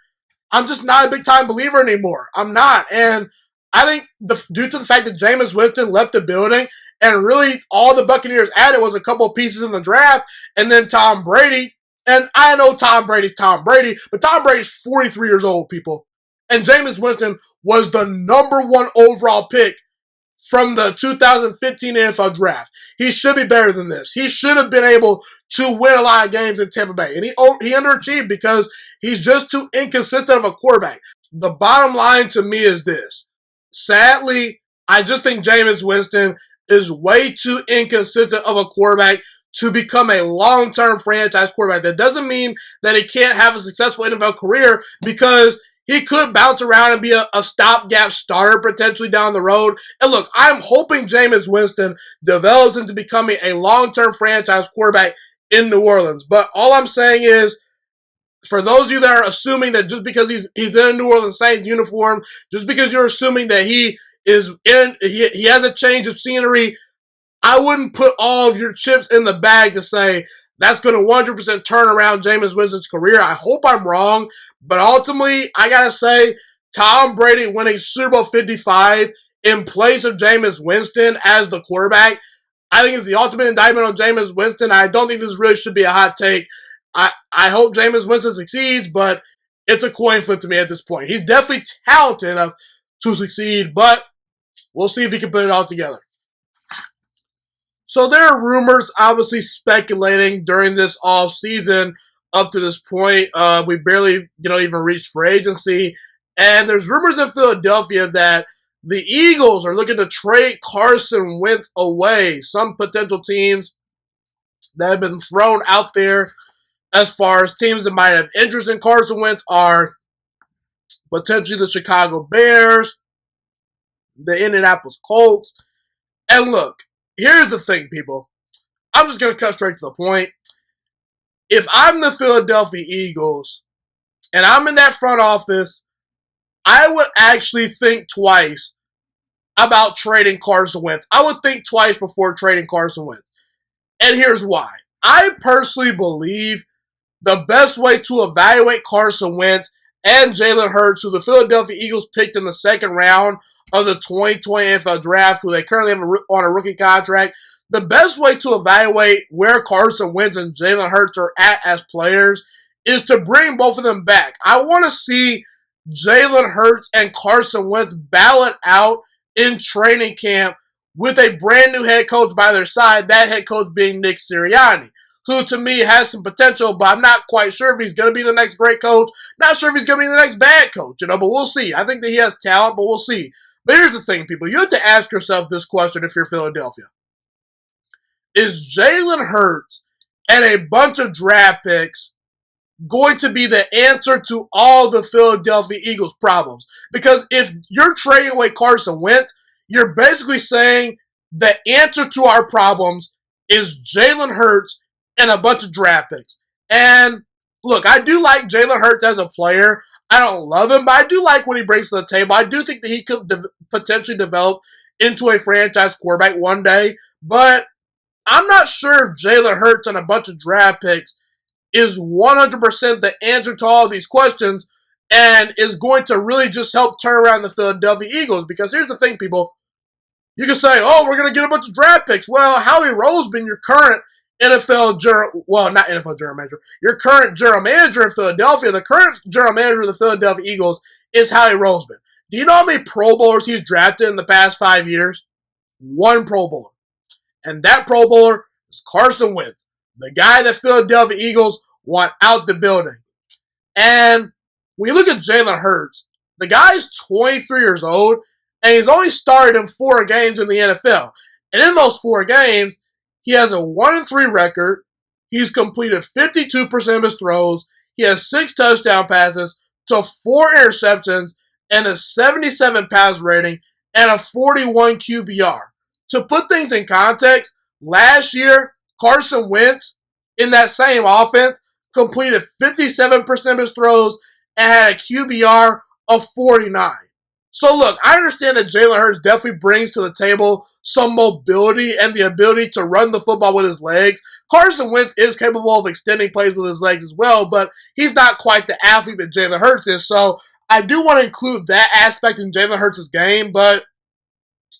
I'm just not a big-time believer anymore. I'm not, and I think due to the fact that Jameis Winston left the building and really all the Buccaneers added was a couple of pieces in the draft and then Tom Brady. And I know Tom Brady's Tom Brady, but Tom Brady's 43 years old, people. And Jameis Winston was the number 1 overall pick from the 2015 NFL draft. He should be better than this. He should have been able to win a lot of games in Tampa Bay. And he underachieved because he's just too inconsistent of a quarterback. The bottom line to me is this. Sadly, I just think Jameis Winston is way too inconsistent of a quarterback to become a long-term franchise quarterback. That doesn't mean that he can't have a successful NFL career because he could bounce around and be a stopgap starter potentially down the road. And look, I'm hoping Jameis Winston develops into becoming a long-term franchise quarterback in New Orleans. But all I'm saying is, for those of you that are assuming that just because he's in a New Orleans Saints uniform, just because you're assuming that he has a change of scenery, I wouldn't put all of your chips in the bag to say that's going to 100% turn around Jameis Winston's career. I hope I'm wrong, but ultimately, I got to say, Tom Brady winning Super Bowl 55 in place of Jameis Winston as the quarterback, I think is the ultimate indictment on Jameis Winston. I don't think this really should be a hot take. I hope Jameis Winston succeeds, but it's a coin flip to me at this point. He's definitely talented enough to succeed, but we'll see if he can put it all together. So there are rumors, obviously, speculating during this offseason up to this point. We barely, even reached free agency. And there's rumors in Philadelphia that the Eagles are looking to trade Carson Wentz away. Some potential teams that have been thrown out there as far as teams that might have interest in Carson Wentz are potentially the Chicago Bears, the Indianapolis Colts. And look, here's the thing, people. I'm just going to cut straight to the point. If I'm the Philadelphia Eagles and I'm in that front office, I would actually think twice about trading Carson Wentz. I would think twice before trading Carson Wentz. And here's why. I personally believe the best way to evaluate Carson Wentz and Jalen Hurts, who the Philadelphia Eagles picked in the second round of the 2020 NFL Draft, who they currently have on a rookie contract. The best way to evaluate where Carson Wentz and Jalen Hurts are at as players is to bring both of them back. I want to see Jalen Hurts and Carson Wentz battle it out in training camp with a brand new head coach by their side, that head coach being Nick Sirianni, who to me has some potential, but I'm not quite sure if he's going to be the next great coach. Not sure if he's going to be the next bad coach, but we'll see. I think that he has talent, but we'll see. But here's the thing, people. You have to ask yourself this question if you're Philadelphia. Is Jalen Hurts and a bunch of draft picks going to be the answer to all the Philadelphia Eagles problems? Because if you're trading away Carson Wentz, you're basically saying the answer to our problems is Jalen Hurts and a bunch of draft picks. And look, I do like Jalen Hurts as a player. I don't love him, but I do like what he brings to the table. I do think that he could potentially develop into a franchise quarterback one day, but I'm not sure if Jalen Hurts and a bunch of draft picks is 100% the answer to all of these questions and is going to really just help turn around the Philadelphia Eagles. Because here's the thing, people. You can say, oh, we're going to get a bunch of draft picks. Well, Howie Roseman, your current not NFL general manager, your current general manager in Philadelphia, the current general manager of the Philadelphia Eagles is Howie Roseman. Do you know how many Pro Bowlers he's drafted in the past 5 years? One Pro Bowler. And that Pro Bowler is Carson Wentz, the guy that Philadelphia Eagles want out the building. And when you look at Jalen Hurts, the guy's 23 years old, and he's only started in 4 games in the NFL. And in those 4 games, he has a 1-3 record. He's completed 52% of his throws. He has 6 touchdown passes to 4 interceptions and a 77 pass rating and a 41 QBR. To put things in context, last year, Carson Wentz, in that same offense, completed 57% of his throws and had a QBR of 49. So look, I understand that Jalen Hurts definitely brings to the table some mobility and the ability to run the football with his legs. Carson Wentz is capable of extending plays with his legs as well, but he's not quite the athlete that Jalen Hurts is. So I do want to include that aspect in Jalen Hurts' game, but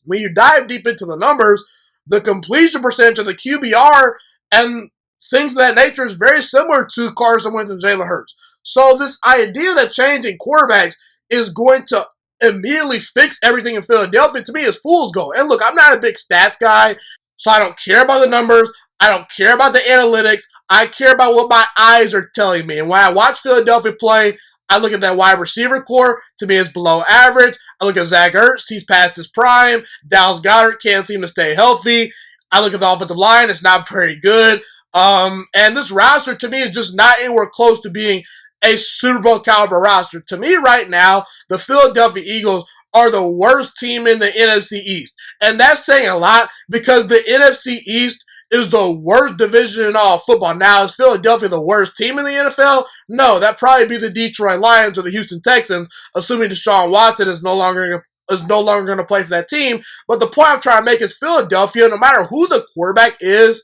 when you dive deep into the numbers, the completion percentage of the QBR and things of that nature is very similar to Carson Wentz and Jalen Hurts. So this idea that changing quarterbacks is going to immediately fix everything in Philadelphia, to me, is fool's gold. And look, I'm not a big stats guy, so I don't care about the numbers. I don't care about the analytics. I care about what my eyes are telling me. And when I watch Philadelphia play, I look at that wide receiver core. To me, it's below average. I look at Zach Ertz. He's past his prime. Dallas Goedert can't seem to stay healthy. I look at the offensive line. It's not very good. And this roster, to me, is just not anywhere close to being a Super Bowl caliber roster. To me, right now, the Philadelphia Eagles are the worst team in the NFC East. And that's saying a lot because the NFC East is the worst division in all of football. Now, is Philadelphia the worst team in the NFL? No, that'd probably be the Detroit Lions or the Houston Texans, assuming Deshaun Watson is no longer going to play for that team. But the point I'm trying to make is Philadelphia, no matter who the quarterback is,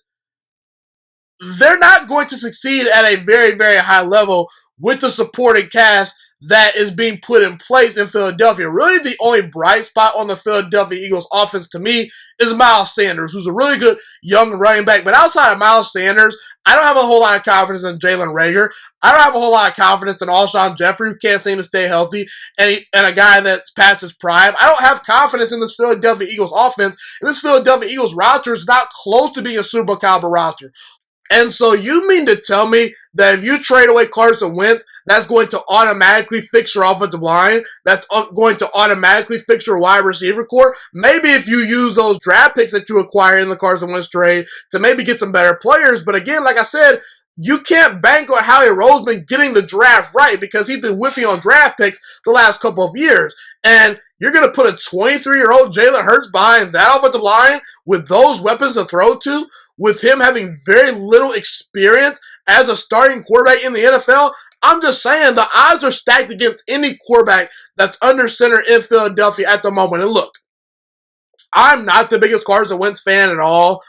they're not going to succeed at a very, very high level with the supporting cast that is being put in place in Philadelphia. Really, the only bright spot on the Philadelphia Eagles offense to me is Miles Sanders, who's a really good young running back. But outside of Miles Sanders, I don't have a whole lot of confidence in Jalen Reagor. I don't have a whole lot of confidence in Alshon Jeffrey, who can't seem to stay healthy, and a guy that's past his prime. I don't have confidence in this Philadelphia Eagles offense, and this Philadelphia Eagles roster is not close to being a Super Bowl caliber roster. And so you mean to tell me that if you trade away Carson Wentz, that's going to automatically fix your offensive line? That's going to automatically fix your wide receiver core? Maybe if you use those draft picks that you acquire in the Carson Wentz trade to maybe get some better players. But again, like I said, you can't bank on Howie Roseman getting the draft right because he's been whiffing on draft picks the last couple of years. And you're going to put a 23-year-old Jalen Hurts behind that offensive line with those weapons to throw to, with him having very little experience as a starting quarterback in the NFL? I'm just saying the odds are stacked against any quarterback that's under center in Philadelphia at the moment. And look, I'm not the biggest Carson Wentz fan at all.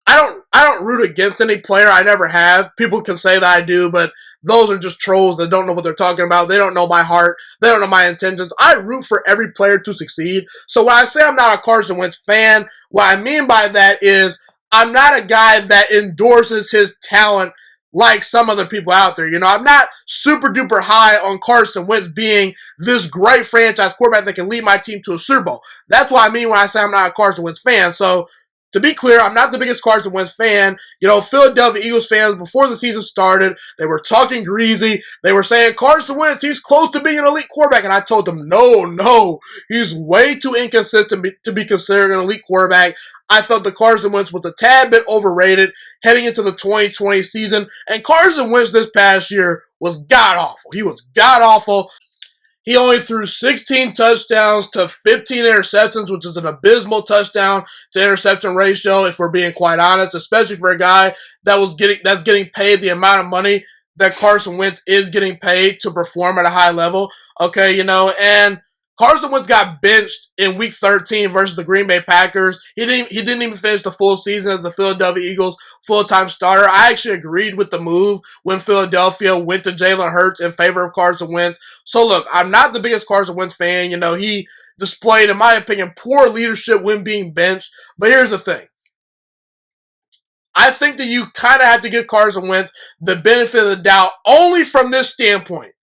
I don't root against any player. I never have. People can say that I do, but those are just trolls that don't know what they're talking about. They don't know my heart. They don't know my intentions. I root for every player to succeed. So when I say I'm not a Carson Wentz fan, what I mean by that is I'm not a guy that endorses his talent like some other people out there. I'm not super duper high on Carson Wentz being this great franchise quarterback that can lead my team to a Super Bowl. That's what I mean when I say I'm not a Carson Wentz fan. So to be clear, I'm not the biggest Carson Wentz fan. Philadelphia Eagles fans, before the season started, they were talking greasy. They were saying, Carson Wentz, he's close to being an elite quarterback. And I told them, no, he's way too inconsistent to be considered an elite quarterback. I felt that Carson Wentz was a tad bit overrated heading into the 2020 season. And Carson Wentz this past year was god-awful. He was god-awful. He only threw 16 touchdowns to 15 interceptions, which is an abysmal touchdown to interception ratio, if we're being quite honest, especially for a guy that's getting paid the amount of money that Carson Wentz is getting paid to perform at a high level. Okay, and Carson Wentz got benched in Week 13 versus the Green Bay Packers. He didn't even finish the full season as the Philadelphia Eagles full-time starter. I actually agreed with the move when Philadelphia went to Jalen Hurts in favor of Carson Wentz. So look, I'm not the biggest Carson Wentz fan. He displayed, in my opinion, poor leadership when being benched. But here's the thing. I think that you kind of have to give Carson Wentz the benefit of the doubt only from this standpoint.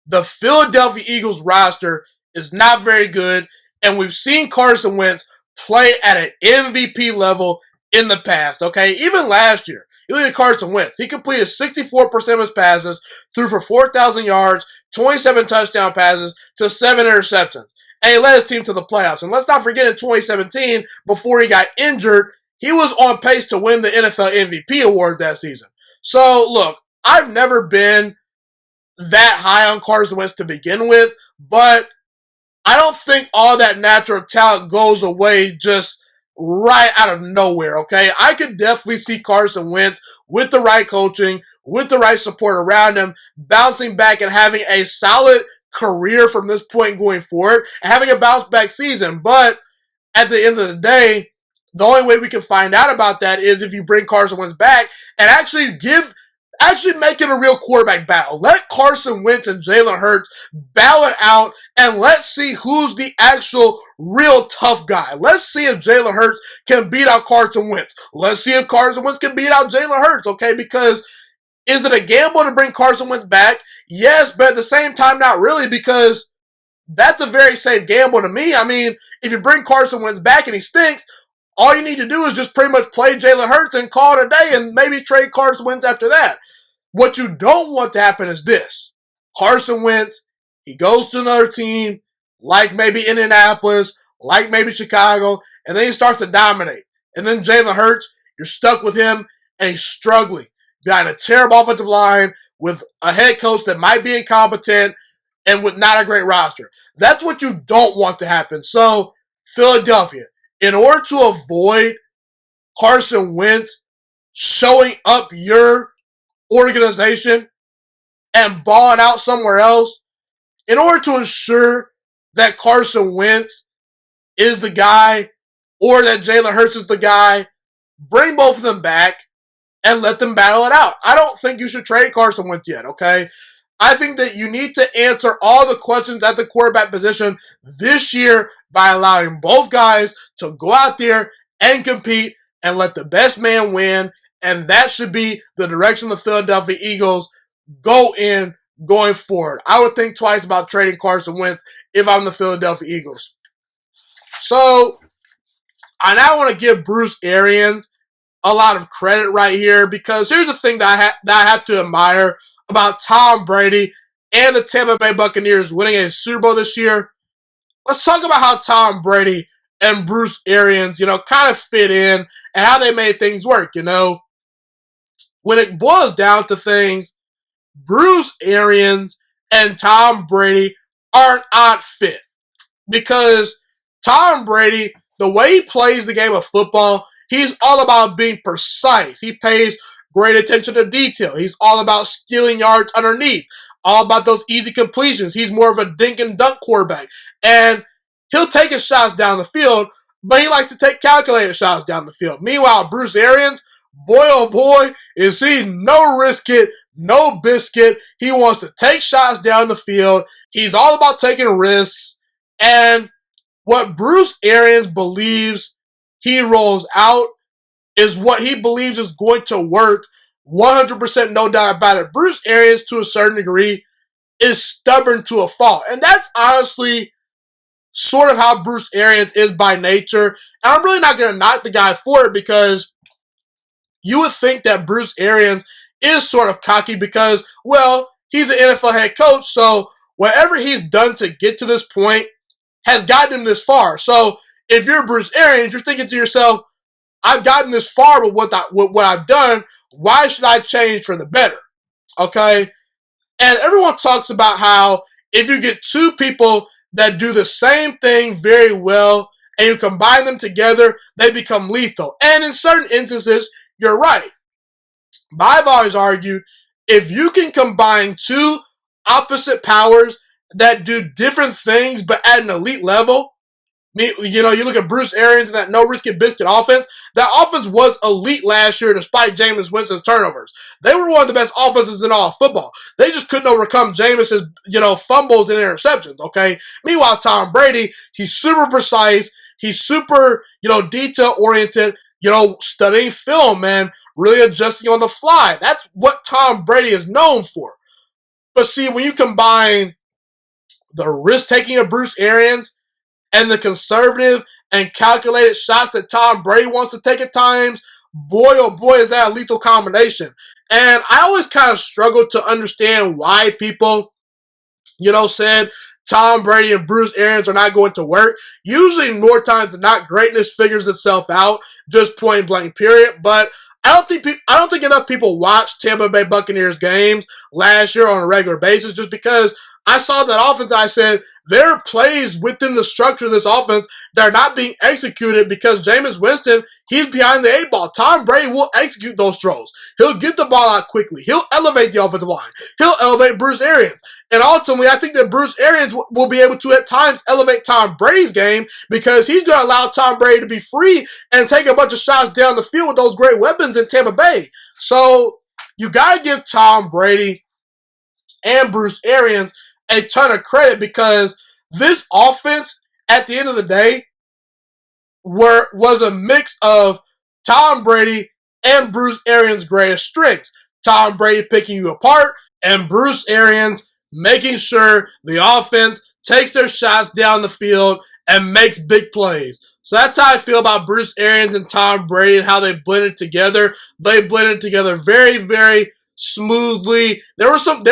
The Philadelphia Eagles roster is not very good, and we've seen Carson Wentz play at an MVP level in the past, okay? Even last year, you look at Carson Wentz. He completed 64% of his passes, threw for 4,000 yards, 27 touchdown passes to 7 interceptions, and he led his team to the playoffs. And let's not forget in 2017, before he got injured, he was on pace to win the NFL MVP award that season. So, look, I've never been that high on Carson Wentz to begin with, but I don't think all that natural talent goes away just right out of nowhere, okay? I could definitely see Carson Wentz with the right coaching, with the right support around him, bouncing back and having a solid career from this point going forward and having a bounce back season. But at the end of the day, the only way we can find out about that is if you bring Carson Wentz back and actually make it a real quarterback battle. Let Carson Wentz and Jalen Hurts battle it out, and let's see who's the actual real tough guy. Let's see if Jalen Hurts can beat out Carson Wentz. Let's see if Carson Wentz can beat out Jalen Hurts, okay? Because is it a gamble to bring Carson Wentz back? Yes, but at the same time, not really, because that's a very safe gamble to me. I mean, if you bring Carson Wentz back and he stinks, all you need to do is just pretty much play Jalen Hurts and call it a day and maybe trade Carson Wentz after that. What you don't want to happen is this. Carson Wentz, he goes to another team, like maybe Indianapolis, like maybe Chicago, and then he starts to dominate. And then Jalen Hurts, you're stuck with him, and he's struggling. You got a terrible offensive line with a head coach that might be incompetent and with not a great roster. That's what you don't want to happen. So, Philadelphia, in order to avoid Carson Wentz showing up your organization and balling out somewhere else, in order to ensure that Carson Wentz is the guy or that Jalen Hurts is the guy, bring both of them back and let them battle it out. I don't think you should trade Carson Wentz yet, okay? I think that you need to answer all the questions at the quarterback position this year by allowing both guys to go out there and compete and let the best man win. And that should be the direction the Philadelphia Eagles go in going forward. I would think twice about trading Carson Wentz if I'm the Philadelphia Eagles. So, I now want to give Bruce Arians a lot of credit right here, because here's the thing that I have to admire about Tom Brady and the Tampa Bay Buccaneers winning a Super Bowl this year. Let's talk about how Tom Brady and Bruce Arians, kind of fit in and how they made things work, When it boils down to things, Bruce Arians and Tom Brady are an odd fit, because Tom Brady, the way he plays the game of football, he's all about being precise. He pays great attention to detail. He's all about stealing yards underneath, all about those easy completions. He's more of a dink and dunk quarterback, and he'll take his shots down the field, but he likes to take calculated shots down the field. Meanwhile, Bruce Arians, boy oh boy, is he no risk it, no biscuit. He wants to take shots down the field. He's all about taking risks. And what Bruce Arians believes he rolls out is what he believes is going to work 100%, no doubt about it. Bruce Arians, to a certain degree, is stubborn to a fault. And that's honestly sort of how Bruce Arians is by nature. And I'm really not going to knock the guy for it, because you would think that Bruce Arians is sort of cocky because, well, he's an NFL head coach, so whatever he's done to get to this point has gotten him this far. So if you're Bruce Arians, you're thinking to yourself, I've gotten this far with what I've done. Why should I change for the better? Okay? And everyone talks about how if you get two people that do the same thing very well and you combine them together, they become lethal. And in certain instances, you're right. But I've always argued, if you can combine two opposite powers that do different things but at an elite level, you know, you look at Bruce Arians and that no-risk-it-biscuit offense. That offense was elite last year despite Jameis Winston's turnovers. They were one of the best offenses in all of football. They just couldn't overcome Jameis's, fumbles and interceptions, okay? Meanwhile, Tom Brady, he's super precise. He's super, detail-oriented, studying film, man, really adjusting on the fly. That's what Tom Brady is known for. But see, when you combine the risk-taking of Bruce Arians and the conservative and calculated shots that Tom Brady wants to take at times, boy, oh boy, is that a lethal combination. And I always kind of struggled to understand why people, said Tom Brady and Bruce Arians are not going to work. Usually, more times than not, greatness figures itself out, just point blank, period. But I don't think enough people watched Tampa Bay Buccaneers games last year on a regular basis, just because I saw that offense. I said, there are plays within the structure of this offense that are not being executed because Jameis Winston, he's behind the eight ball. Tom Brady will execute those throws. He'll get the ball out quickly. He'll elevate the offensive line. He'll elevate Bruce Arians. And ultimately, I think that Bruce Arians will be able to, at times, elevate Tom Brady's game, because he's going to allow Tom Brady to be free and take a bunch of shots down the field with those great weapons in Tampa Bay. So you got to give Tom Brady and Bruce Arians a ton of credit, because this offense, at the end of the day, was a mix of Tom Brady and Bruce Arians' greatest strengths. Tom Brady picking you apart, and Bruce Arians making sure the offense takes their shots down the field and makes big plays. So that's how I feel about Bruce Arians and Tom Brady and how they blended together. They blended together very, very smoothly. There were some,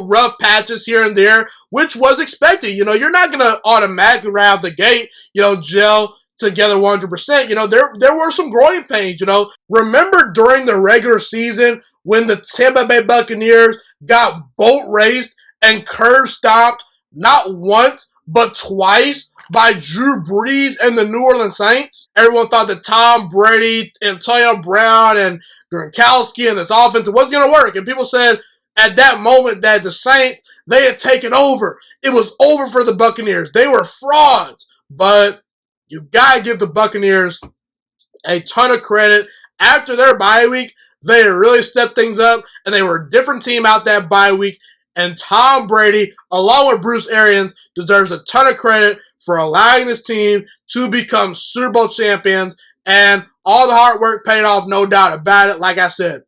rough patches here and there, which was expected. You're not going to automatically right out the gate, gel together 100%. There were some growing pains, Remember during the regular season when the Tampa Bay Buccaneers got boat raced and curb stomped not once, but twice by Drew Brees and the New Orleans Saints? Everyone thought that Tom Brady, Antonio Brown, and Gronkowski and this offense wasn't going to work. And people said at that moment that the Saints, they had taken over. It was over for the Buccaneers. They were frauds. But you got to give the Buccaneers a ton of credit. After their bye week, they really stepped things up, and they were a different team out that bye week. And Tom Brady, along with Bruce Arians, deserves a ton of credit for allowing this team to become Super Bowl champions. And all the hard work paid off, no doubt about it, like I said.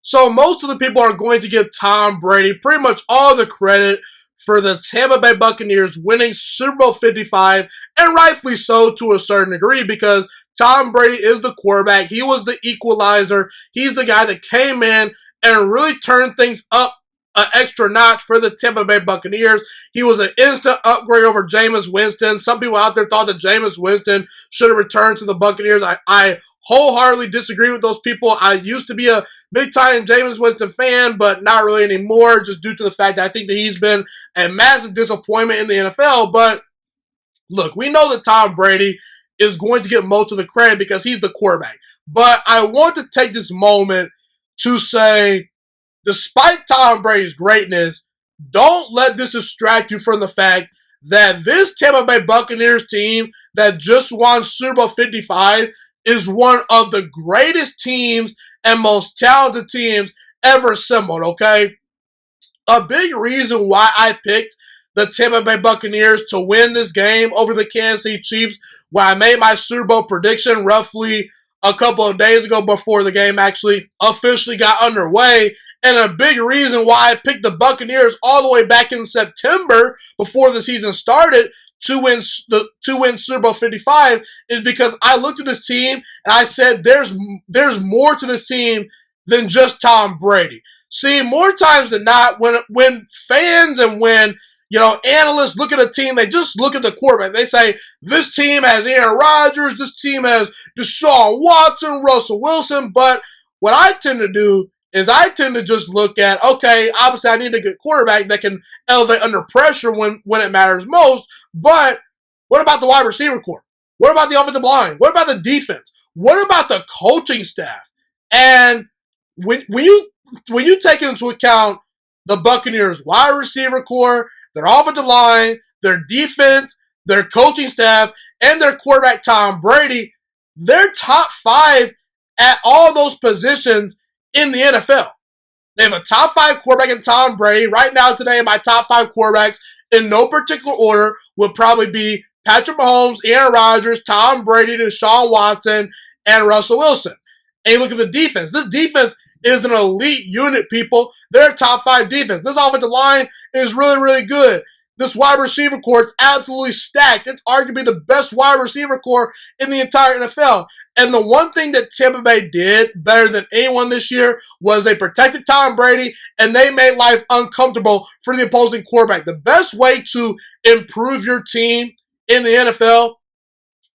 So most of the people are going to give Tom Brady pretty much all the credit for the Tampa Bay Buccaneers winning Super Bowl 55, and rightfully so to a certain degree, because Tom Brady is the quarterback. He was the equalizer. He's the guy that came in and really turned things up an extra notch for the Tampa Bay Buccaneers. He was an instant upgrade over Jameis Winston. Some people out there thought that Jameis Winston should have returned to the Buccaneers. I wholeheartedly disagree with those people. I used to be a big-time Jameis Winston fan, but not really anymore, just due to the fact that I think that he's been a massive disappointment in the NFL. But look, we know that Tom Brady is going to get most of the credit because he's the quarterback. But I want to take this moment to say, despite Tom Brady's greatness, don't let this distract you from the fact that this Tampa Bay Buccaneers team that just won Super Bowl 55 is one of the greatest teams and most talented teams ever assembled, okay? A big reason why I picked the Tampa Bay Buccaneers to win this game over the Kansas City Chiefs when I made my Super Bowl prediction roughly a couple of days ago before the game actually officially got underway. And a big reason why I picked the Buccaneers all the way back in September before the season started to win Super Bowl 55 is because I looked at this team and I said there's more to this team than just Tom Brady. See, more times than not, when fans and when analysts look at a team, they just look at the quarterback. They say, this team has Aaron Rodgers, this team has Deshaun Watson, Russell Wilson. But what I tend to do is I tend to just look at, okay, obviously I need a good quarterback that can elevate under pressure when it matters most. But what about the wide receiver core? What about the offensive line? What about the defense? What about the coaching staff? And when you take into account the Buccaneers wide receiver core, their offensive line, their defense, their coaching staff, and their quarterback Tom Brady, they're top 5 at all those positions in the NFL. They have a top 5 quarterback in Tom Brady. Right now today, my top 5 quarterbacks in no particular order would probably be Patrick Mahomes, Aaron Rodgers, Tom Brady, Deshaun Watson, and Russell Wilson. And you look at the defense. This defense is an elite unit, people. They're a top 5 defense. This offensive line is really, really good. This wide receiver core is absolutely stacked. It's arguably the best wide receiver core in the entire NFL. And the one thing that Tampa Bay did better than anyone this year was they protected Tom Brady and they made life uncomfortable for the opposing quarterback. The best way to improve your team in the NFL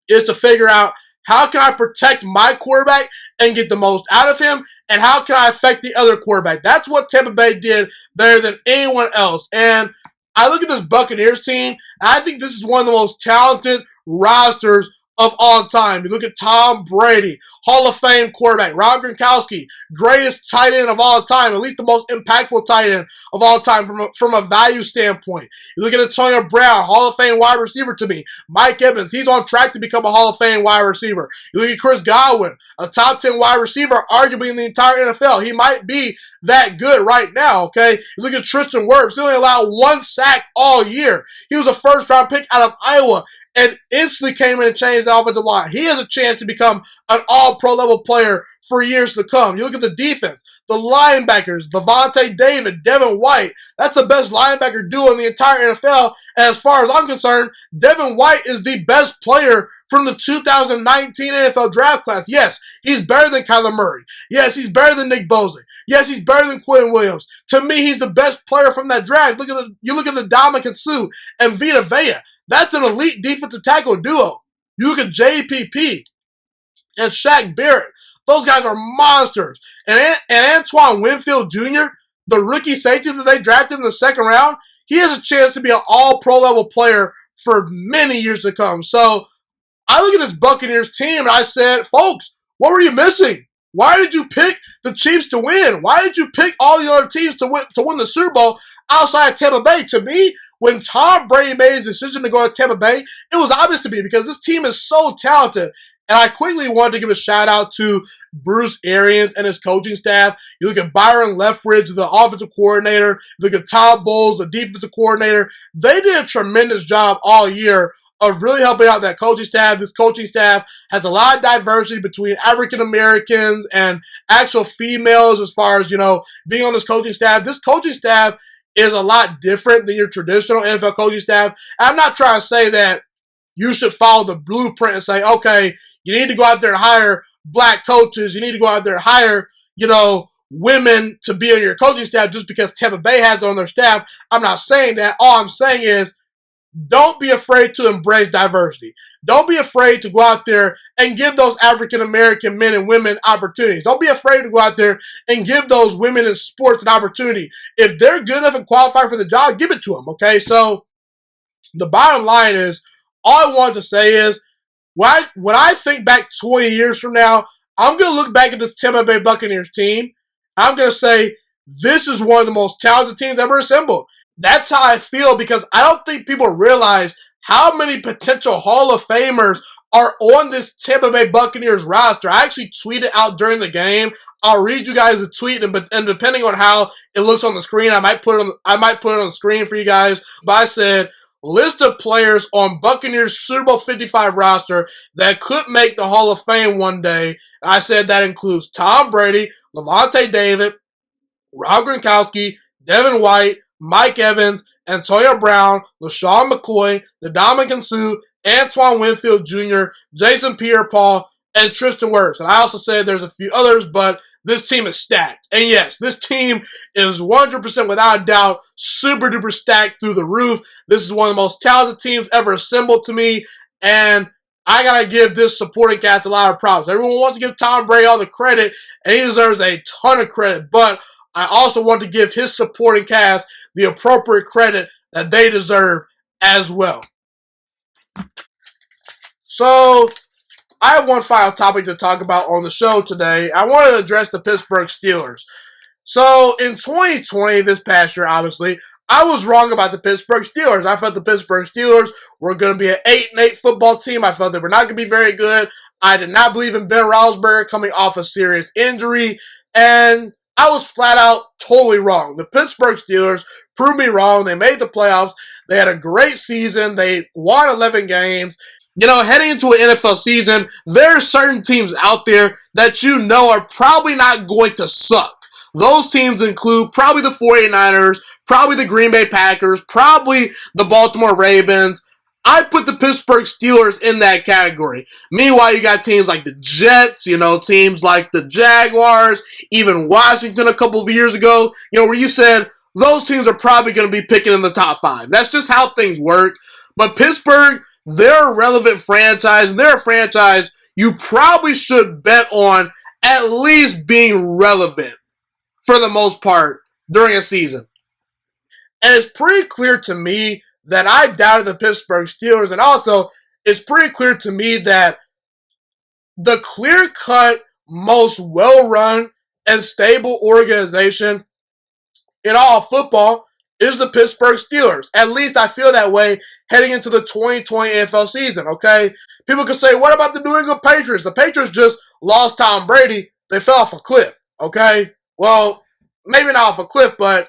is to figure out, how can I protect my quarterback and get the most out of him? And how can I affect the other quarterback? That's what Tampa Bay did better than anyone else. And I look at this Buccaneers team, and I think this is one of the most talented rosters of all time. You look at Tom Brady, Hall of Fame quarterback, Rob Gronkowski, greatest tight end of all time, at least the most impactful tight end of all time from a value standpoint. You look at Antonio Brown, Hall of Fame wide receiver to me. Mike Evans, he's on track to become a Hall of Fame wide receiver. You look at Chris Godwin, a top 10 wide receiver, arguably in the entire NFL. He might be that good right now, okay? You look at Tristan Wirfs, he only allowed 1 sack all year. He was a first-round pick out of Iowa and instantly came in and changed the offensive line. He has a chance to become an all-pro level player for years to come. You look at the defense, the linebackers, Levante David, Devin White. That's the best linebacker duo in the entire NFL. And as far as I'm concerned, Devin White is the best player from the 2019 NFL draft class. Yes, he's better than Kyler Murray. Yes, he's better than Nick Bosa. Yes, he's better than Quinn Williams. To me, he's the best player from that draft. You look at the Ndamukong Suh and Vita Vea. That's an elite defensive tackle duo. You look at JPP and Shaq Barrett. Those guys are monsters. And Antoine Winfield Jr., the rookie safety that they drafted in the second round, he has a chance to be an all-pro level player for many years to come. So I look at this Buccaneers team and I said, folks, what were you missing? Why did you pick the Chiefs to win? Why did you pick all the other teams to win the Super Bowl outside of Tampa Bay? To me, when Tom Brady made his decision to go to Tampa Bay, it was obvious to me because this team is so talented. And I quickly wanted to give a shout out to Bruce Arians and his coaching staff. You look at Byron Leftwich, the offensive coordinator. You look at Todd Bowles, the defensive coordinator. They did a tremendous job all year of really helping out that coaching staff. This coaching staff has a lot of diversity between African Americans and actual females as far as, being on this coaching staff. This coaching staff is a lot different than your traditional NFL coaching staff. And I'm not trying to say that you should follow the blueprint and say, okay, you need to go out there and hire black coaches. You need to go out there and hire, women to be on your coaching staff just because Tampa Bay has it on their staff. I'm not saying that. All I'm saying is, don't be afraid to embrace diversity. Don't be afraid to go out there and give those African-American men and women opportunities. Don't be afraid to go out there and give those women in sports an opportunity. If they're good enough and qualified for the job, give it to them, okay? So the bottom line is, all I want to say is, when I think back 20 years from now, I'm going to look back at this Tampa Bay Buccaneers team. I'm going to say, this is one of the most talented teams ever assembled. That's how I feel because I don't think people realize how many potential Hall of Famers are on this Tampa Bay Buccaneers roster. I actually tweeted out during the game. I'll read you guys the tweet, and depending on how it looks on the screen, I might put it on the screen for you guys. But I said, list of players on Buccaneers Super Bowl 55 roster that could make the Hall of Fame one day. I said that includes Tom Brady, Levante David, Rob Gronkowski, Devin White, Mike Evans, Antonio Brown, LaShawn McCoy, Ndamukong Suh, Antoine Winfield Jr., Jason Pierre-Paul, and Tristan Wirfs. And I also said there's a few others, but this team is stacked. And yes, this team is 100% without a doubt super duper stacked through the roof. This is one of the most talented teams ever assembled to me, and I gotta give this supporting cast a lot of props. Everyone wants to give Tom Brady all the credit, and he deserves a ton of credit, but I also want to give his supporting cast the appropriate credit that they deserve as well. So, I have one final topic to talk about on the show today. I want to address the Pittsburgh Steelers. So, in 2020, this past year, obviously, I was wrong about the Pittsburgh Steelers. I thought the Pittsburgh Steelers were going to be an 8-8 football team. I thought they were not going to be very good. I did not believe in Ben Roethlisberger coming off a serious injury, and I was flat out totally wrong. The Pittsburgh Steelers proved me wrong. They made the playoffs. They had a great season. They won 11 games. You know, heading into an NFL season, there are certain teams out there that you know are probably not going to suck. Those teams include probably the 49ers, probably the Green Bay Packers, probably the Baltimore Ravens. I put the Pittsburgh Steelers in that category. Meanwhile, you got teams like the Jets, you know, teams like the Jaguars, even Washington a couple of years ago, you know, where you said those teams are probably going to be picking in the top 5. That's just how things work. But Pittsburgh, they're a relevant franchise, and they're a franchise you probably should bet on at least being relevant for the most part during a season. And it's pretty clear to me that I doubted the Pittsburgh Steelers, and also it's pretty clear to me that the clear-cut, most well-run and stable organization in all of football is the Pittsburgh Steelers. At least I feel that way heading into the 2020 NFL season, okay? People could say, what about the New England Patriots? The Patriots just lost Tom Brady. They fell off a cliff, okay? Well, maybe not off a cliff, but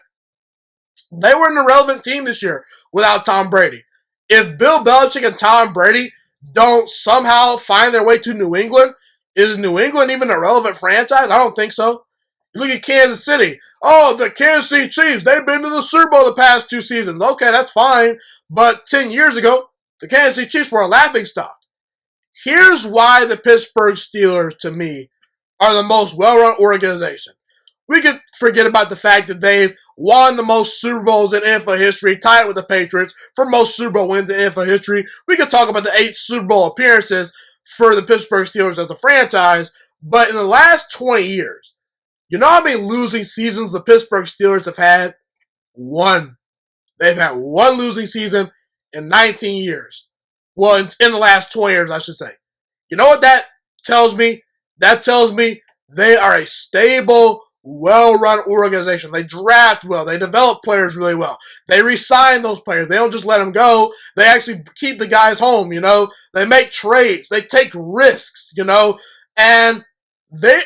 they were an irrelevant team this year without Tom Brady. If Bill Belichick and Tom Brady don't somehow find their way to New England, is New England even a relevant franchise? I don't think so. You look at Kansas City. Oh, the Kansas City Chiefs, they've been to the Super Bowl the past 2 seasons. Okay, that's fine. But 10 years ago, the Kansas City Chiefs were a laughingstock. Here's why the Pittsburgh Steelers, to me, are the most well-run organization. We could forget about the fact that they've won the most Super Bowls in NFL history, tied with the Patriots for most Super Bowl wins in NFL history. We could talk about the 8 Super Bowl appearances for the Pittsburgh Steelers as a franchise. But in the last 20 years, you know how many losing seasons the Pittsburgh Steelers have had? 1. They've had 1 losing season in 19 years. Well, in the last 20 years, I should say. You know what that tells me? That tells me they are a stable, well-run organization. They draft well. They develop players really well. They re-sign those players. They don't just let them go. They actually keep the guys home, you know. They make trades. They take risks, you know. And they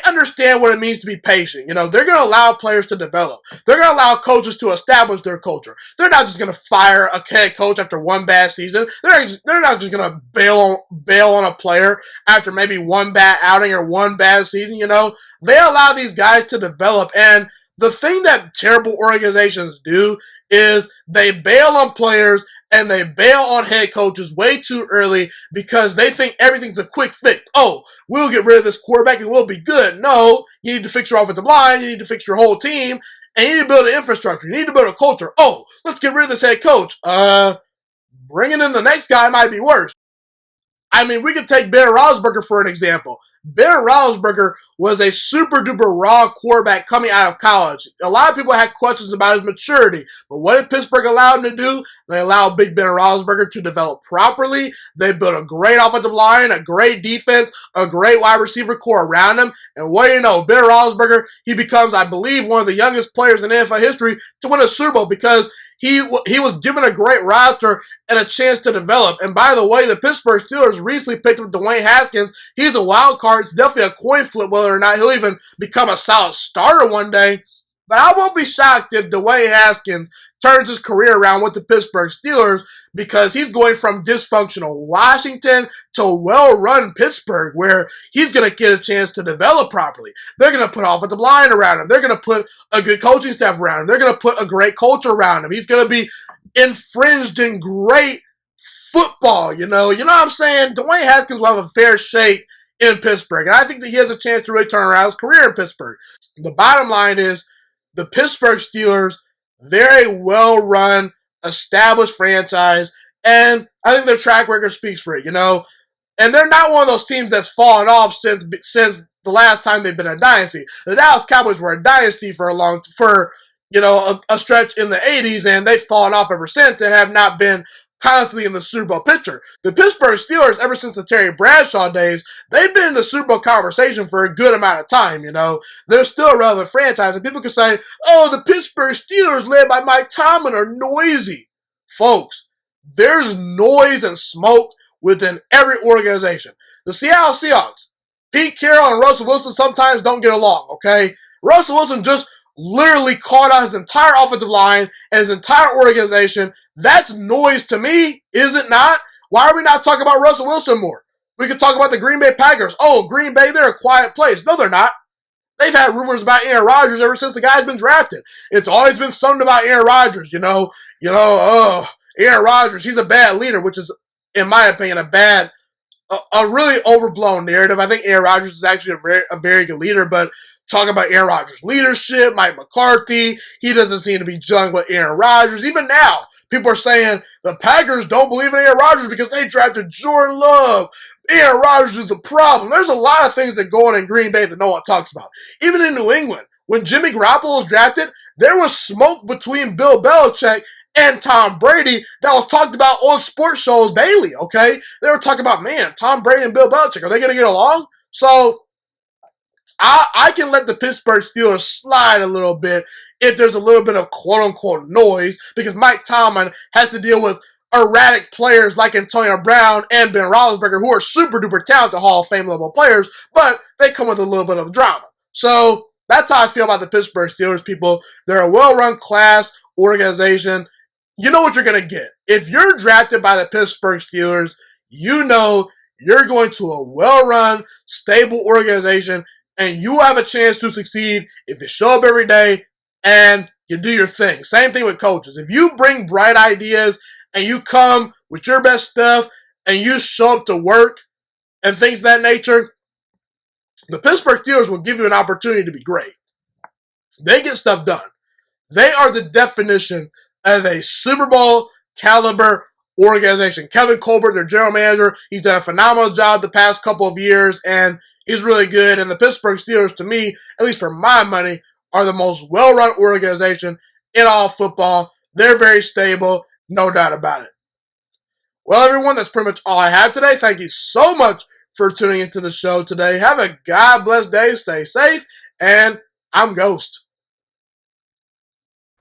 understand what it means to be patient. You know, they're going to allow players to develop. They're going to allow coaches to establish their culture. They're not just going to fire a head coach after 1 bad season. They're not just going to bail on a player after maybe 1 bad outing or 1 bad season, you know. They allow these guys to develop, and the thing that terrible organizations do is they bail on players and they bail on head coaches way too early because they think everything's a quick fix. Oh, we'll get rid of this quarterback and we'll be good. No, you need to fix your offensive line. You need to fix your whole team. And you need to build an infrastructure. You need to build a culture. Oh, let's get rid of this head coach. Bringing in the next guy might be worse. I mean, we could take Ben Roethlisberger for an example. Ben Roethlisberger was a super duper raw quarterback coming out of college. A lot of people had questions about his maturity, but what did Pittsburgh allow him to do? They allowed Big Ben Roethlisberger to develop properly. They built a great offensive line, a great defense, a great wide receiver core around him. And what do you know? Ben Roethlisberger, he becomes, I believe, one of the youngest players in NFL history to win a Super Bowl because he was given a great roster and a chance to develop. And by the way, the Pittsburgh Steelers recently picked up Dwayne Haskins. He's a wild card. It's definitely a coin flip whether or not he'll even become a solid starter one day. But I won't be shocked if Dwayne Haskins turns his career around with the Pittsburgh Steelers because he's going from dysfunctional Washington to well-run Pittsburgh where he's going to get a chance to develop properly. They're going to put offensive line around him. They're going to put a good coaching staff around him. They're going to put a great culture around him. He's going to be infringed in great football, you know what I'm saying? Dwayne Haskins will have a fair shake in Pittsburgh, and I think that he has a chance to really turn around his career in Pittsburgh. The bottom line is the Pittsburgh Steelers, they're a well-run, established franchise, and I think their track record speaks for it, And they're not one of those teams that's fallen off since the last time they've been a dynasty. The Dallas Cowboys were a dynasty for a stretch in the 80s, and they've fallen off ever since and have not been constantly in the Super Bowl picture. The Pittsburgh Steelers, ever since the Terry Bradshaw days, they've been in the Super Bowl conversation for a good amount of time, They're still a relevant franchise, and people can say, oh, the Pittsburgh Steelers led by Mike Tomlin are noisy. Folks, there's noise and smoke within every organization. The Seattle Seahawks, Pete Carroll and Russell Wilson sometimes don't get along, okay? Russell Wilson just literally called out his entire offensive line and his entire organization. That's noise to me, is it not? Why are we not talking about Russell Wilson more? We could talk about the Green Bay Packers. Oh, Green Bay, they're a quiet place. No, they're not. They've had rumors about Aaron Rodgers ever since the guy's been drafted. It's always been something about Aaron Rodgers, Aaron Rodgers, he's a bad leader, which is, in my opinion, a really overblown narrative. I think Aaron Rodgers is actually a very good leader, but talking about Aaron Rodgers' leadership, Mike McCarthy, he doesn't seem to be gelling with Aaron Rodgers. Even now, people are saying the Packers don't believe in Aaron Rodgers because they drafted Jordan Love. Aaron Rodgers is the problem. There's a lot of things that go on in Green Bay that no one talks about. Even in New England, when Jimmy Garoppolo was drafted, there was smoke between Bill Belichick and Tom Brady that was talked about on sports shows daily, okay? They were talking about, man, Tom Brady and Bill Belichick, are they going to get along? So I can let the Pittsburgh Steelers slide a little bit if there's a little bit of quote-unquote noise because Mike Tomlin has to deal with erratic players like Antonio Brown and Ben Roethlisberger who are super-duper talented Hall of Fame level players, but they come with a little bit of drama. So that's how I feel about the Pittsburgh Steelers, people. They're a well-run class organization. You know what you're going to get. If you're drafted by the Pittsburgh Steelers, you know you're going to a well-run, stable organization, and you have a chance to succeed if you show up every day and you do your thing. Same thing with coaches. If you bring bright ideas and you come with your best stuff and you show up to work and things of that nature, the Pittsburgh Steelers will give you an opportunity to be great. They get stuff done. They are the definition of a Super Bowl caliber organization. Kevin Colbert, their general manager, he's done a phenomenal job the past couple of years, and he's really good. And the Pittsburgh Steelers, to me, at least for my money, are the most well-run organization in all football. They're very stable, no doubt about it. Well, everyone, that's pretty much all I have today. Thank you so much for tuning into the show today. Have a God-bless day. Stay safe, and I'm Ghost.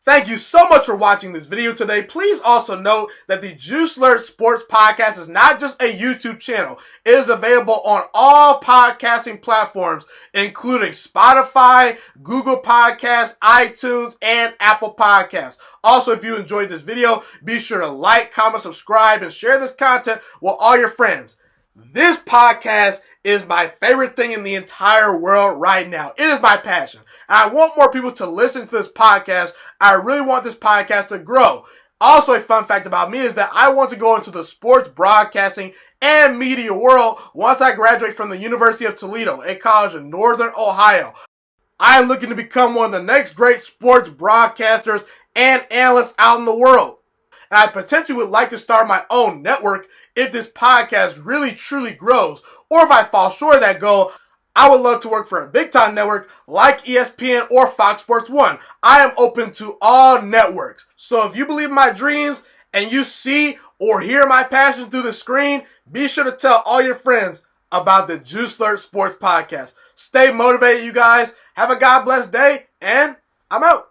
Thank you so much for watching this video today. Please also note that the Juice Alert Sports Podcast is not just a YouTube channel. It is available on all podcasting platforms, including Spotify, Google Podcasts, iTunes, and Apple Podcasts. Also, if you enjoyed this video, be sure to like, comment, subscribe, and share this content with all your friends. This podcast is my favorite thing in the entire world right now. It is my passion. I want more people to listen to this podcast. I really want this podcast to grow. Also, a fun fact about me is that I want to go into the sports broadcasting and media world once I graduate from the University of Toledo, a college in Northern Ohio. I am looking to become one of the next great sports broadcasters and analysts out in the world. And I potentially would like to start my own network if this podcast really truly grows. Or if I fall short of that goal, I would love to work for a big-time network like ESPN or Fox Sports 1. I am open to all networks. So if you believe in my dreams and you see or hear my passion through the screen, be sure to tell all your friends about the Juice Alert Sports Podcast. Stay motivated, you guys. Have a God bless day, and I'm out.